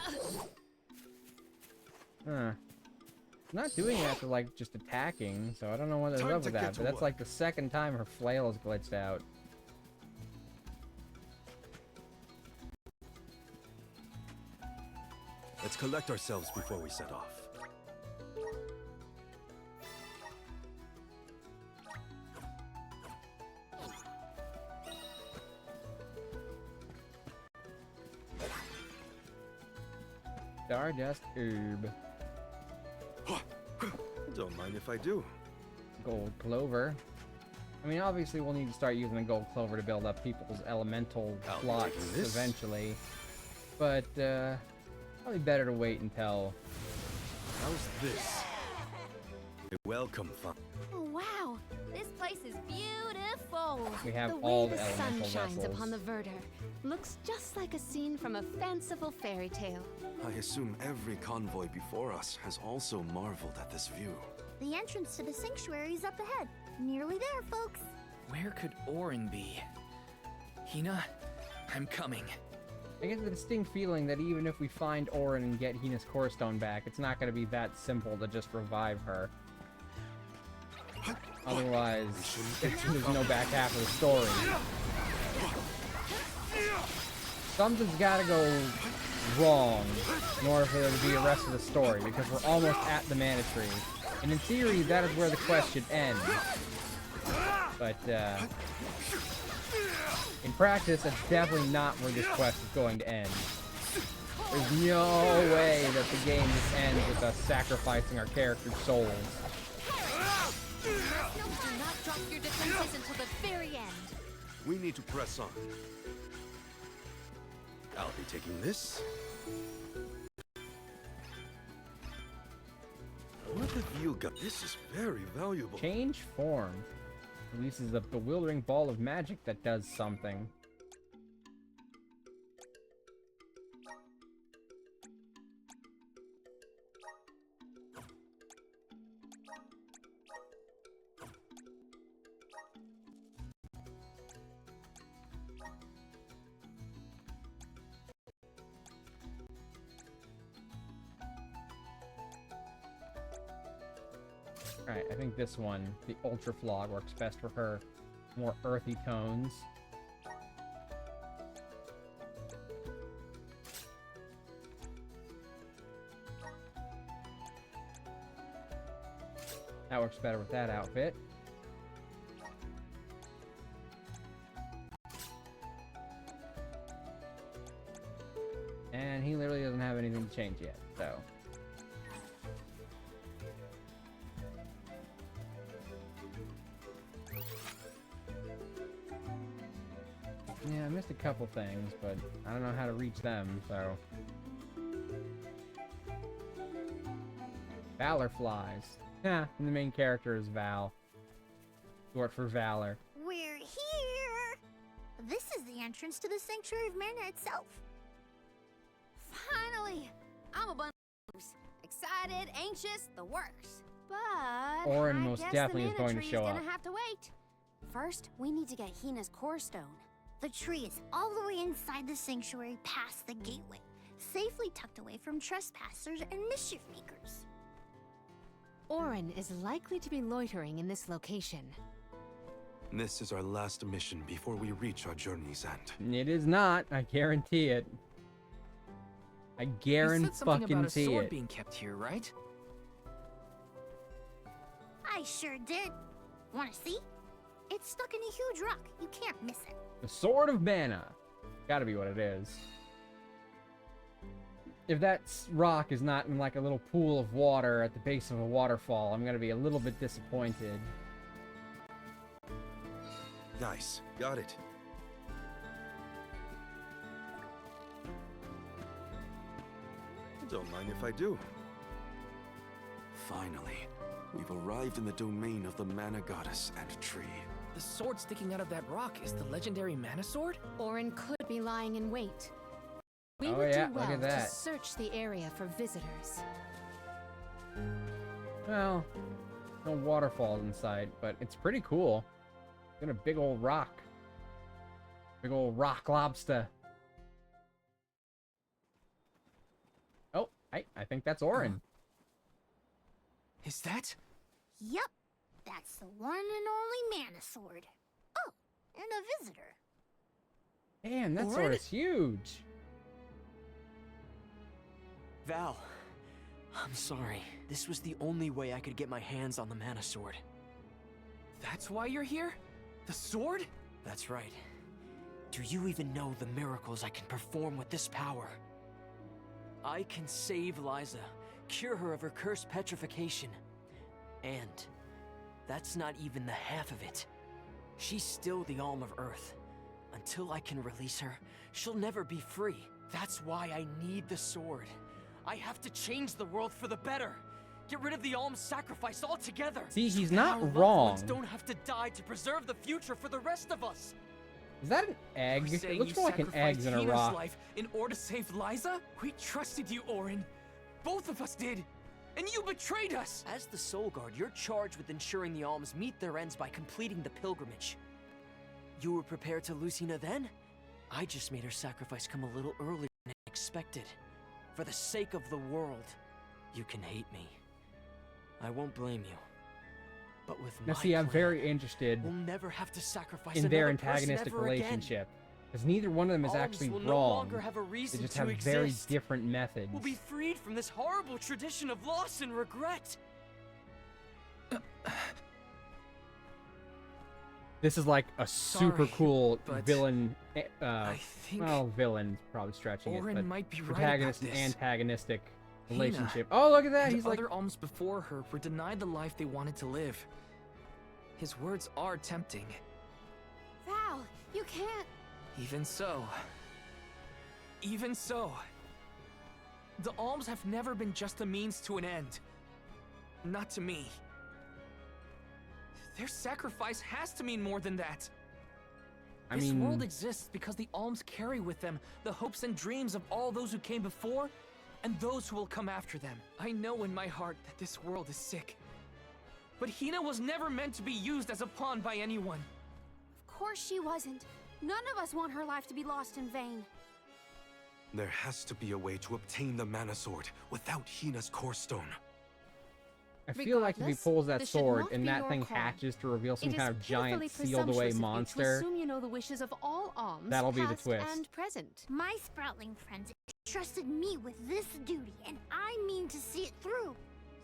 Huh. not doing it after, like, just attacking, so I don't know what they're up with that, but that's like the second time her flail is glitched out. Let's collect ourselves before we set off. Stardust herb. Don't mind if I do. Gold clover. I mean, obviously we'll need to start using the gold clover to build up people's elemental I'll be slots taking this. eventually. But, probably better to wait until... How's this? Welcome, fun. Oh, wow. This place is beautiful. we have The all way the the sun elemental shines vessels. upon the verdure looks just like a scene from a fanciful fairy tale. I assume every convoy before us has also marveled at this view. The entrance to the sanctuary is up ahead. Nearly there, folks. Where could Eoren be? Hina, I'm coming. I get the distinct feeling that even if we find Eoren and get Hina's core stone back, it's not going to be that simple to just revive her. Otherwise, there's no back half of the story. Something's got to go wrong in order for there to be a rest of the story, because we're almost at the mana tree. And in theory, that is where the quest should end. But, in practice, that's definitely not where this quest is going to end. There's no way that the game just ends with us sacrificing our character's souls. Do not drop your defenses until the very end. We need to press on. I'll be taking this. What have you got? This is very valuable. Change form. Releases a bewildering ball of magic that does something. Alright, I think this one, the Ultra Flog, works best for her. More earthy tones. That works better with that outfit. And he literally doesn't have anything to change yet, so... Yeah, I missed a couple things, but I don't know how to reach them, so... Valor flies. Yeah, and the main character is Val. Short for Valor. We're here! This is the entrance to the Sanctuary of Mana itself. Finally! I'm a bunch of excited, anxious, the works. But Eoren I most guess definitely the is mana going to tree show gonna up. have to wait. First, we need to get Hina's core stone. The tree is all the way inside the sanctuary past the gateway, safely tucked away from trespassers and mischief makers. Eoren is likely to be loitering in this location. This is our last mission before we reach our journey's end. It is not, I guarantee it. I You said something about a guarantee sword it. being kept here, right? I sure did. Wanna see? It's stuck in a huge rock. You can't miss it. The Sword of Mana. Gotta be what it is. If that rock is not in like a little pool of water at the base of a waterfall, I'm gonna be a little bit disappointed. Nice. Got it. Don't mind if I do. Finally, we've arrived in the domain of the Mana Goddess and Tree. The sword sticking out of that rock is the legendary mana sword? Eoren could be lying in wait. We Oh would yeah, do look well at to that. search the area for visitors. Well, no waterfalls in sight, but it's pretty cool. Got a big old rock. Big old rock lobster. Oh, I think that's Eoren. Is that? Yep, that's the one and only mana sword. Oh, and a visitor. Damn, that Eoren? sword is huge. Val, I'm sorry. This was the only way I could get my hands on the mana sword. That's why you're here? The sword? That's right. Do you even know the miracles I can perform with this power? I can save Liza, cure her of her cursed petrification. And that's not even the half of it. She's still the Alm of Earth. Until I can release her, she'll never be free. That's why I need the sword. I have to change the world for the better. Get rid of the Alms sacrifice altogether. See, he's so that our not loved wrong. ones don't have to die to preserve the future for the rest of us. Is that an egg? You're It saying looks you more like an egg sacrificed than a Hina's rock. life in order to save Liza? We trusted you, Eoren. Both of us did. And you betrayed us! As the Soul Guard, you're charged with ensuring the Alms meet their ends by completing the pilgrimage. You were prepared to lose Hina then? I just made her sacrifice come a little earlier than expected. For the sake of the world, you can hate me. I won't blame you. But with Now my see, I'm plan, very interested we'll never have to sacrifice in their another person antagonistic ever again. relationship. Because neither one of them is Alms actually will no wrong. longer have a They reason just to have exist. very different methods. We'll be freed from this horrible tradition of loss and regret. This is like a super Sorry, cool but villain. I think Well, villain's probably stretching Eoren it, but might be right about protagonist and this. antagonistic Hina relationship. Oh, look at that! and He's like, other alms before her were denied the life they wanted to live. His words are tempting. Val, you can't. Even so. Even so. The alms have never been just a means to an end. Not to me. Their sacrifice has to mean more than that. I This mean, world exists because the alms carry with them the hopes and dreams of all those who came before and those who will come after them. I know in my heart that this world is sick. But Hina was never meant to be used as a pawn by anyone. Of course she wasn't. None of us want her life to be lost in vain. There has to be a way to obtain the mana sword without Hina's core stone. I feel like if he Regardless, pulls that this should sword not and be that your thing call. hatches to reveal some It kind is of giant pitifully sealed away presumptuous of you monster, to assume you know the wishes of all alms, that'll be the past twist. and present. My Sproutling friends trusted me with this duty, and I mean to see it through.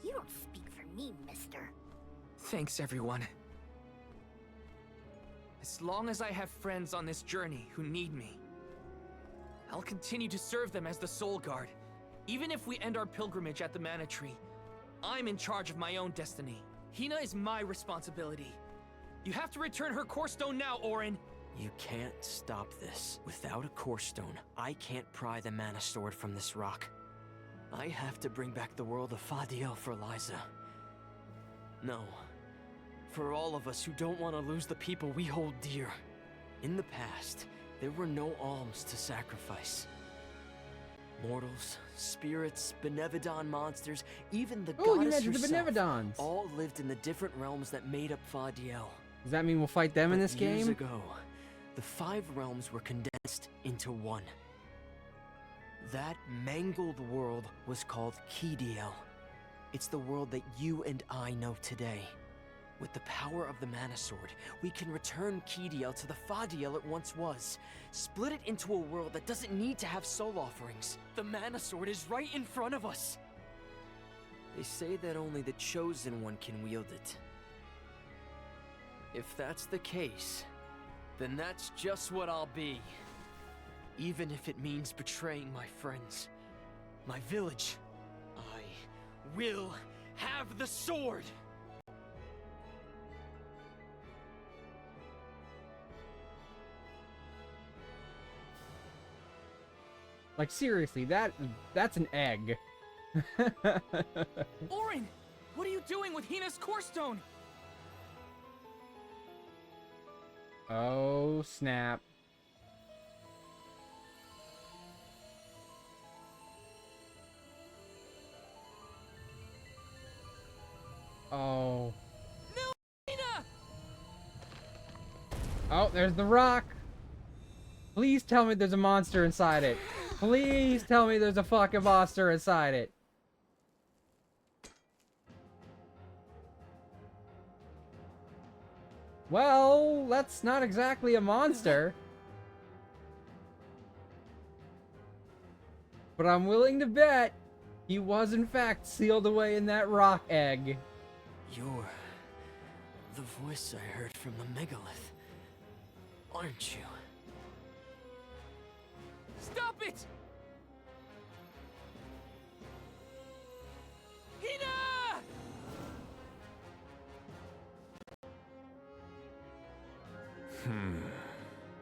You don't speak for me, mister. Thanks, everyone. As long as I have friends on this journey who need me, I'll continue to serve them as the Soul Guard. Even if we end our pilgrimage at the Mana Tree, I'm in charge of my own destiny. Hina is my responsibility. You have to return her core stone now, Eoren. You can't stop this. Without a core stone, I can't pry the mana sword from this rock. I have to bring back the world of Fadiel for Liza. No. For all of us who don't want to lose the people we hold dear. In the past, there were no alms to sacrifice. Mortals, spirits, Benevedon monsters, even the Oh, you goddess mentioned the herself, Benevedons. all lived in the different realms that made up Fadiel. Does that mean we'll fight them in But this years game? ago, the 5 realms were condensed into one. That mangled world was called Kidiel. It's the world that you and I know today. With the power of the Mana Sword, we can return Kidiel to the Fadiel it once was. Split it into a world that doesn't need to have soul offerings. The Mana Sword is right in front of us. They say that only the Chosen One can wield it. If that's the case, then that's just what I'll be. Even if it means betraying my friends, my village, I will have the sword! Like seriously, that's an egg. Eoren, what are you doing with Hina's core stone? Oh snap. Oh. No, Hina! Oh, there's the rock. Please tell me there's a monster inside it. Please tell me there's a fucking monster inside it. Well, that's not exactly a monster. But I'm willing to bet he was in fact sealed away in that rock egg. You're the voice I heard from the megalith, aren't you? Stop it! Hina!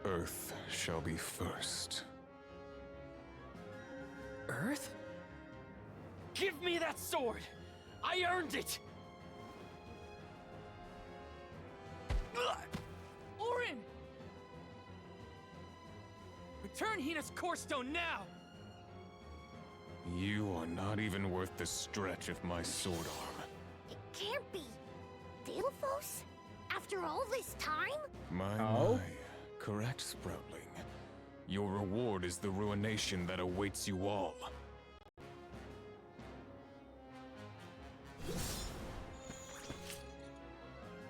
Earth shall be first. Earth? Give me that sword! I earned it! Eoren! Return Hina's core stone now! You are not even worth the stretch of my sword arm. It can't be. Delphos? After all this time? My. Correct, Sproutling. Your reward is the ruination that awaits you all.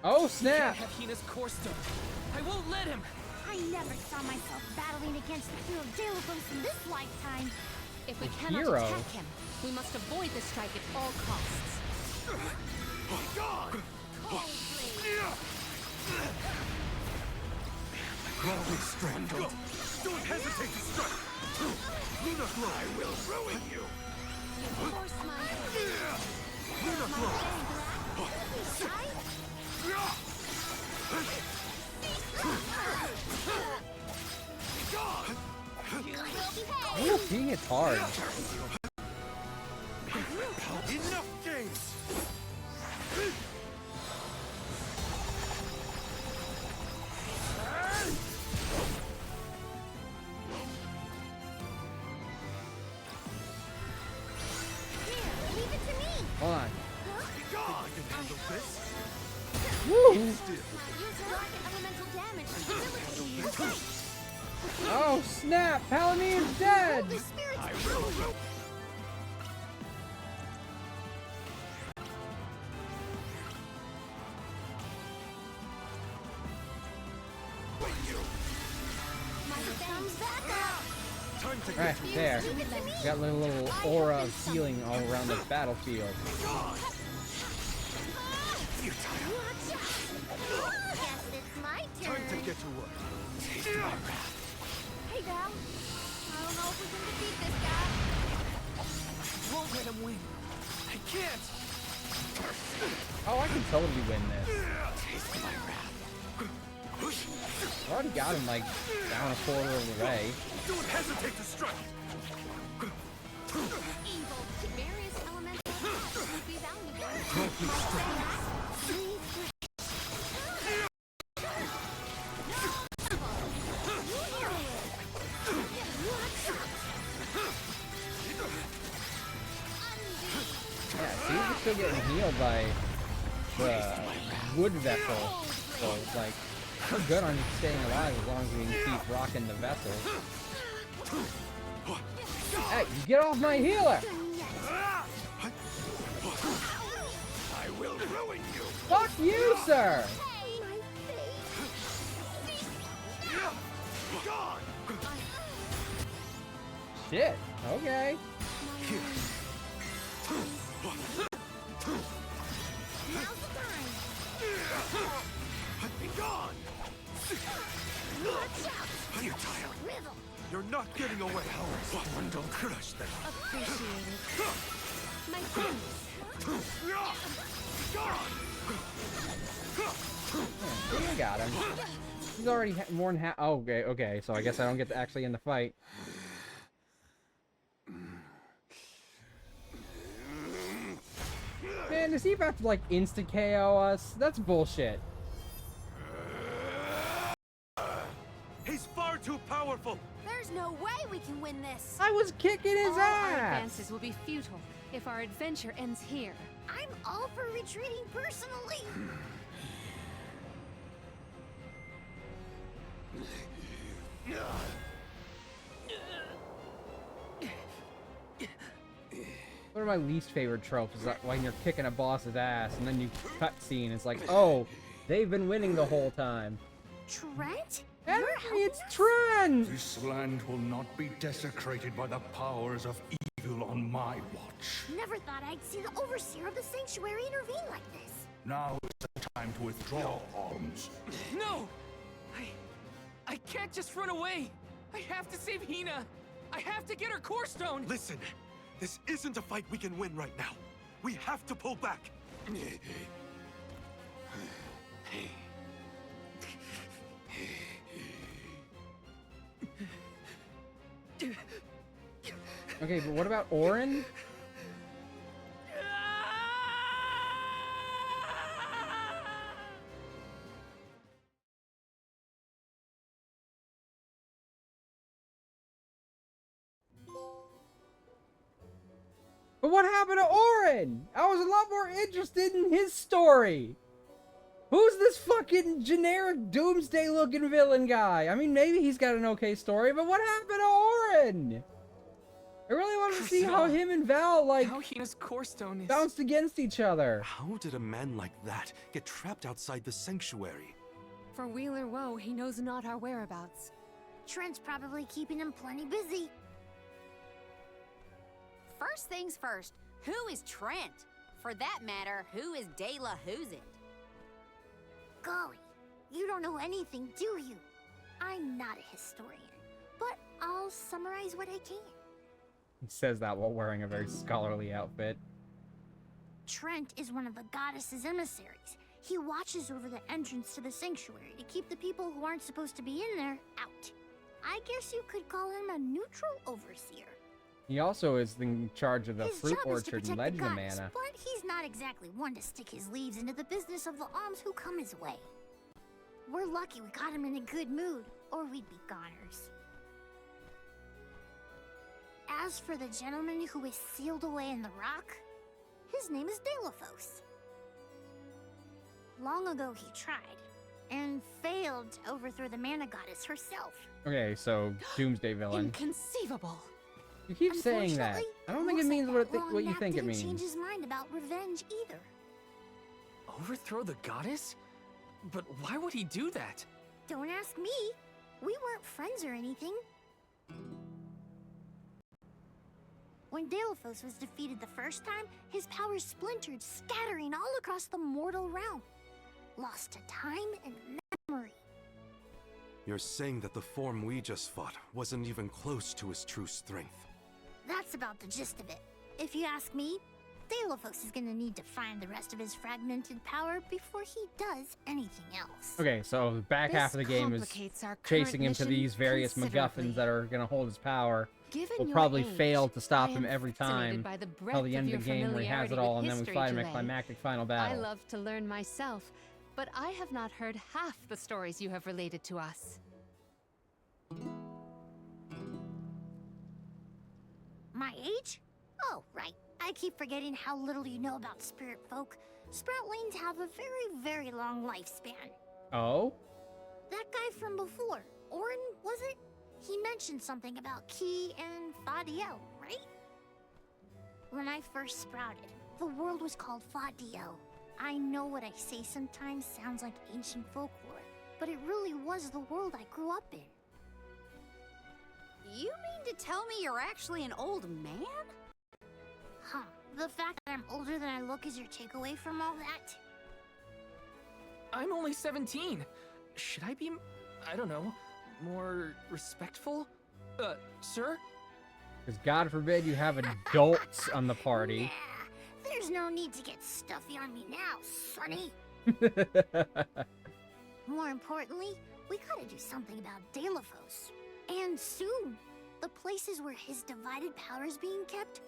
Oh, snap! Can't have Hina's core stone. I won't let him! I never saw myself battling against the hero Delphos in this lifetime. If we cannot hero. attack him, we must avoid the strike at all costs. Graphic strength. Don't hesitate to strike! Luna Glow! I will ruin you! You force my Luna Ooh, he hits hard. Enough games! leave it to me. Hold on. I can handle this! Woo! Use rocket elemental damage to debilitate you. Oh, snap! Palamine's dead! The spirits my thumbs back up. Time to Right there. Got a little aura of healing all around the battlefield. Guess it's my turn. Time to get to work. Hey, Val. I don't know if we can defeat this guy. Won't let him win. I can't! Oh, I can totally win this. I already got him, like, down a quarter of the way. Don't hesitate to strike! Evil. Various elemental attacks would be valuable. Yeah, see, we're still getting healed by the wood vessel. So, like, we're good on staying alive as long as we can keep rocking the vessel. Hey, you get off my healer! I will ruin you! Fuck you, sir! Gone! Shit, okay. Be gone! Futile! You're not getting away! One don't crush them! Appreciated. My thanks. Yeah, you got him. He's already more than half. Oh, okay, so I guess I don't get to actually end the fight. Man, is he about to, like, insta-KO us? That's bullshit. He's far too powerful! There's no way we can win this. I was kicking his All our ass! advances will be futile if our adventure ends here. I'm all for retreating personally. One of my least favorite tropes is that when you're kicking a boss's ass and then you cutscene, it's like, oh, They've been winning the whole time. Trent? Henry, You're helping it's us? Trent! This land will not be desecrated by the powers of evil on my watch. Never thought I'd see the overseer of the sanctuary intervene like this. Now is the time to withdraw, Alms. No! I can't just run away! I have to save Hina! I have to get her core stone! Listen, this isn't a fight we can win right now. We have to pull back. Okay, but what about Eoren? But what happened to Eoren? I was a lot more interested in his story. Who's this fucking generic doomsday looking villain guy? I mean, maybe he's got an okay story, but what happened to Eoren? I really wanted to see how him and Val, like, How Hina's core stone is... bounced against each other. How did a man like that get trapped outside the sanctuary? For Wheeler Woe, he knows not our whereabouts. Trent's probably keeping him plenty busy. First things first, who is Trent? For that matter, who is De La Who's It? Golly, you don't know anything, do you? I'm not a historian, but I'll summarize what I can. He says that while wearing a very scholarly outfit. Trent is one of the goddess's emissaries. He watches over the entrance to the sanctuary to keep the people who aren't supposed to be in there out. I guess you could call him a neutral overseer. He also is in charge of the His fruit job is to orchard in protect the Legend of goddess, Mana. but he's not exactly one to stick his leaves into the business of the alms who come his way. We're lucky we got him in a good mood, or we'd be goners. As for the gentleman who is sealed away in the rock, his name is Delafos. Long ago he tried, and failed to overthrow the mana goddess herself. Okay, so doomsday villain. Inconceivable. You keep saying that. I don't think it means what you think it Didn't means. change his mind about revenge either. Overthrow the goddess? But why would he do that? Don't ask me. We weren't friends or anything. When Delafos was defeated the first time, his powers splintered, scattering all across the mortal realm. Lost to time and memory. You're saying that the form we just fought wasn't even close to his true strength. That's about the gist of it. If you ask me, Delafos is gonna need to find the rest of his fragmented power before he does anything else. Okay, so the back half of the game is chasing him to these various MacGuffins that are gonna hold his power. We'll probably fail to stop him every time till the end of the game where he has it all, and then we fight him at climactic final I battle. love to learn myself, but I have not heard half the stories you have related to us. My age? Oh, right. I keep forgetting how little you know about spirit folk. Sproutlings have a very, very long lifespan. Oh? That guy from before, Eoren, was it? He mentioned something about Ki and Fadiel, right? When I first sprouted, the world was called Fadiel. I know what I say sometimes sounds like ancient folklore, but it really was the world I grew up in. You mean to tell me you're actually an old man? Huh. The fact that I'm older than I look is your takeaway from all that? I'm only 17. Should I be, I don't know, more respectful? Sir? Because God forbid you have adults on the party. Nah, there's no need to get stuffy on me now, sonny. More importantly, we gotta do something about Delafos. And soon. The places where his divided power is being kept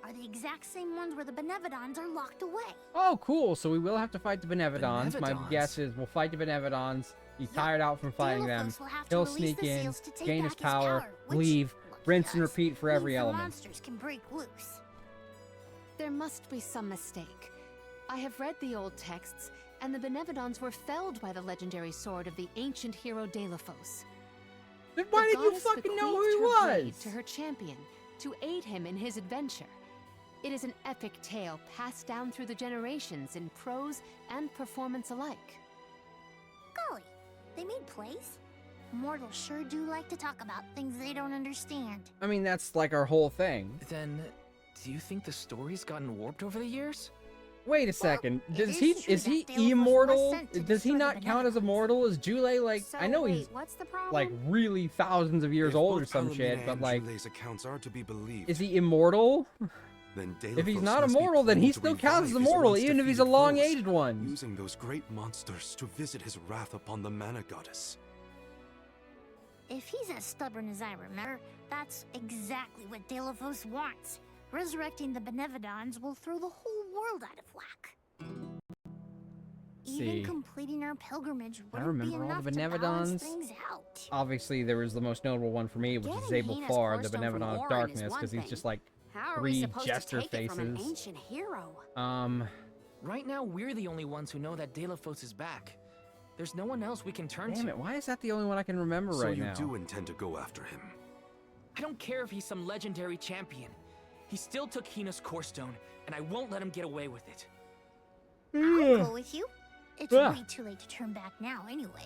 are the exact same ones where the Benevedons are locked away. Oh, cool. So we will have to fight the Benevedons. My Benevedons. guess is we'll fight the Benevedons. He's tired out from fighting them. Delafos will have to He'll release sneak the in, seals to take gain his back his power, which, leave, lucky rinse and us, repeat for every means the element. monsters can break loose. There must be some mistake. I have read the old texts, and the Benevedons were felled by the legendary sword of the ancient hero Delafos. Then why The did you goddess fucking know who he bequeathed her blade was? to her champion to aid him in his adventure. It is an epic tale passed down through the generations in prose and performance alike. golly, they made plays? Mortals sure do like to talk about things they don't understand. I mean, that's like our whole thing. Then, do you think the story's gotten warped over the years? Wait a second. it Does is he true is he that Delphos was immortal? sent to Does he destroy the not count as Benevolents. immortal? Is Julei like So, I know wait, he's what's the problem? like really thousands of years If old or both some shit, Alumina but and like Julei's accounts are to be believed, is he immortal? then If he's Delophos not must be immortal, then he planning to still counts as revive his immortal, once even if he's a defeated foes, long-aged one. using those great monsters to visit his wrath upon the mana goddess. If he's as stubborn as I remember, that's exactly what Delophos wants. Resurrecting the Benevedons will throw the whole world out of whack. See. Even completing our pilgrimage I wouldn't be remember all enough the to balance Benevedons. things out. Obviously, there was the most notable one for me, which is Getting Zabel Hina's Far, the Cornerstone from Benevolent of Eoren is Darkness, one because he's thing. just like How are we 3 supposed jester to take it from an faces. ancient hero? Right now, we're the only ones who know that Delophos is back. There's no one else we can turn Damn to. it, why is that the only one I can remember So right you now? do intend to go after him? I don't care if he's some legendary champion. He still took Hina's core stone, and I won't let him get away with it. I'll go with you. It's Ah. way too late to turn back now anyway.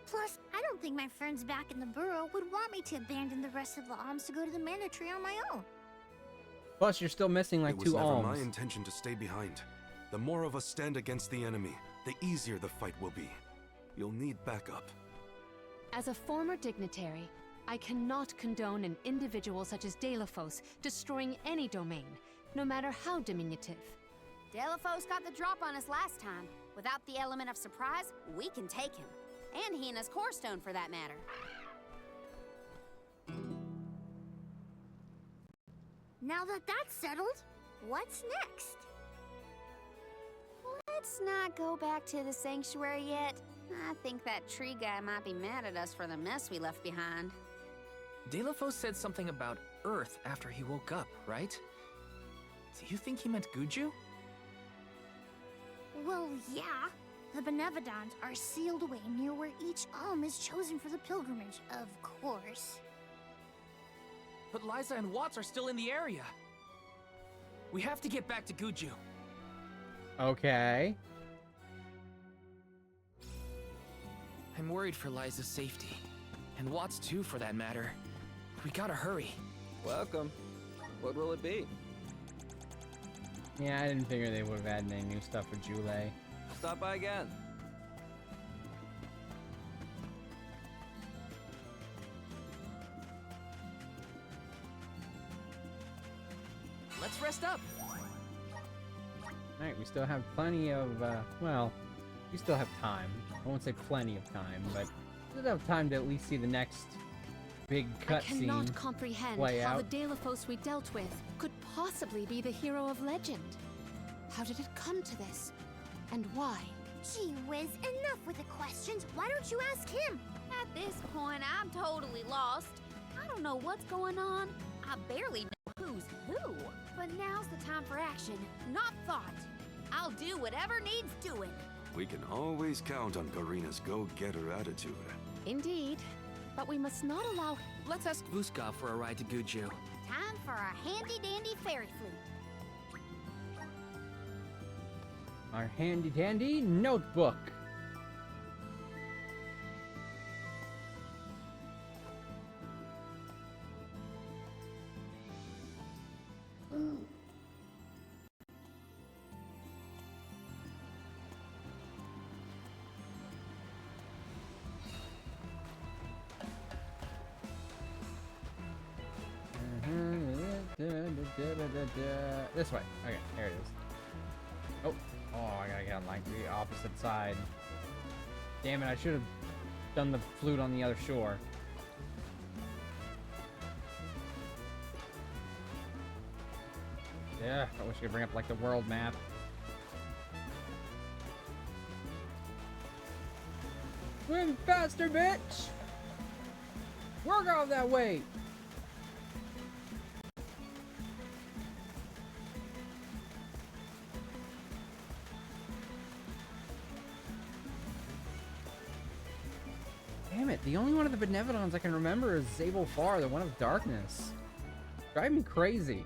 Plus, I don't think my friends back in the burrow would want me to abandon the rest of the alms to go to the mana tree on my own. Plus, you're still missing like It was 2 never my alms. intention to stay behind. The more of us stand against the enemy, the easier the fight will be. You'll need backup. As a former dignitary, I cannot condone an individual such as Delophos destroying any domain, no matter how diminutive. Delophos got the drop on us last time. Without the element of surprise, we can take him. And Hina's core stone, for that matter. Now that that's settled, what's next? Let's not go back to the sanctuary yet. I think that tree guy might be mad at us for the mess we left behind. Delophos said something about Earth after he woke up, right? Do you think he meant Guju? Well, yeah. The Benevedons are sealed away near where each alm is chosen for the pilgrimage, of course. But Liza and Watts are still in the area. We have to get back to Guju. Okay. I'm worried for Liza's safety. And Watts too, for that matter. We gotta hurry. Welcome. What will it be? Yeah, I didn't figure they would have added any new stuff for Julei. Stop by again. Let's rest up. Alright, we still have plenty of, well, we still have time. I won't say plenty of time, but we still have time to at least see the next big I cannot cutscene comprehend play how out. the Delophos we dealt with could possibly be the hero of legend. How did it come to this? And why? Gee whiz, enough with the questions. Why don't you ask him? At this point, I'm totally lost. I don't know what's going on. I barely know who's who. But now's the time for action, not thought. I'll do whatever needs doing. We can always count on Karina's go-getter attitude. Indeed. But we must not allow... Let's ask Vuskov for a ride to Guju. Time for a handy-dandy fairy flute. Our handy-dandy notebook. This way. Okay, there it is. Oh, I gotta get on like the opposite side. Damn it, I should have done the flute on the other shore. Yeah, I wish I could bring up like the world map. Swim faster, bitch! Work off that way! Damn it, the only one of the Benevedons I can remember is Zabel Far, the one of darkness. Driving me crazy.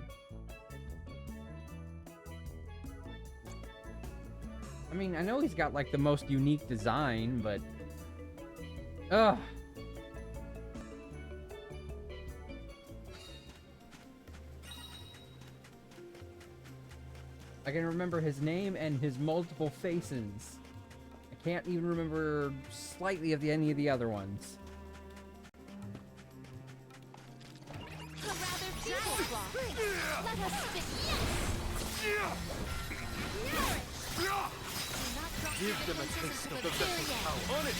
I mean, I know he's got like the most unique design, but ugh. I can remember his name and his multiple faces. I can't even remember slightly of any of the other ones. Give them a taste of the vessel's power. On it!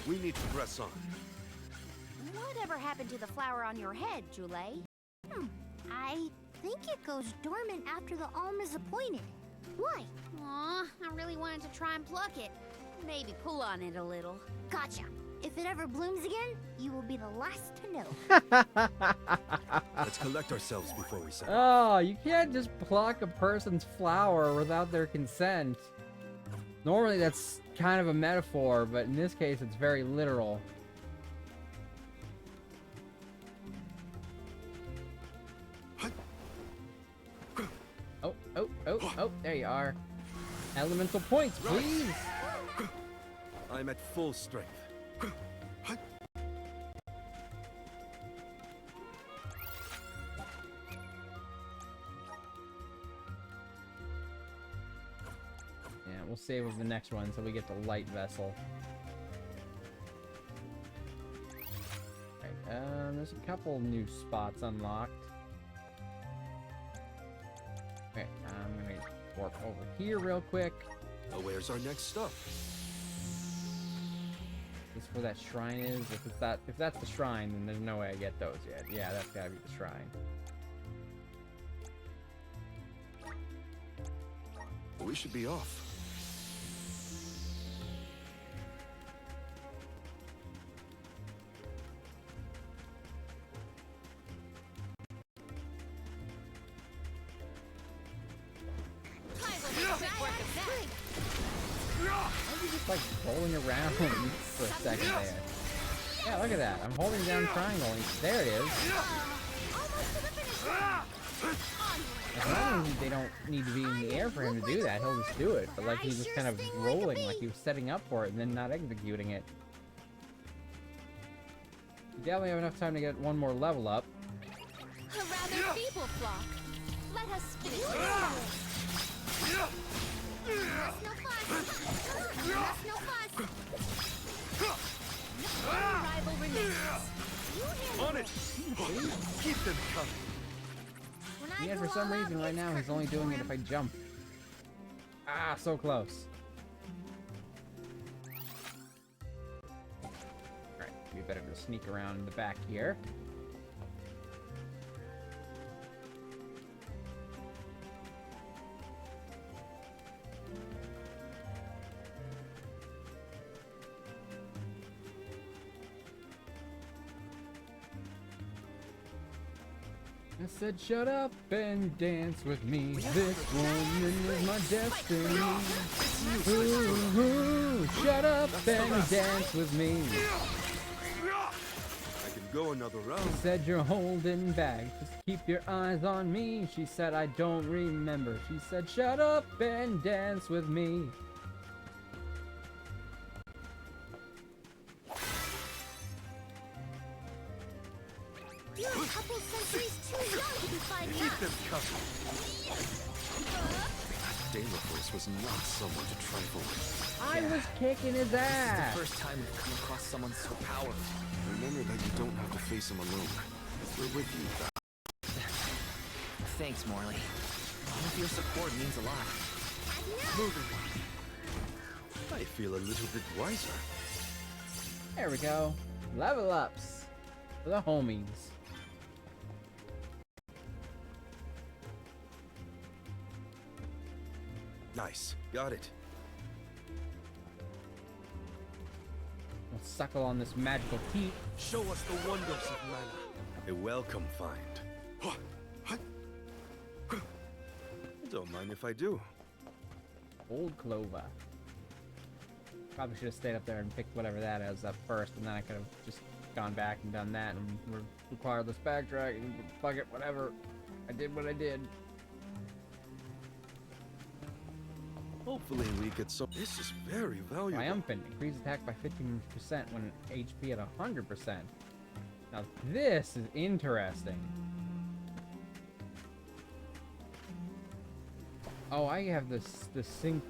We need to press on. Whatever happened to the flower on your head, Julei? I think it goes dormant after the Alm is appointed. Why? Aw, I really wanted to try and pluck it. Maybe pull on it a little. Gotcha. If it ever blooms again, you will be the last to know. Let's collect ourselves before we set off. Oh, you can't just pluck a person's flower without their consent. Normally that's kind of a metaphor, but in this case it's very literal. Oh, there you are. Elemental points, please! I'm at full strength. Yeah, we'll save over the next one so we get the light vessel. Alright, there's a couple new spots unlocked. Okay, I'm gonna warp over here real quick. Well, where's our next stop? This is where that shrine is. If that's the shrine, then there's no way I get those yet. Yeah, that's gotta be the shrine. We should be off. Like rolling around for a second there. Yeah, look at that. I'm holding down triangle. There it is. As long as they don't need to be in the air for him to do that, he'll just do it. But like he's just kind of rolling, like he was setting up for it and then not executing it. You definitely have enough time to get one more level up. A rather feeble flock. Let us finish this. That's no fuss. That's no fuss. One rival remains. On it! Keep them coming. Yeah, for some reason right now he's only doing it if I jump. Ah, so close. Alright, we better just sneak around in the back here. I said, shut up and dance with me. This woman is my destiny. Ooh, shut up and dance with me. I can go another round. She said, you're holding back. Just keep your eyes on me. She said, I don't remember. She said, shut up and dance with me. You're a couple centuries too young to be fighting Keep us. them coming. Daedalus was not someone to trifle with. I was kicking his ass. The first time we've come across someone so powerful. Remember that you don't have to face him alone. We're with you. Thanks, Morley. All of your support means a lot. Moving. I feel a little bit wiser. There we go. Level ups for the homies. Nice. Got it. We'll suckle on this magical teeth. Show us the wonders of mana. A welcome find. Don't mind if I do. Old clover. Probably should have stayed up there and picked whatever that is up first, and then I could have just gone back and done that and required this backtrack and fuck it, whatever. I did what I did. Hopefully we get some. This is very valuable. Triumphant. Increase attack by 15% when HP at 100%. Now this is interesting. Oh, I have this distinct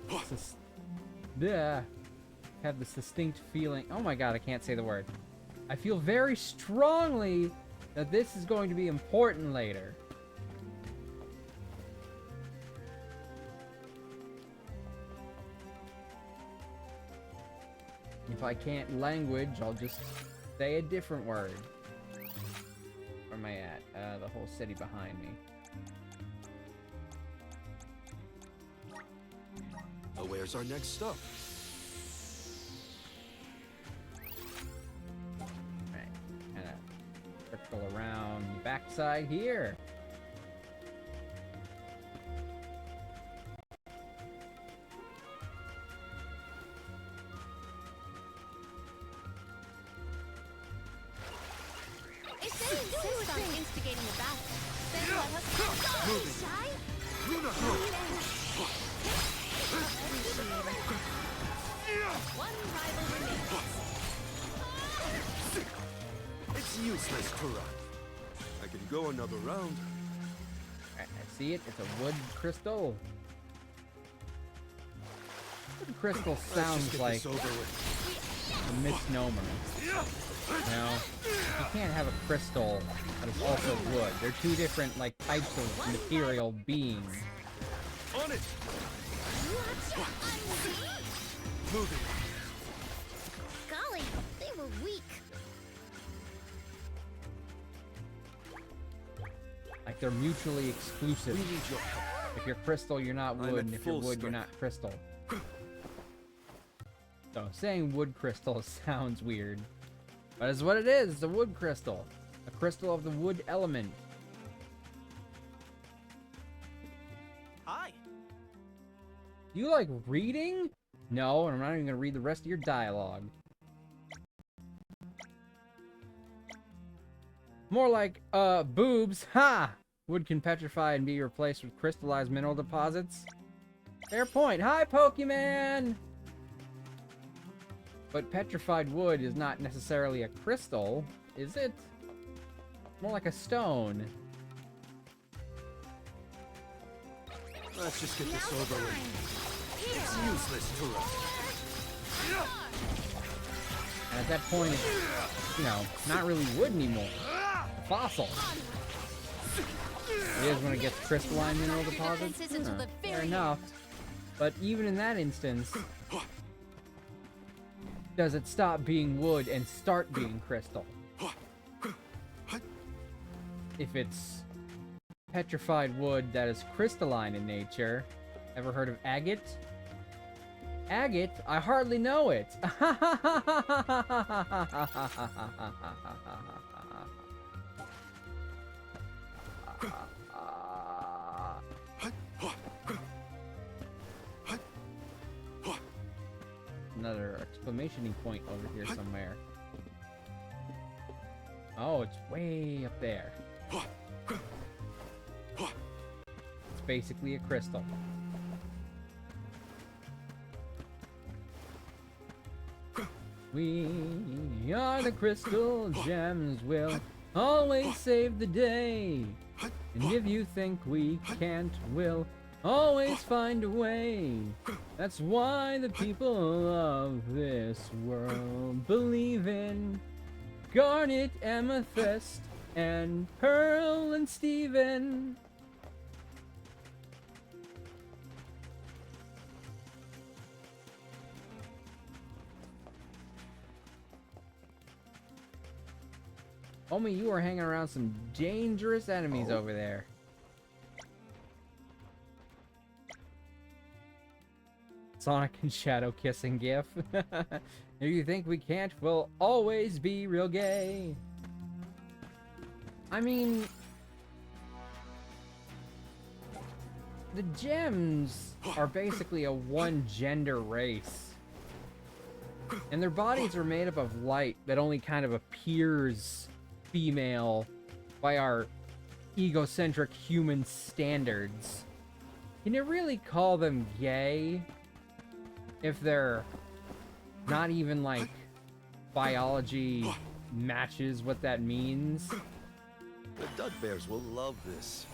feeling. Oh my god, I can't say the word. I feel very strongly that this is going to be important later. If I can't language, I'll just say a different word. Where am I at? The whole city behind me. Oh, where's our next stop? Right. Kind of circle around the backside here. If they insist on instigating a battle, then let us go. Shy? One rival remains. It's useless to run. I can go another round. Alright, I see it. It's a wood crystal. Wood crystal sounds like a misnomer. You know, you can't have a crystal that is also wood. They're two different, like, types of material beings. On it! Moving. Golly, they were weak. Like, they're mutually exclusive. We need your help. If you're crystal, you're not wood, and if you're wood, you're not crystal. So, saying wood crystal sounds weird. But it's what it is. It's a wood crystal. A crystal of the wood element. Hi. Do you like reading? No, and I'm not even gonna read the rest of your dialogue. More like, boobs. Ha! Wood can petrify and be replaced with crystallized mineral deposits. Fair point. Hi, Pokemon! But petrified wood is not necessarily a crystal, is it? More like a stone. Let's just get this over with. It's useless to run. And at that point, it's, you know, not really wood anymore. A fossil. It is when it gets crystalline mineral deposits. Fair enough. But even in that instance, does it stop being wood and start being crystal? If it's petrified wood that is crystalline in nature, ever heard of agate? Agate? I hardly know it. Another exclamation point over here somewhere. Oh, it's way up there. It's basically a crystal. We are the crystal gems, will always save the day. And if you think we can't, we'll always find a way. That's why the people of this world believe in Garnet, Amethyst, and Pearl and Steven. Homie, you are hanging around some dangerous enemies over there. Sonic and Shadow kissing gif. If you think we can't, we'll always be real gay. I mean, the gems are basically a one-gender race. And their bodies are made up of light that only kind of appears female by our egocentric human standards. Can you really call them gay? if they're not even like biology matches what that means. The Dud Bears will love this.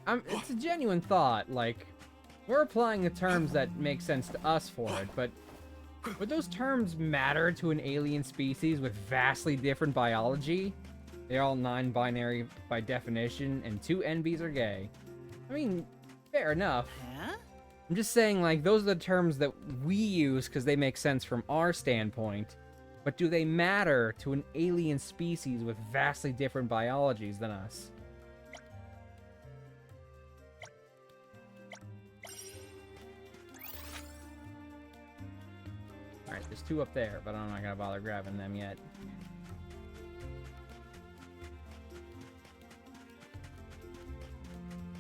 It's a genuine thought. Like, we're applying the terms that make sense to us for it, but would those terms matter to an alien species with vastly different biology? They're all non-binary by definition, and 2 NBs are gay. I mean, fair enough. Huh? I'm just saying, like, those are the terms that we use because they make sense from our standpoint. But do they matter to an alien species with vastly different biologies than us? Alright, there's 2 up there, but I'm not gonna bother grabbing them yet.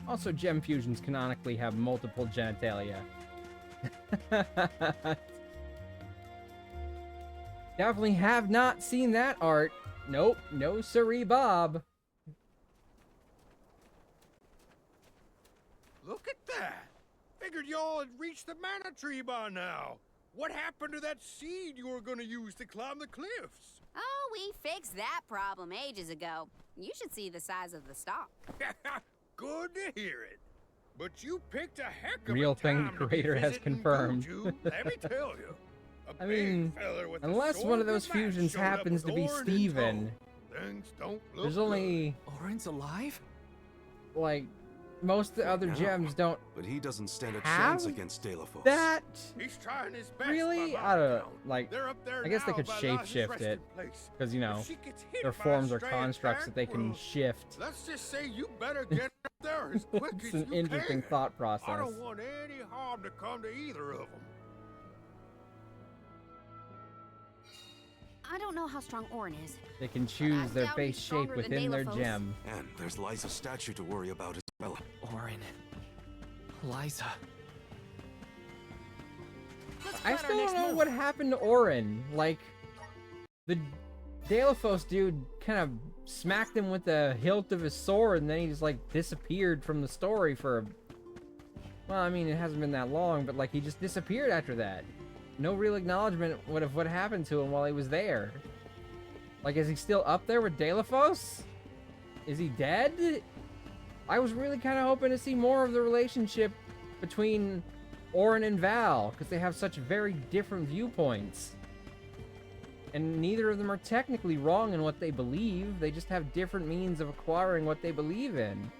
Also, gem fusions canonically have multiple genitalia. Definitely have not seen that art. Nope, no siree, Bob. Look at that! Figured y'all had reached the mana tree by now. What happened to that seed you were gonna use to climb the cliffs? Oh, we fixed that problem ages ago. You should see the size of the stalk. Good to hear it. But you picked a heck of Real a thing time to be creator has visiting confirmed. Guju, let me tell you. A I big mean, feller with a unless one of sword those to match fusions showed up happens with to be Orin in Steven. tow. Things don't look There's only... Oren's alive? Like, most of the other No, gems don't But he doesn't stand a have chance against Delafos. that. He's trying his best. Really? by my I don't count. like. They're up there I guess they now could by Liza's shapeshift resting it, place. because you know If she gets hit their by a forms are stray constructs attack, that they can well, shift. Let's just say you better get up there as quick It's as an you interesting can. thought I process. don't want any harm to come to either of them. I don't know how strong Oren is. They can choose their doubt base he's shape stronger than within their Delafos. gem. And there's Liza's statue to worry about as well. Oren. Liza. I still don't know what happened to Oren. Like, the Delafos dude kind of smacked him with the hilt of his sword, and then he just, like, disappeared from the story for... Well, I mean, it hasn't been that long, but, like, he just disappeared after that. No real acknowledgement of what happened to him while he was there. Like, is he still up there with Delafos? Is he dead? I was really kind of hoping to see more of the relationship between Oren and Val, because they have such very different viewpoints. And neither of them are technically wrong in what they believe, they just have different means of acquiring what they believe in.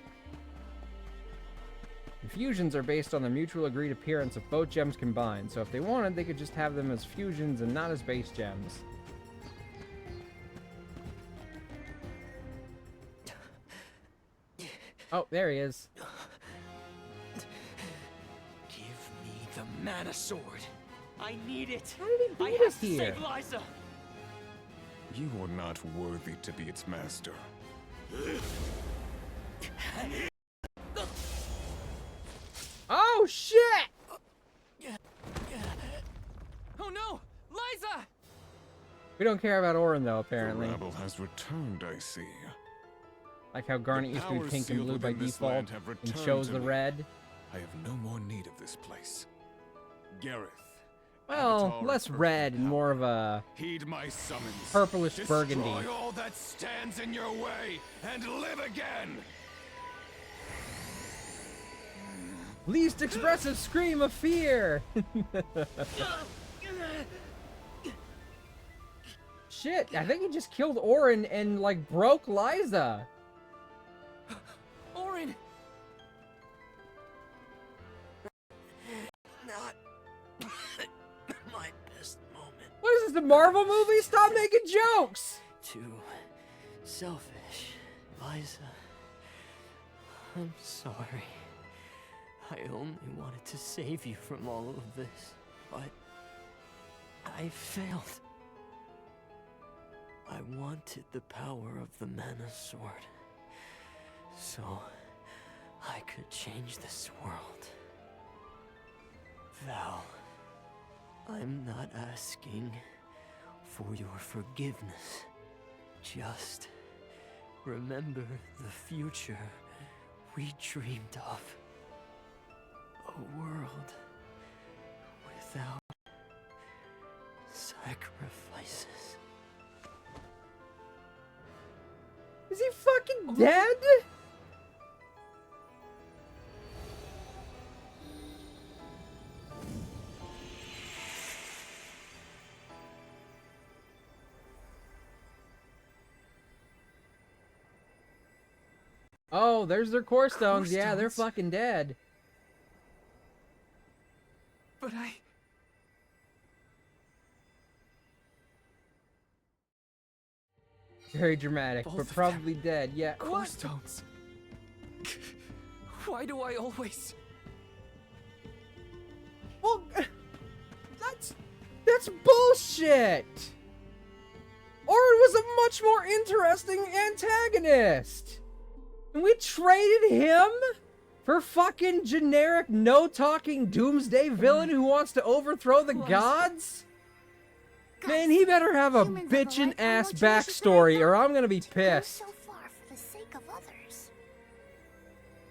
The fusions are based on the mutual agreed appearance of both gems combined, so if they wanted, they could just have them as fusions and not as base gems. Oh, there he is. Give me the mana sword. I need it. How did he I beat have us to here? save Liza. You are not worthy to be its master. Oh, shit! Oh no! Liza! We don't care about Oren, though, apparently. The rabble has returned, I see. Like how Garnet used to be powers pink and sealed blue by within this default land have and returned chose to the me. red. I have no more need of this place. Gareth. Well, Avatar less of red and more of a Heed my summons. purplish Destroy burgundy. all that stands in your way and live again. Least expressive scream of fear! Shit, I think he just killed Oren and, like, broke Liza. Oren! Not my best moment. What is this, the Marvel movie? Stop making jokes! Too selfish, Liza. I'm sorry. I only wanted to save you from all of this, but I failed. I wanted the power of the mana sword, so I could change this world. Val, I'm not asking for your forgiveness. Just remember the future we dreamed of. A world without Sacrifices. Is he fucking dead? Oh, there's their core stones. Yeah, they're fucking dead. But Very dramatic, Both but of them. probably dead. Yeah. Core What? stones. Why do I always... Well, that's bullshit. Eoren was a much more interesting antagonist. And we traded him for fucking generic no-talking doomsday villain who wants to overthrow the gods? Man, he better have a bitchin' ass backstory or I'm gonna be pissed. So far for the sake of others.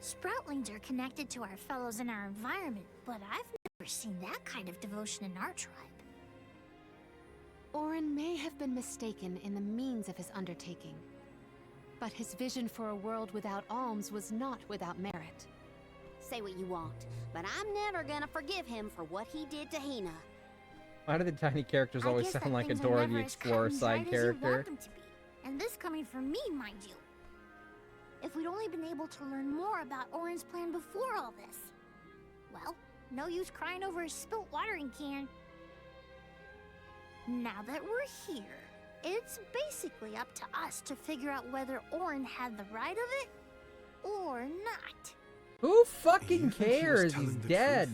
Sproutlings are connected to our fellows in our environment, but I've never seen that kind of devotion in our tribe. Eoren may have been mistaken in the means of his undertaking, but his vision for a world without alms was not without merit. Say what you want, but I'm never gonna forgive him for what he did to Hina. Why do the tiny characters always guess that sound like a things are Dora never the as Explorer cut and side dried as you want character? them to be. And this coming from me, mind you. If we'd only been able to learn more about Oren's plan before all this. Well, no use crying over a spilt watering can. Now that we're here, it's basically up to us to figure out whether Eoren had the right of it or not. Who fucking You think he was cares? telling He's the dead.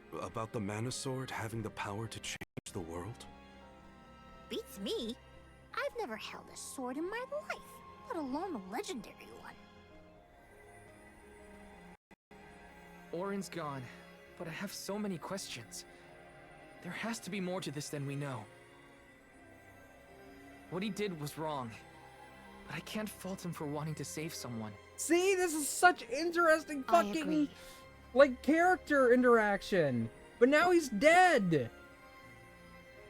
truth about the Mana Sword having the power to change the world? Beats me. I've never held a sword in my life, let alone a legendary one. Oren's gone, but I have so many questions. There has to be more to this than we know. What he did was wrong, but I can't fault him for wanting to save someone. See, this is such interesting I fucking, agree. like, character interaction. But now he's dead.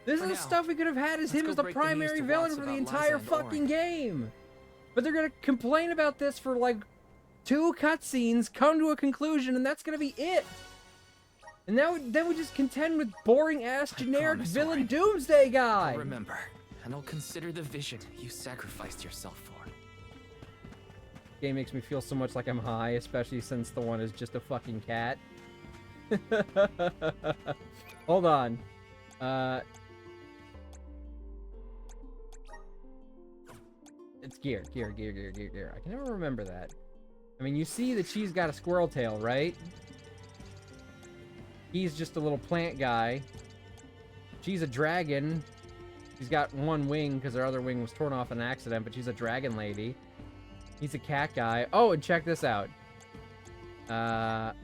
This For is the now, stuff we could have had as let's him go as the break the news primary to villain Watts for the about entire Liza and fucking Eoren. game. But they're gonna complain about this for, like, 2 cutscenes, come to a conclusion, and that's gonna be it. And now, then we just contend with boring-ass generic promise, villain Eoren. doomsday guy. I'll remember, and I'll consider the vision you sacrificed yourself for. Game makes me feel so much like I'm high, especially since the one is just a fucking cat. Hold on. It's gear. I can never remember that. I mean, you see that she's got a squirrel tail, right? He's just a little plant guy. She's a dragon. She's got one wing because her other wing was torn off in an accident, but she's a dragon lady. He's a cat guy. Oh, and check this out. I'm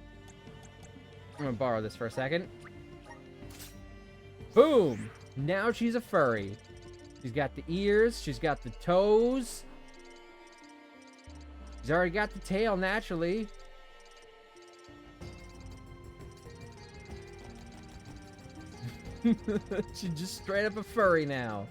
gonna borrow this for a second. Boom! Now she's a furry. She's got the ears. She's got the toes. She's already got the tail, naturally. She's just straight up a furry now.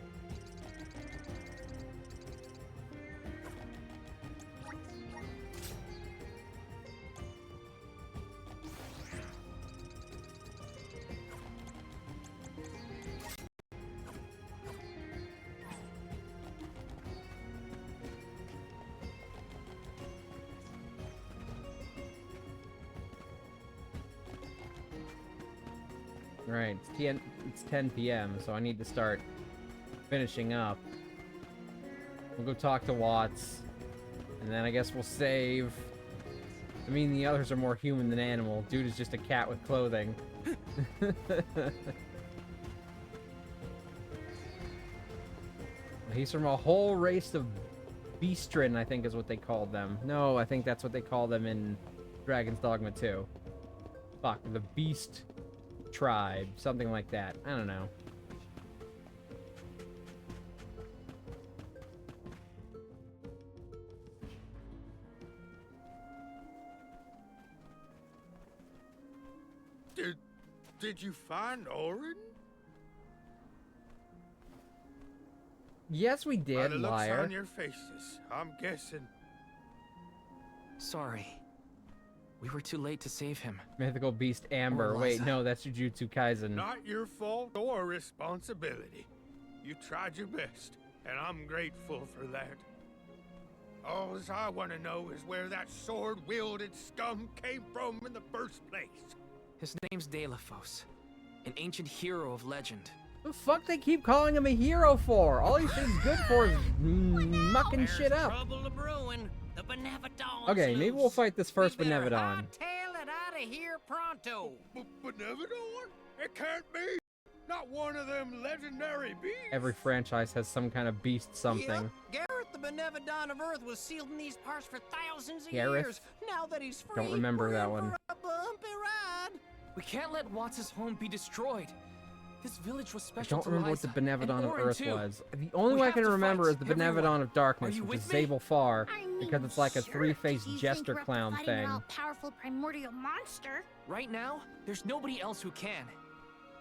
Right, it's 10 p.m., so I need to start finishing up. We'll go talk to Watts, and then I guess we'll save. I mean, the others are more human than animal. Dude is just a cat with clothing. He's from a whole race of Beastren, I think is what they called them. No, I think that's what they call them in Dragon's Dogma 2. Fuck, the Beast Tribe, something like that. I don't know. Did you find Eoren? Yes, we By did, the looks liar. on your faces, I'm guessing. Sorry. We were too late to save him. Mythical beast Amber. Or Wait, Liza. no, that's Jujutsu Kaisen. Not your fault or responsibility. You tried your best, and I'm grateful for that. All I want to know is where that sword-wielded scum came from in the first place. His name's Delafos, an ancient hero of legend. The fuck they keep calling him a hero for? All he's good for is mucking shit up. Trouble brewing. The Benevedons Okay, maybe we'll fight this first better Benevedon. hightail it out of here pronto. Benevedon? It can't be. Not one of them legendary beasts. Every franchise has some kind of beast something. Yep, Gareth the Benevedon of Earth was sealed in these parts for thousands of Gareth? years. Now that he's free, Don't remember we're that in one. for a bumpy ride. We can't let Watts' home be destroyed. This village was I special don't remember what the to Liza, Benevedon and of Oren Earth too. was. The only We one I have can to remember fight is the Benevedon everyone. of Darkness, Are you which is with me? Zabel Far, I mean, because it's like a sure, three-faced if you jester think we're clown fighting thing. an all-powerful primordial monster. Right now, there's nobody else who can.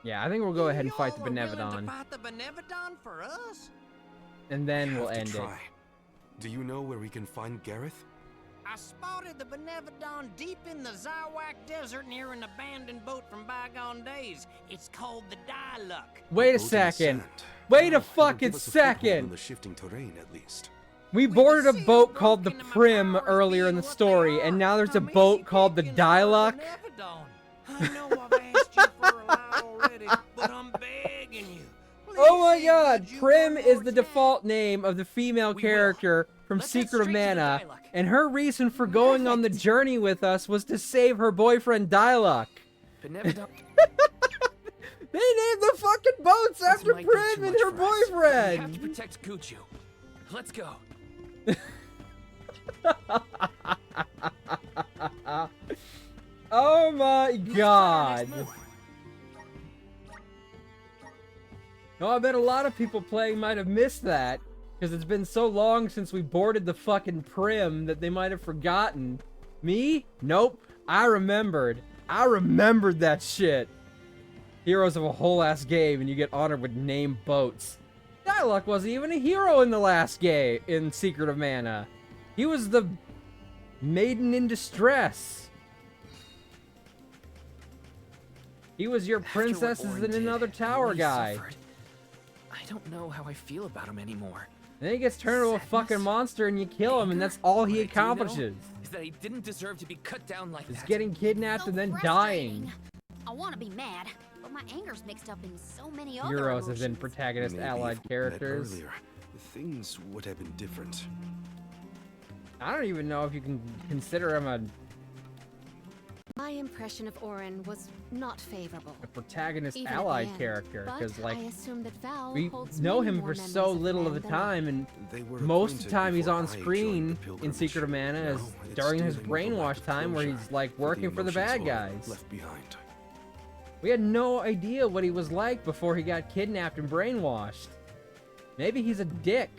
Yeah, I think we'll go ahead and fight the Y'all are willing Benevedon, to fight the Benevedon for us? and then We we'll have to end it. try. Do you know where we can find Gareth? I spotted the Benevedon deep in the Zawak Desert near an abandoned boat from bygone days. It's called the Diluc. Wait a Boat in the second. sand. Wait a It'll fucking give us a foothold in second. the shifting terrain, at least. We boarded a boat called the Prim earlier in the story, and now there's a boat called the Diluc. I know I've asked you for a lot already, but I'm begging you. Oh my god, Prim is the default name of the female character from Let's head Secret of straight to the Mana, Diluc. and her reason for going on the journey with us was to save her boyfriend Diluc. Benevedon. They named the fucking boats after might be too Prim and much her for us. We have to boyfriend! protect Guchu. Let's go. Oh my god. No, I bet a lot of people playing might have missed that, because it's been so long since we boarded the fucking Prim that they might have forgotten. Me? Nope. I remembered. I remembered that shit. Heroes of a whole ass game, and you get honored with named boats. Diluc wasn't even a hero in the last game in Secret of Mana. He was the maiden in distress. He was your After what princesses Oren in did, another and tower what he guy. suffered, I don't know how I feel about him anymore. And then he gets turned into a fucking monster and you kill him, and that's all he What I do know accomplishes. is that he didn't deserve to be cut down like Is that. getting kidnapped and then dying. I want to be mad, but my anger's mixed up in so many other Heroes have been emotions. protagonist Maybe allied if we met characters. earlier, things would have been different. I don't even know if you can consider him a My impression of Oren was not favorable. protagonist Even at the allied end, character, but because like I assume that Val we holds know many him more for memories so of little of the land than I. time, and They were most of the appointed time he's before on I joined screen the in pilgrimage. Secret of Mana is Now it's during his dealing with the lack brainwash of time where closure he's like for working for the emotions bad all guys. left behind. We had no idea what he was like before he got kidnapped and brainwashed. Maybe he's a dick.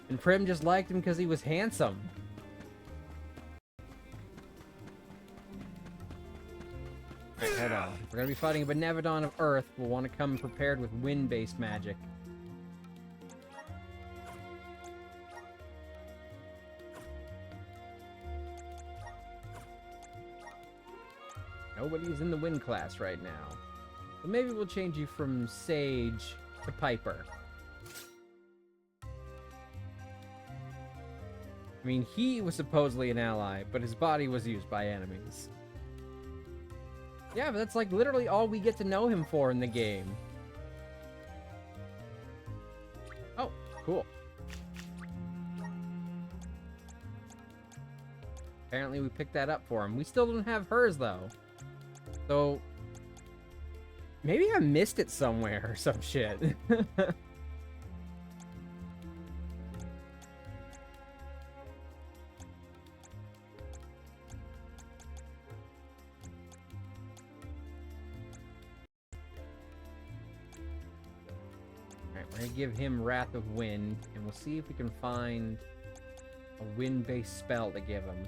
And Prim just liked him because he was handsome. Alright, hold on. If we're gonna be fighting a Benevedon of Earth, we'll want to come prepared with wind-based magic. Nobody's in the wind class right now. But maybe we'll change you from Sage to Piper. I mean, he was supposedly an ally, but his body was used by enemies. Yeah, but that's like literally all we get to know him for in the game. Oh, cool. Apparently we picked that up for him. We still don't have hers, though. So, maybe I missed it somewhere or some shit. Alright, we're gonna give him Wrath of Wind, and we'll see if we can find a wind-based spell to give him.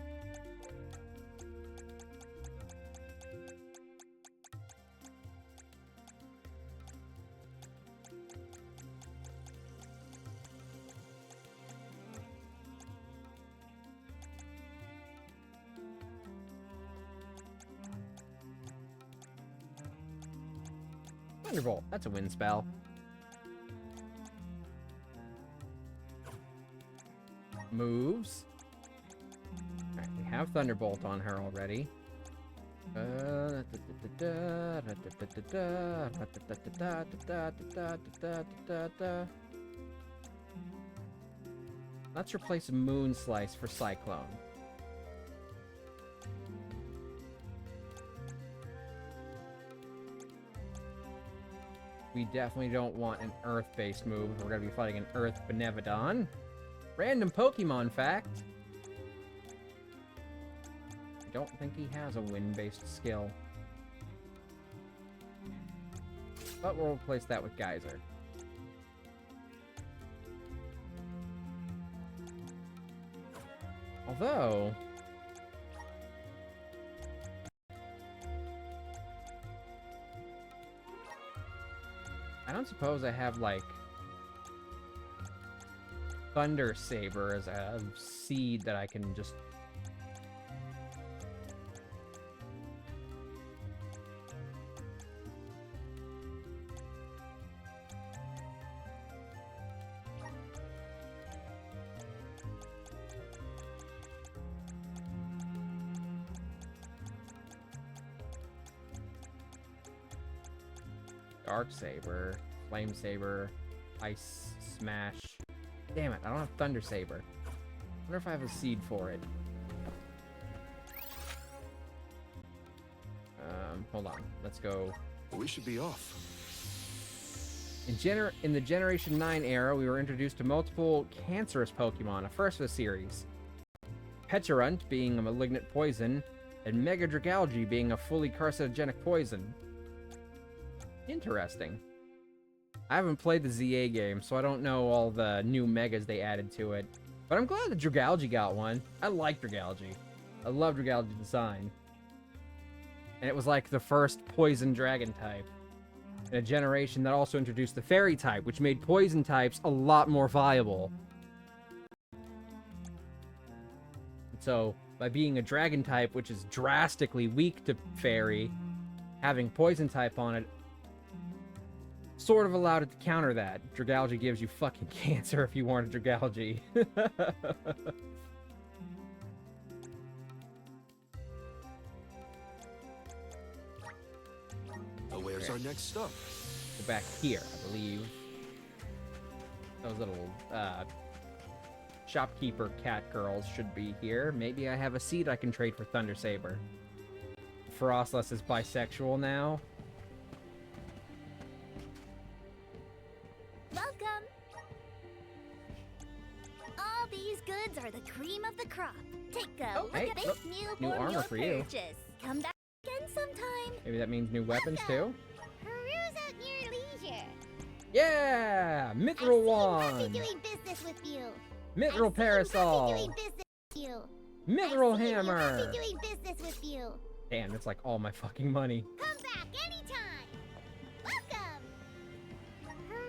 Thunderbolt. That's a wind spell. Moves. Alright, we have Thunderbolt on her already. Let's replace Moon Slice for Cyclone. We definitely don't want an Earth-based move. We're going to be fighting an Earth Benevedon. Random Pokemon fact. I don't think he has a wind-based skill. But we'll replace that with Geyser. Although... I don't suppose I have, like, Thunder Saber as a seed that I can just... Dark Saber, Flame Saber, Ice Smash. Damn it, I don't have Thunder Saber. I wonder if I have a seed for it. Hold on. Let's go. We should be off. In the Generation 9 era, we were introduced to multiple cancerous Pokemon, a first of the series. Pecharunt being a malignant poison, and Mega Dragalge being a fully carcinogenic poison. Interesting. I haven't played the ZA game, so I don't know all the new Megas they added to it. But I'm glad that Dragalge got one. I like Dragalge. I love Dragalge's design. And it was like the first poison dragon type. In a generation that also introduced the Faerie type, which made poison types a lot more viable. So, by being a dragon type, which is drastically weak to Faerie, having poison type on it sort of allowed it to counter that. Dragalge gives you fucking cancer if you want a Dragalge. Where's our next stop? Go back here, I believe. Those little shopkeeper cat girls should be here. Maybe I have a seed I can trade for Thunder Saber. Frostless is bisexual now. Welcome! All these goods are the cream of the crop. Take a look at this new armor for you. purchase. Come back again sometime. Maybe that means new weapons too? Peruse at your leisure. Yeah! Mithril Happy Wand! doing business with you. Mithril Happy Parasol! doing business with you. Mithril Happy Hammer! doing business with you. Damn, that's like all my fucking money. Come back anytime. Welcome.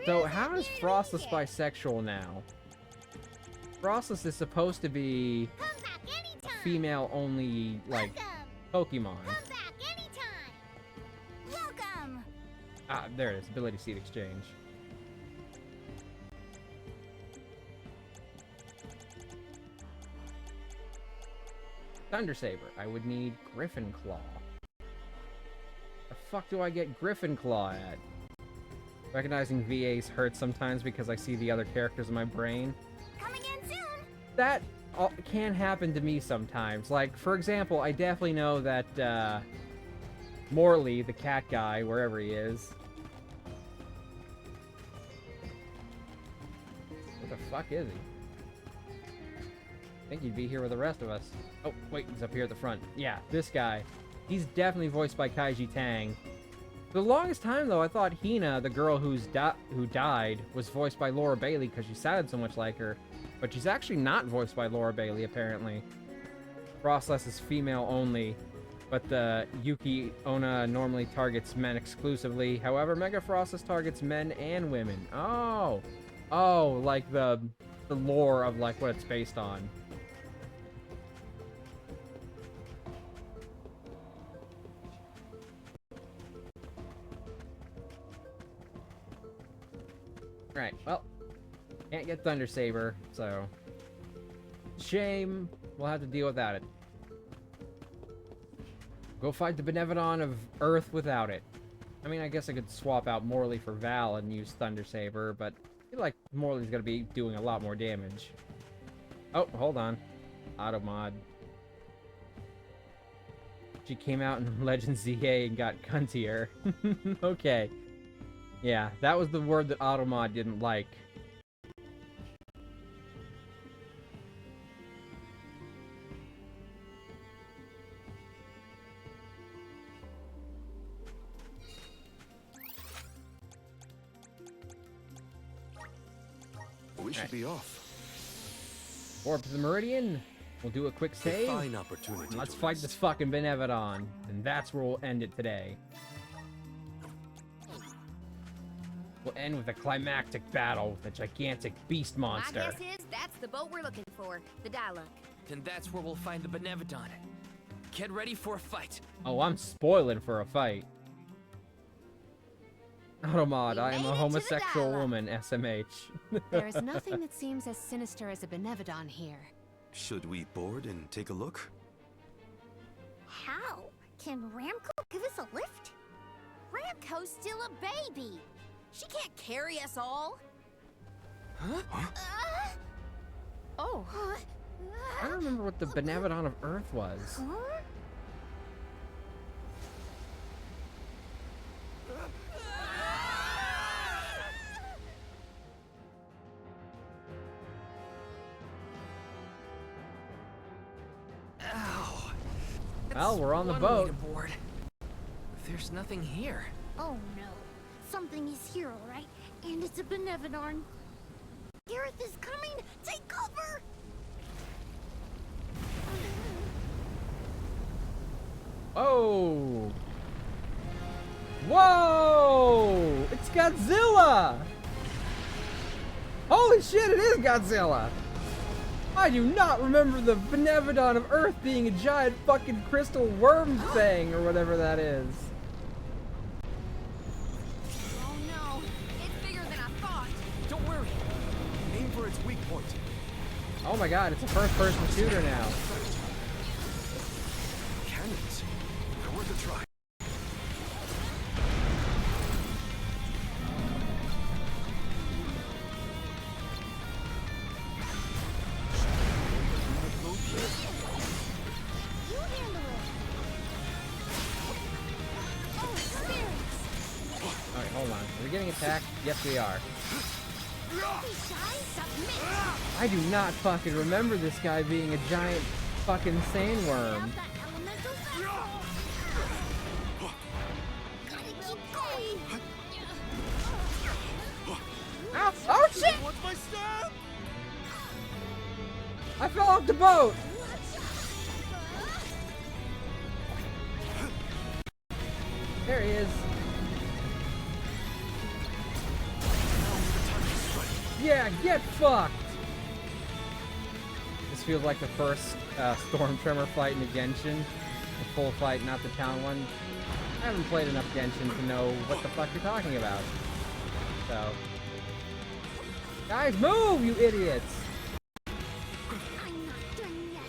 So how is Frostless bisexual now? Frostless is supposed to be female-only, like, Pokemon. Come back anytime. Welcome. Ah, there it is. Ability Seed Exchange. Thunder Saber. I would need Griffin Claw. The fuck do I get Griffin Claw at? Recognizing VAs hurts sometimes because I see the other characters in my brain. Coming in soon. That can happen to me sometimes. Like, for example, I definitely know that Morley, the cat guy, wherever he is. Where the fuck is he? I think he'd be here with the rest of us. Oh, wait, he's up here at the front. Yeah, this guy. He's definitely voiced by Kaiji Tang. For the longest time, though, I thought Hina, the girl who died, was voiced by Laura Bailey because she sounded so much like her. But she's actually not voiced by Laura Bailey, apparently. Frostless is female only, but the Yuki Onna normally targets men exclusively. However, Mega Frostless targets men and women. Oh! Oh, like the lore of, like, what it's based on. Right, well, can't get Thunder Saber, so shame. We'll have to deal without it. Go fight the Benevedon of Earth without it. I mean, I guess I could swap out Morley for Val and use Thunder Saber, but I feel like Morley's gonna be doing a lot more damage. Oh, hold on. Auto mod. She came out in Legends ZA and got cuntier. Okay. Yeah, that was the word that Automod didn't like. We should be off. Warp to the Meridian. We'll do a quick save. A fine opportunity. Let's fight this fucking Benevedon. And that's where we'll end it today. We'll end with a climactic battle with a gigantic beast monster. My guess is that's the boat we're looking for, the Diluc. Then that's where we'll find the Benevedon. Get ready for a fight. Oh, I'm spoiling for a fight. Automod, I am a homosexual woman, SMH. There is nothing that seems as sinister as a Benevedon here. Should we board and take a look? How? Can Ramco give us a lift? Ramco's still a baby. She can't carry us all. Huh? Oh. I don't remember what the Benevedon of Earth was. Huh? Ow. Well, we're on the One boat. way to board. There's nothing here. Oh no. Something is here, alright. And it's a Benevedon. Gareth is coming! Take cover! Oh! Whoa! It's Godzilla! Holy shit, it is Godzilla! I do not remember the Benevedon of Earth being a giant fucking crystal worm thing, or whatever that is. Oh no, it's bigger than I thought. Don't worry. Aim for its weak point. Oh my god, it's a first-person shooter now. Cannons. They're worth a try. You handle it! Oh, spirits! Alright, hold on. Are we getting attacked? Yes, we are. Don't be shy, submit! I do not fucking remember this guy being a giant fucking sandworm. Have that elemental fastball! Gotta keep going! Ow! Oh shit! What's my stab? I fell off the boat! There he is. Yeah, get fucked! This feels like the first Storm Tremor fight in the Genshin. The full fight, not the town one. I haven't played enough Genshin to know what the fuck you're talking about. So... Guys, move, you idiots! I'm not done yet.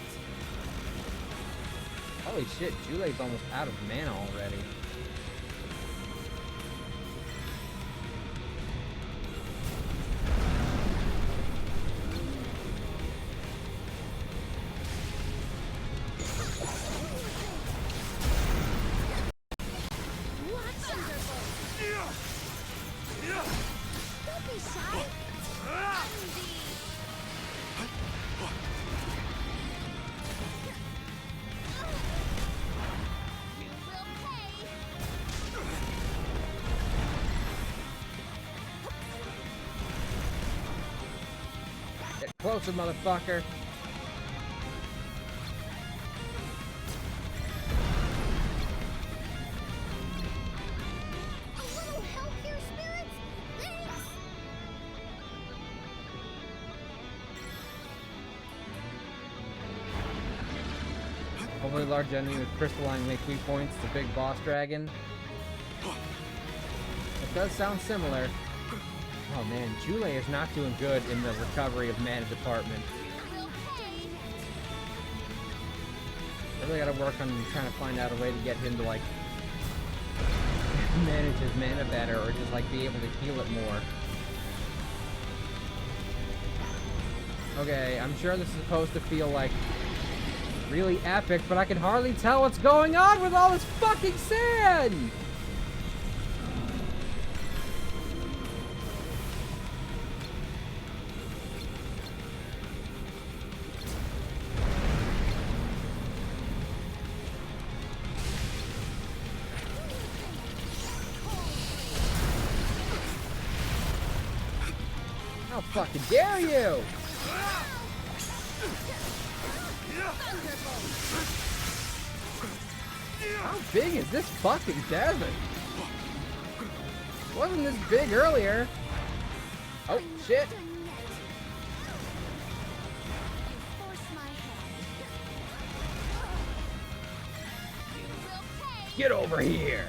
Holy shit, Julei's almost out of mana already. Don't be shy! You will pay! Get closer, motherfucker! A little help here, spirits? Thanks! Only large enemy with crystalline make weak points, the big boss dragon. It does sound similar. Oh man, Julei is not doing good in the recovery of mana department. I really gotta work on trying to find out a way to get him to, like, manage his mana better, or just, like, be able to heal it more. Okay, I'm sure this is supposed to feel, like, really epic, but I can hardly tell what's going on with all this fucking sand! How fucking dare you! How big is this fucking desert? Wasn't this big earlier? Oh, shit. Get over here!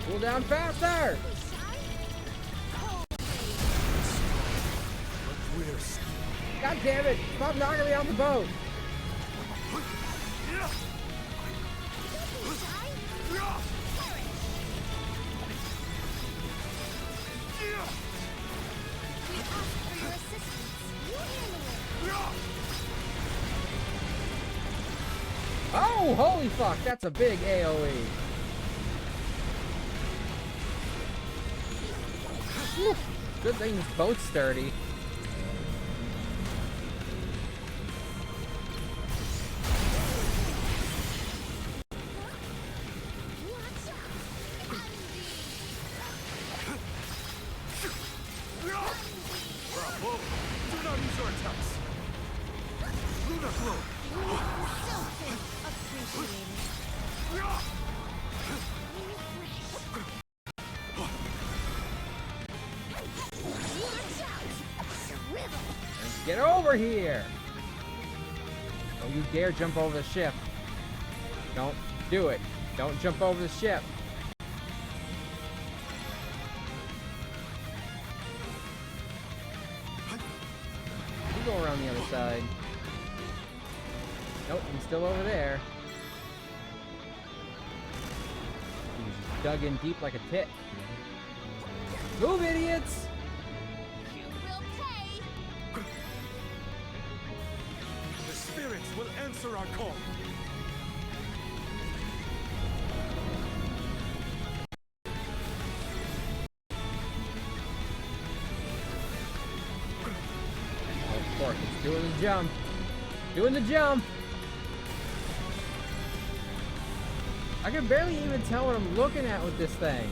Cool down faster! God damn it! Stop knocking me off the boat! Oh, holy fuck! That's a big AoE! Good thing this boat's sturdy. Get over here! Don't you dare jump over the ship. Don't do it. Don't jump over the ship. You go around the other side. Nope, I'm still over there. He's dug in deep like a tit. Move, idiots! Will answer our call. Oh, of course, it's doing the jump. Doing the jump. I can barely even tell what I'm looking at with this thing.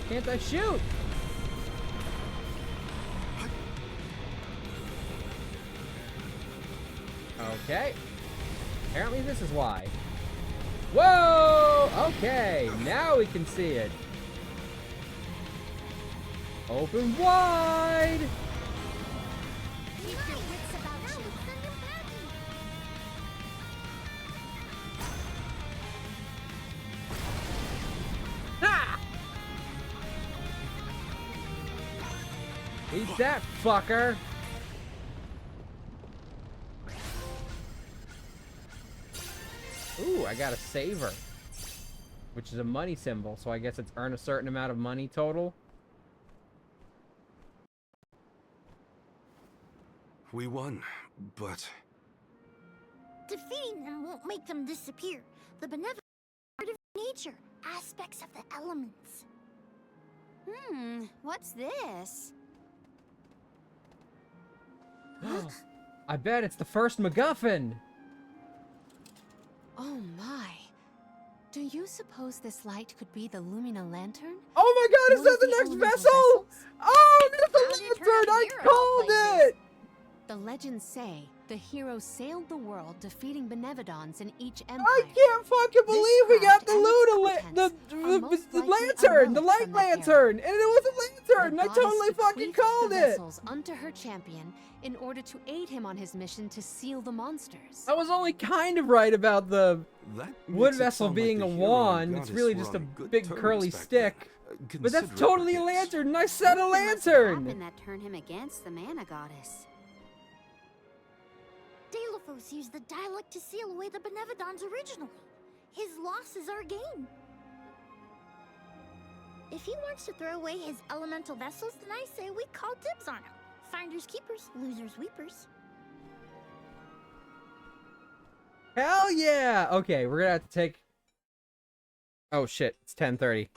Can't I shoot? Okay. Apparently this is why. Whoa! Okay, now we can see it. Open wide! Keep your wits about you. Ha! Eat that, fucker! Ooh, I got a saver. Which is a money symbol, so I guess it's earn a certain amount of money total. We won, but... Defeating them won't make them disappear. The benevolent part of nature, aspects of the elements. What's this? I bet it's the first MacGuffin! Oh my. Do you suppose this light could be the Lumina Lantern? Oh my god, is that the next vessel? Oh, there's the lantern! I called it! The legends say The heroes sailed the world, defeating Benevedons in each empire. I can't fucking believe we got the lantern, the light lantern, and it was a lantern. I totally fucking called it. Vessels unto her champion in order to aid him on his mission to seal the monsters. I was only kind of right about the wood vessel being a wand. It's really just a big curly stick. But that's totally a lantern, and I said a lantern. That turned him against the mana goddess. Delphos used the dialect to seal away the Benevedons originally. His loss is our gain. If he wants to throw away his elemental vessels, then I say we call dibs on him. Finders keepers, losers weepers. Hell yeah! Okay, we're gonna have to take... Oh shit, it's 10:30.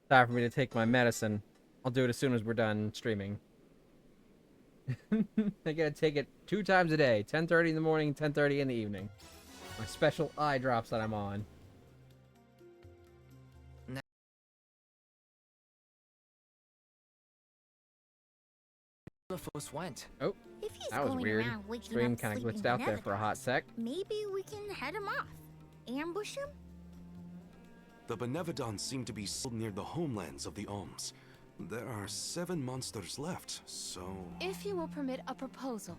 Time for me to take my medicine. I'll do it as soon as we're done streaming. I gotta take it 2 times a day. 10:30 in the morning, 10:30 in the evening. My special eye drops that I'm on. Delphos went. Oh, If he's that was going weird. around waking Stream up kind of sleeping glitched out there for a hot sec. maybe we can head him off. Ambush him? The Benevedons seem to be still near the homelands of the Alms. There are 7 monsters left, so... If you will permit a proposal.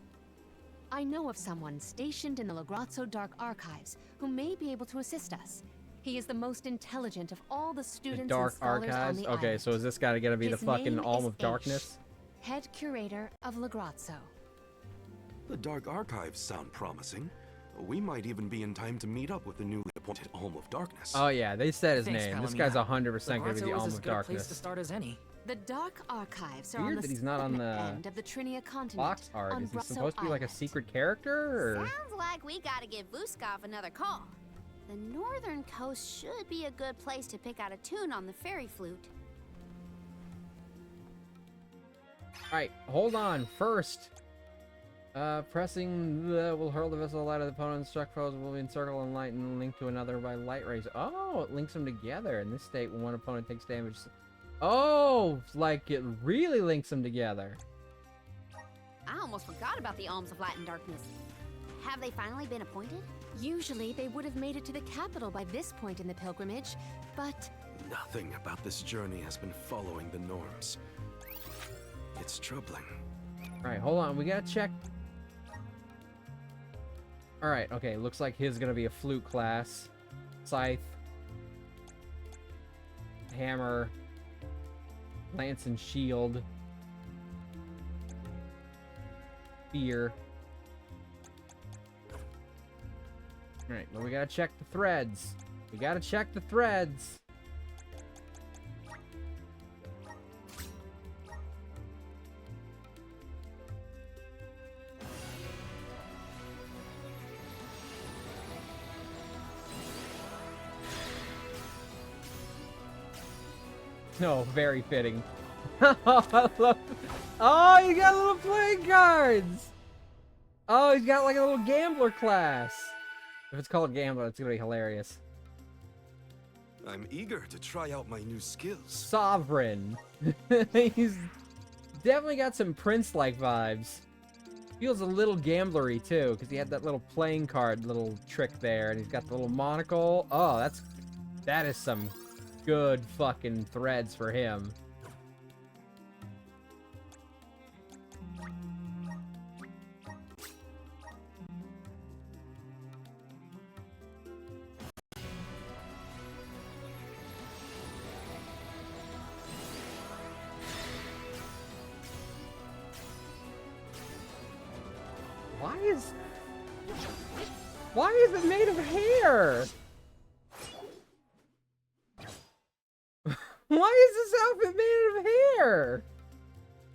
I know of someone stationed in the Lagrazzo Dark Archives who may be able to assist us. He is the most intelligent of all the students Dark and scholars Archives? on the Okay, island. so is this guy gonna be the His fucking name Alm is of Darkness? Aish, head curator of Lagrazzo. The Dark Archives sound promising. We might even be in time to meet up with the newly appointed Alm of Darkness. Oh yeah, they said his Thanks, name. This Palomina. guy's 100% gonna be Lagrazzo the is Alm as of good a place Darkness. to start as any. The Dark Archives are Weird on that the he's not on the end of the Trinia continent. box art. on Is he Brussels supposed to be like a Island. secret character, or...? Sounds like we gotta give Vuskov another call. The northern coast should be a good place to pick out a tune on the fairy flute. Alright, hold on. First, pressing the will hurl the vessel light of the opponent. Struck foes will be encircled and light and linked to another by light rays. Oh, it links them together. In this state, when one opponent takes damage... Oh, like it really links them together. I almost forgot about the Alms of Light and Darkness. Have they finally been appointed? Usually, they would have made it to the capital by this point in the pilgrimage, but... Nothing about this journey has been following the norms. It's troubling. Alright, hold on. We gotta check... Alright, okay. Looks like his gonna be a flute class. Scythe. Hammer. Lance and shield. Spear. Alright, but we gotta check the threads. We gotta check the threads. No, very fitting. I love... Oh, you got little playing cards! Oh, he's got like a little gambler class. If it's called gambler, it's gonna be hilarious. I'm eager to try out my new skills. Sovereign. He's definitely got some Prince-like vibes. Feels a little gamblery too, because he had that little playing card little trick there, and he's got the little monocle. Oh, that is some good fucking threads for him. Why is it made of hair? Why is this outfit made of hair?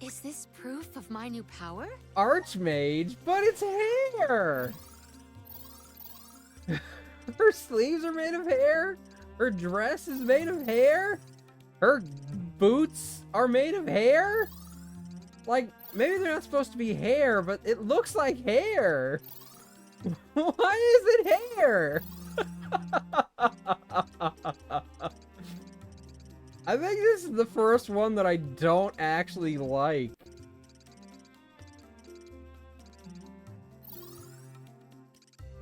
Is this proof of my new power? Archmage, but it's hair! Her sleeves are made of hair? Her dress is made of hair? Her boots are made of hair? Like, maybe they're not supposed to be hair, but it looks like hair! Why is it hair? I think this is the first one that I don't actually like.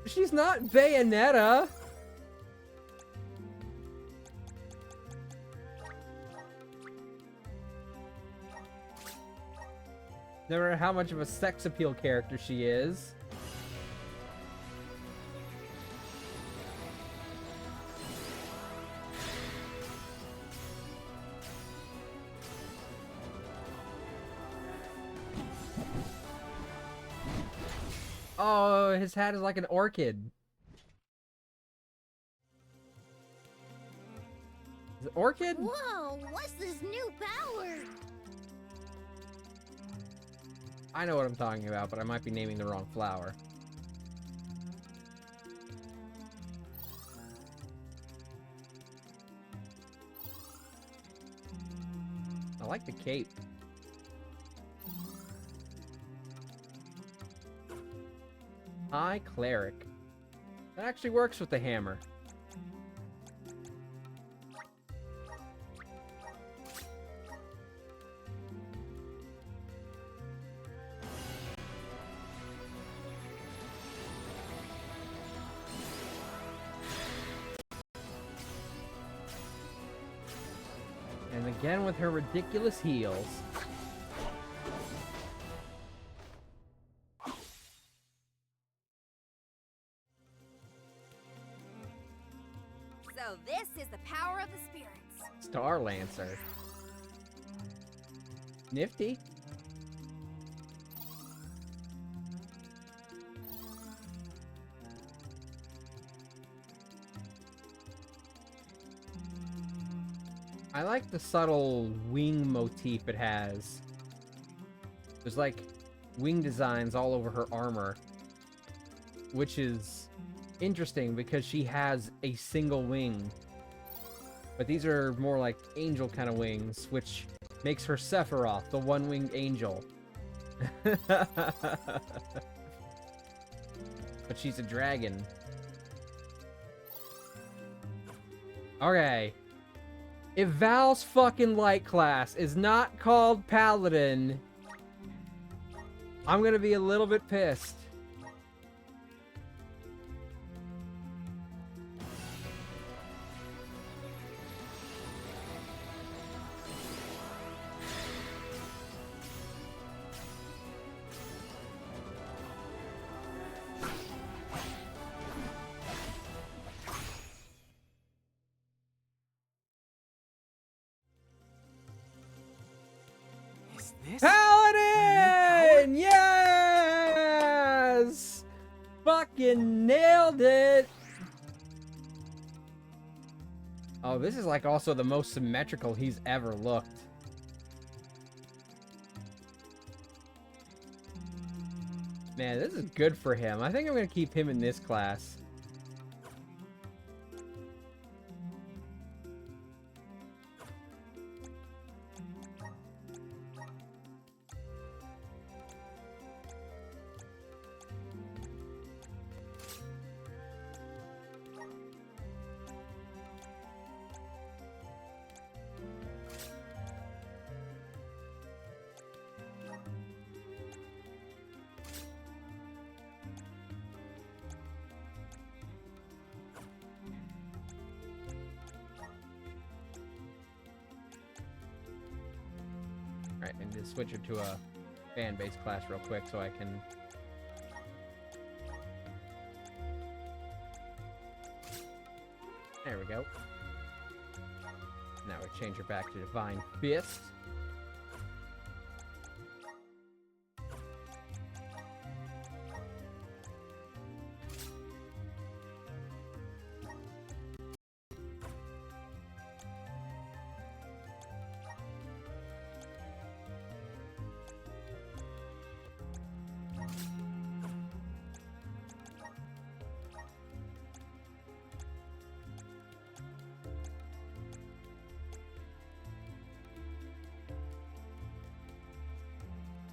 She's not Bayonetta. No matter how much of a sex appeal character she is. Oh, his hat is like an orchid. Is it orchid? Whoa, what's this new power? I know what I'm talking about, but I might be naming the wrong flower. I like the cape. High Cleric. That actually works with the hammer. And again with her ridiculous heels. So this is the power of the spirits. Star Lancer. Nifty. I like the subtle wing motif it has. There's like wing designs all over her armor, which is interesting because she has a single wing. But these are more like angel kind of wings, which makes her Sephiroth, the one-winged angel. But she's a dragon. Okay. If Val's fucking light class is not called Paladin, I'm gonna be a little bit pissed. Paladin! Yes! Fucking nailed it! Oh, this is like also the most symmetrical he's ever looked. Man, this is good for him. I think I'm gonna keep him in this class. Alright, I need to switch it to a fan-based class real quick so I can... There we go. Now we change her back to Divine Fist.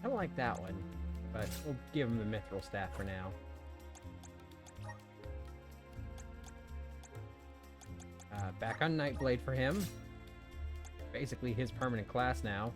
I don't like that one, but we'll give him the Mithril Staff for now. Back on Nightblade for him. Basically his permanent class now.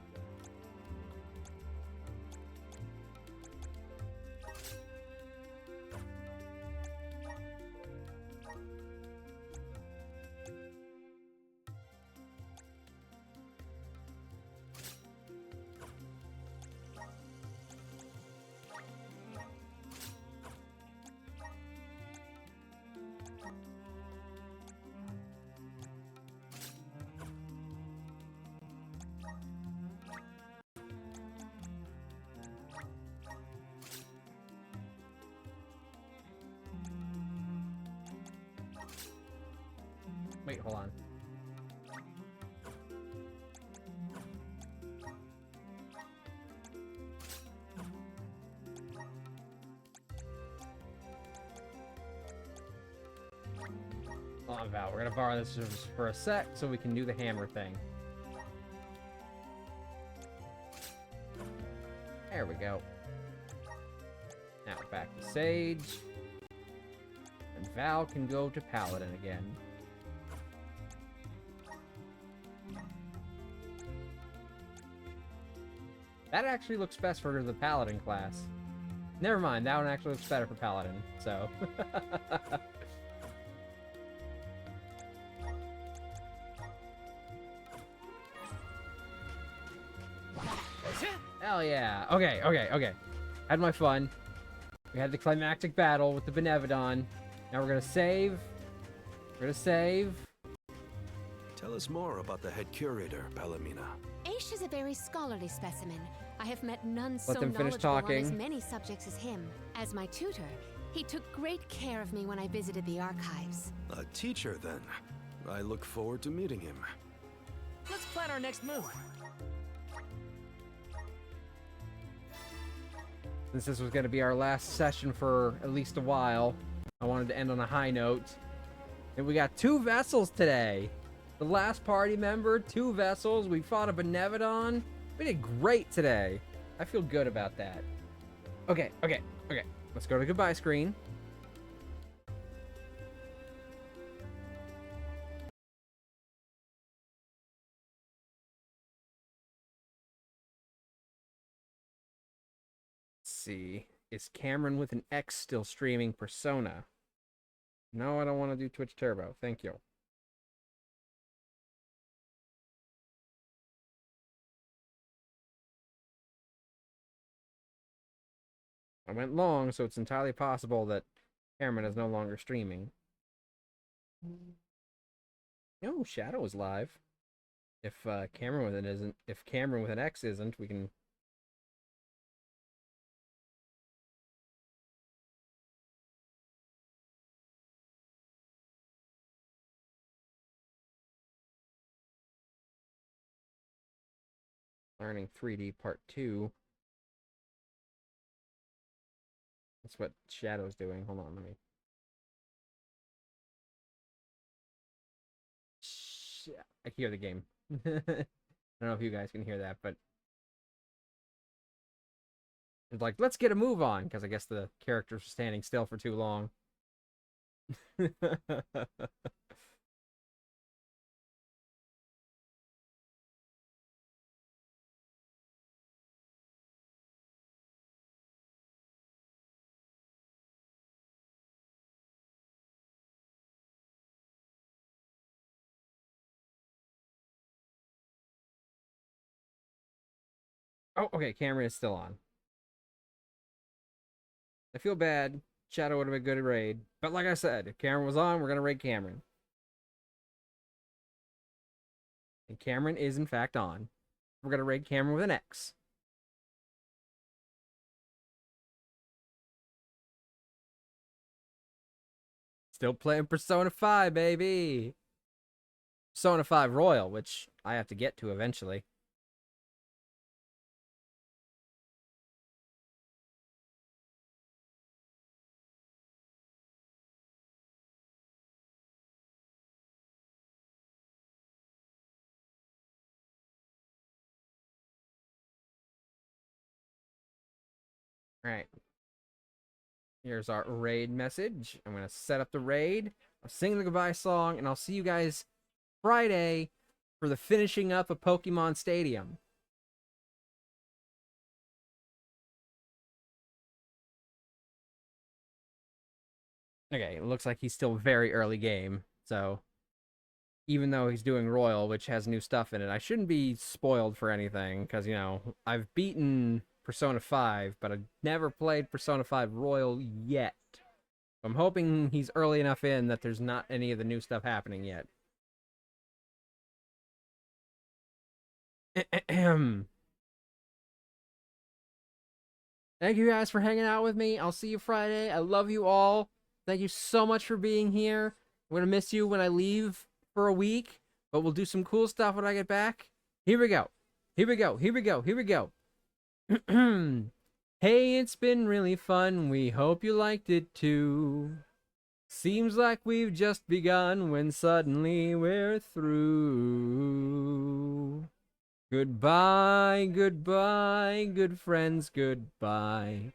Wait, hold on. Hold on, Val. We're gonna borrow this just for a sec so we can do the hammer thing. There we go. Now back to Sage. And Val can go to Paladin again. That actually looks best for the Paladin class. Never mind, that one actually looks better for Paladin, so. Hell yeah. Okay. Had my fun. We had the climactic battle with the Benevedon. Now we're gonna save. Tell us more about the head curator, Palomina. Aish is a very scholarly specimen. I have met none so Let them finish knowledgeable on talking. as many subjects as him. As my tutor, he took great care of me when I visited the archives. A teacher, then. I look forward to meeting him. Let's plan our next move. Since this was going to be our last session for at least a while, I wanted to end on a high note. And we got 2 vessels today. The last party member, 2 vessels. We fought a Benevedon. We did great today. I feel good about that. Okay. Let's go to goodbye screen. See, is Cameron with an X still streaming Persona? No, I don't want to do Twitch Turbo. Thank you. I went long, so it's entirely possible that Cameron is no longer streaming. No, Shadow is live. If Cameron with an X isn't, we can. Learning 3D Part 2. That's what Shadow's doing. Hold on, let me. I hear the game. I don't know if you guys can hear that, but it's like, let's get a move on, because I guess the characters are standing still for too long. Oh, okay, Cameron is still on. I feel bad. Shadow would have been good at raid. But like I said, if Cameron was on, we're going to raid Cameron. And Cameron is, in fact, on. We're going to raid Cameron with an X. Still playing Persona 5, baby! Persona 5 Royal, which I have to get to eventually. Alright. Here's our raid message. I'm going to set up the raid. I'll sing the goodbye song, and I'll see you guys Friday for the finishing up of Pokemon Stadium. Okay, it looks like he's still very early game, so even though he's doing Royal, which has new stuff in it, I shouldn't be spoiled for anything, because, you know, I've beaten Persona 5, but I've never played Persona 5 Royal yet. I'm hoping he's early enough in that there's not any of the new stuff happening yet. Thank you guys for hanging out with me. I'll see you Friday. I love you all. Thank you so much for being here. I'm going to miss you when I leave for a week, but we'll do some cool stuff when I get back. Here we go. Here we go. Here we go. Here we go. Hey, it's been really fun. We hope you liked it too. Seems like we've just begun when suddenly we're through. Goodbye, goodbye, good friends, goodbye.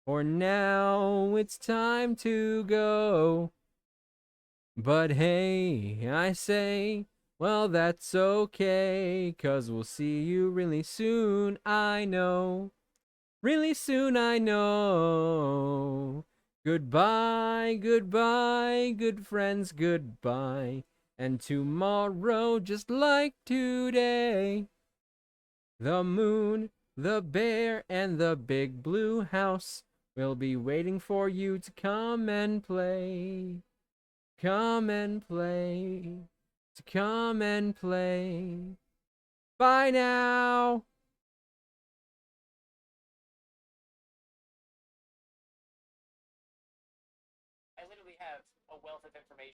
For now, it's time to go. But hey, I say, well, that's okay, 'cause we'll see you really soon, I know. Really soon, I know. Goodbye, goodbye, good friends, goodbye. And tomorrow, just like today, the moon, the bear, and the big blue house will be waiting for you to come and play. Come and play. To come and play. Bye now. I literally have a wealth of information.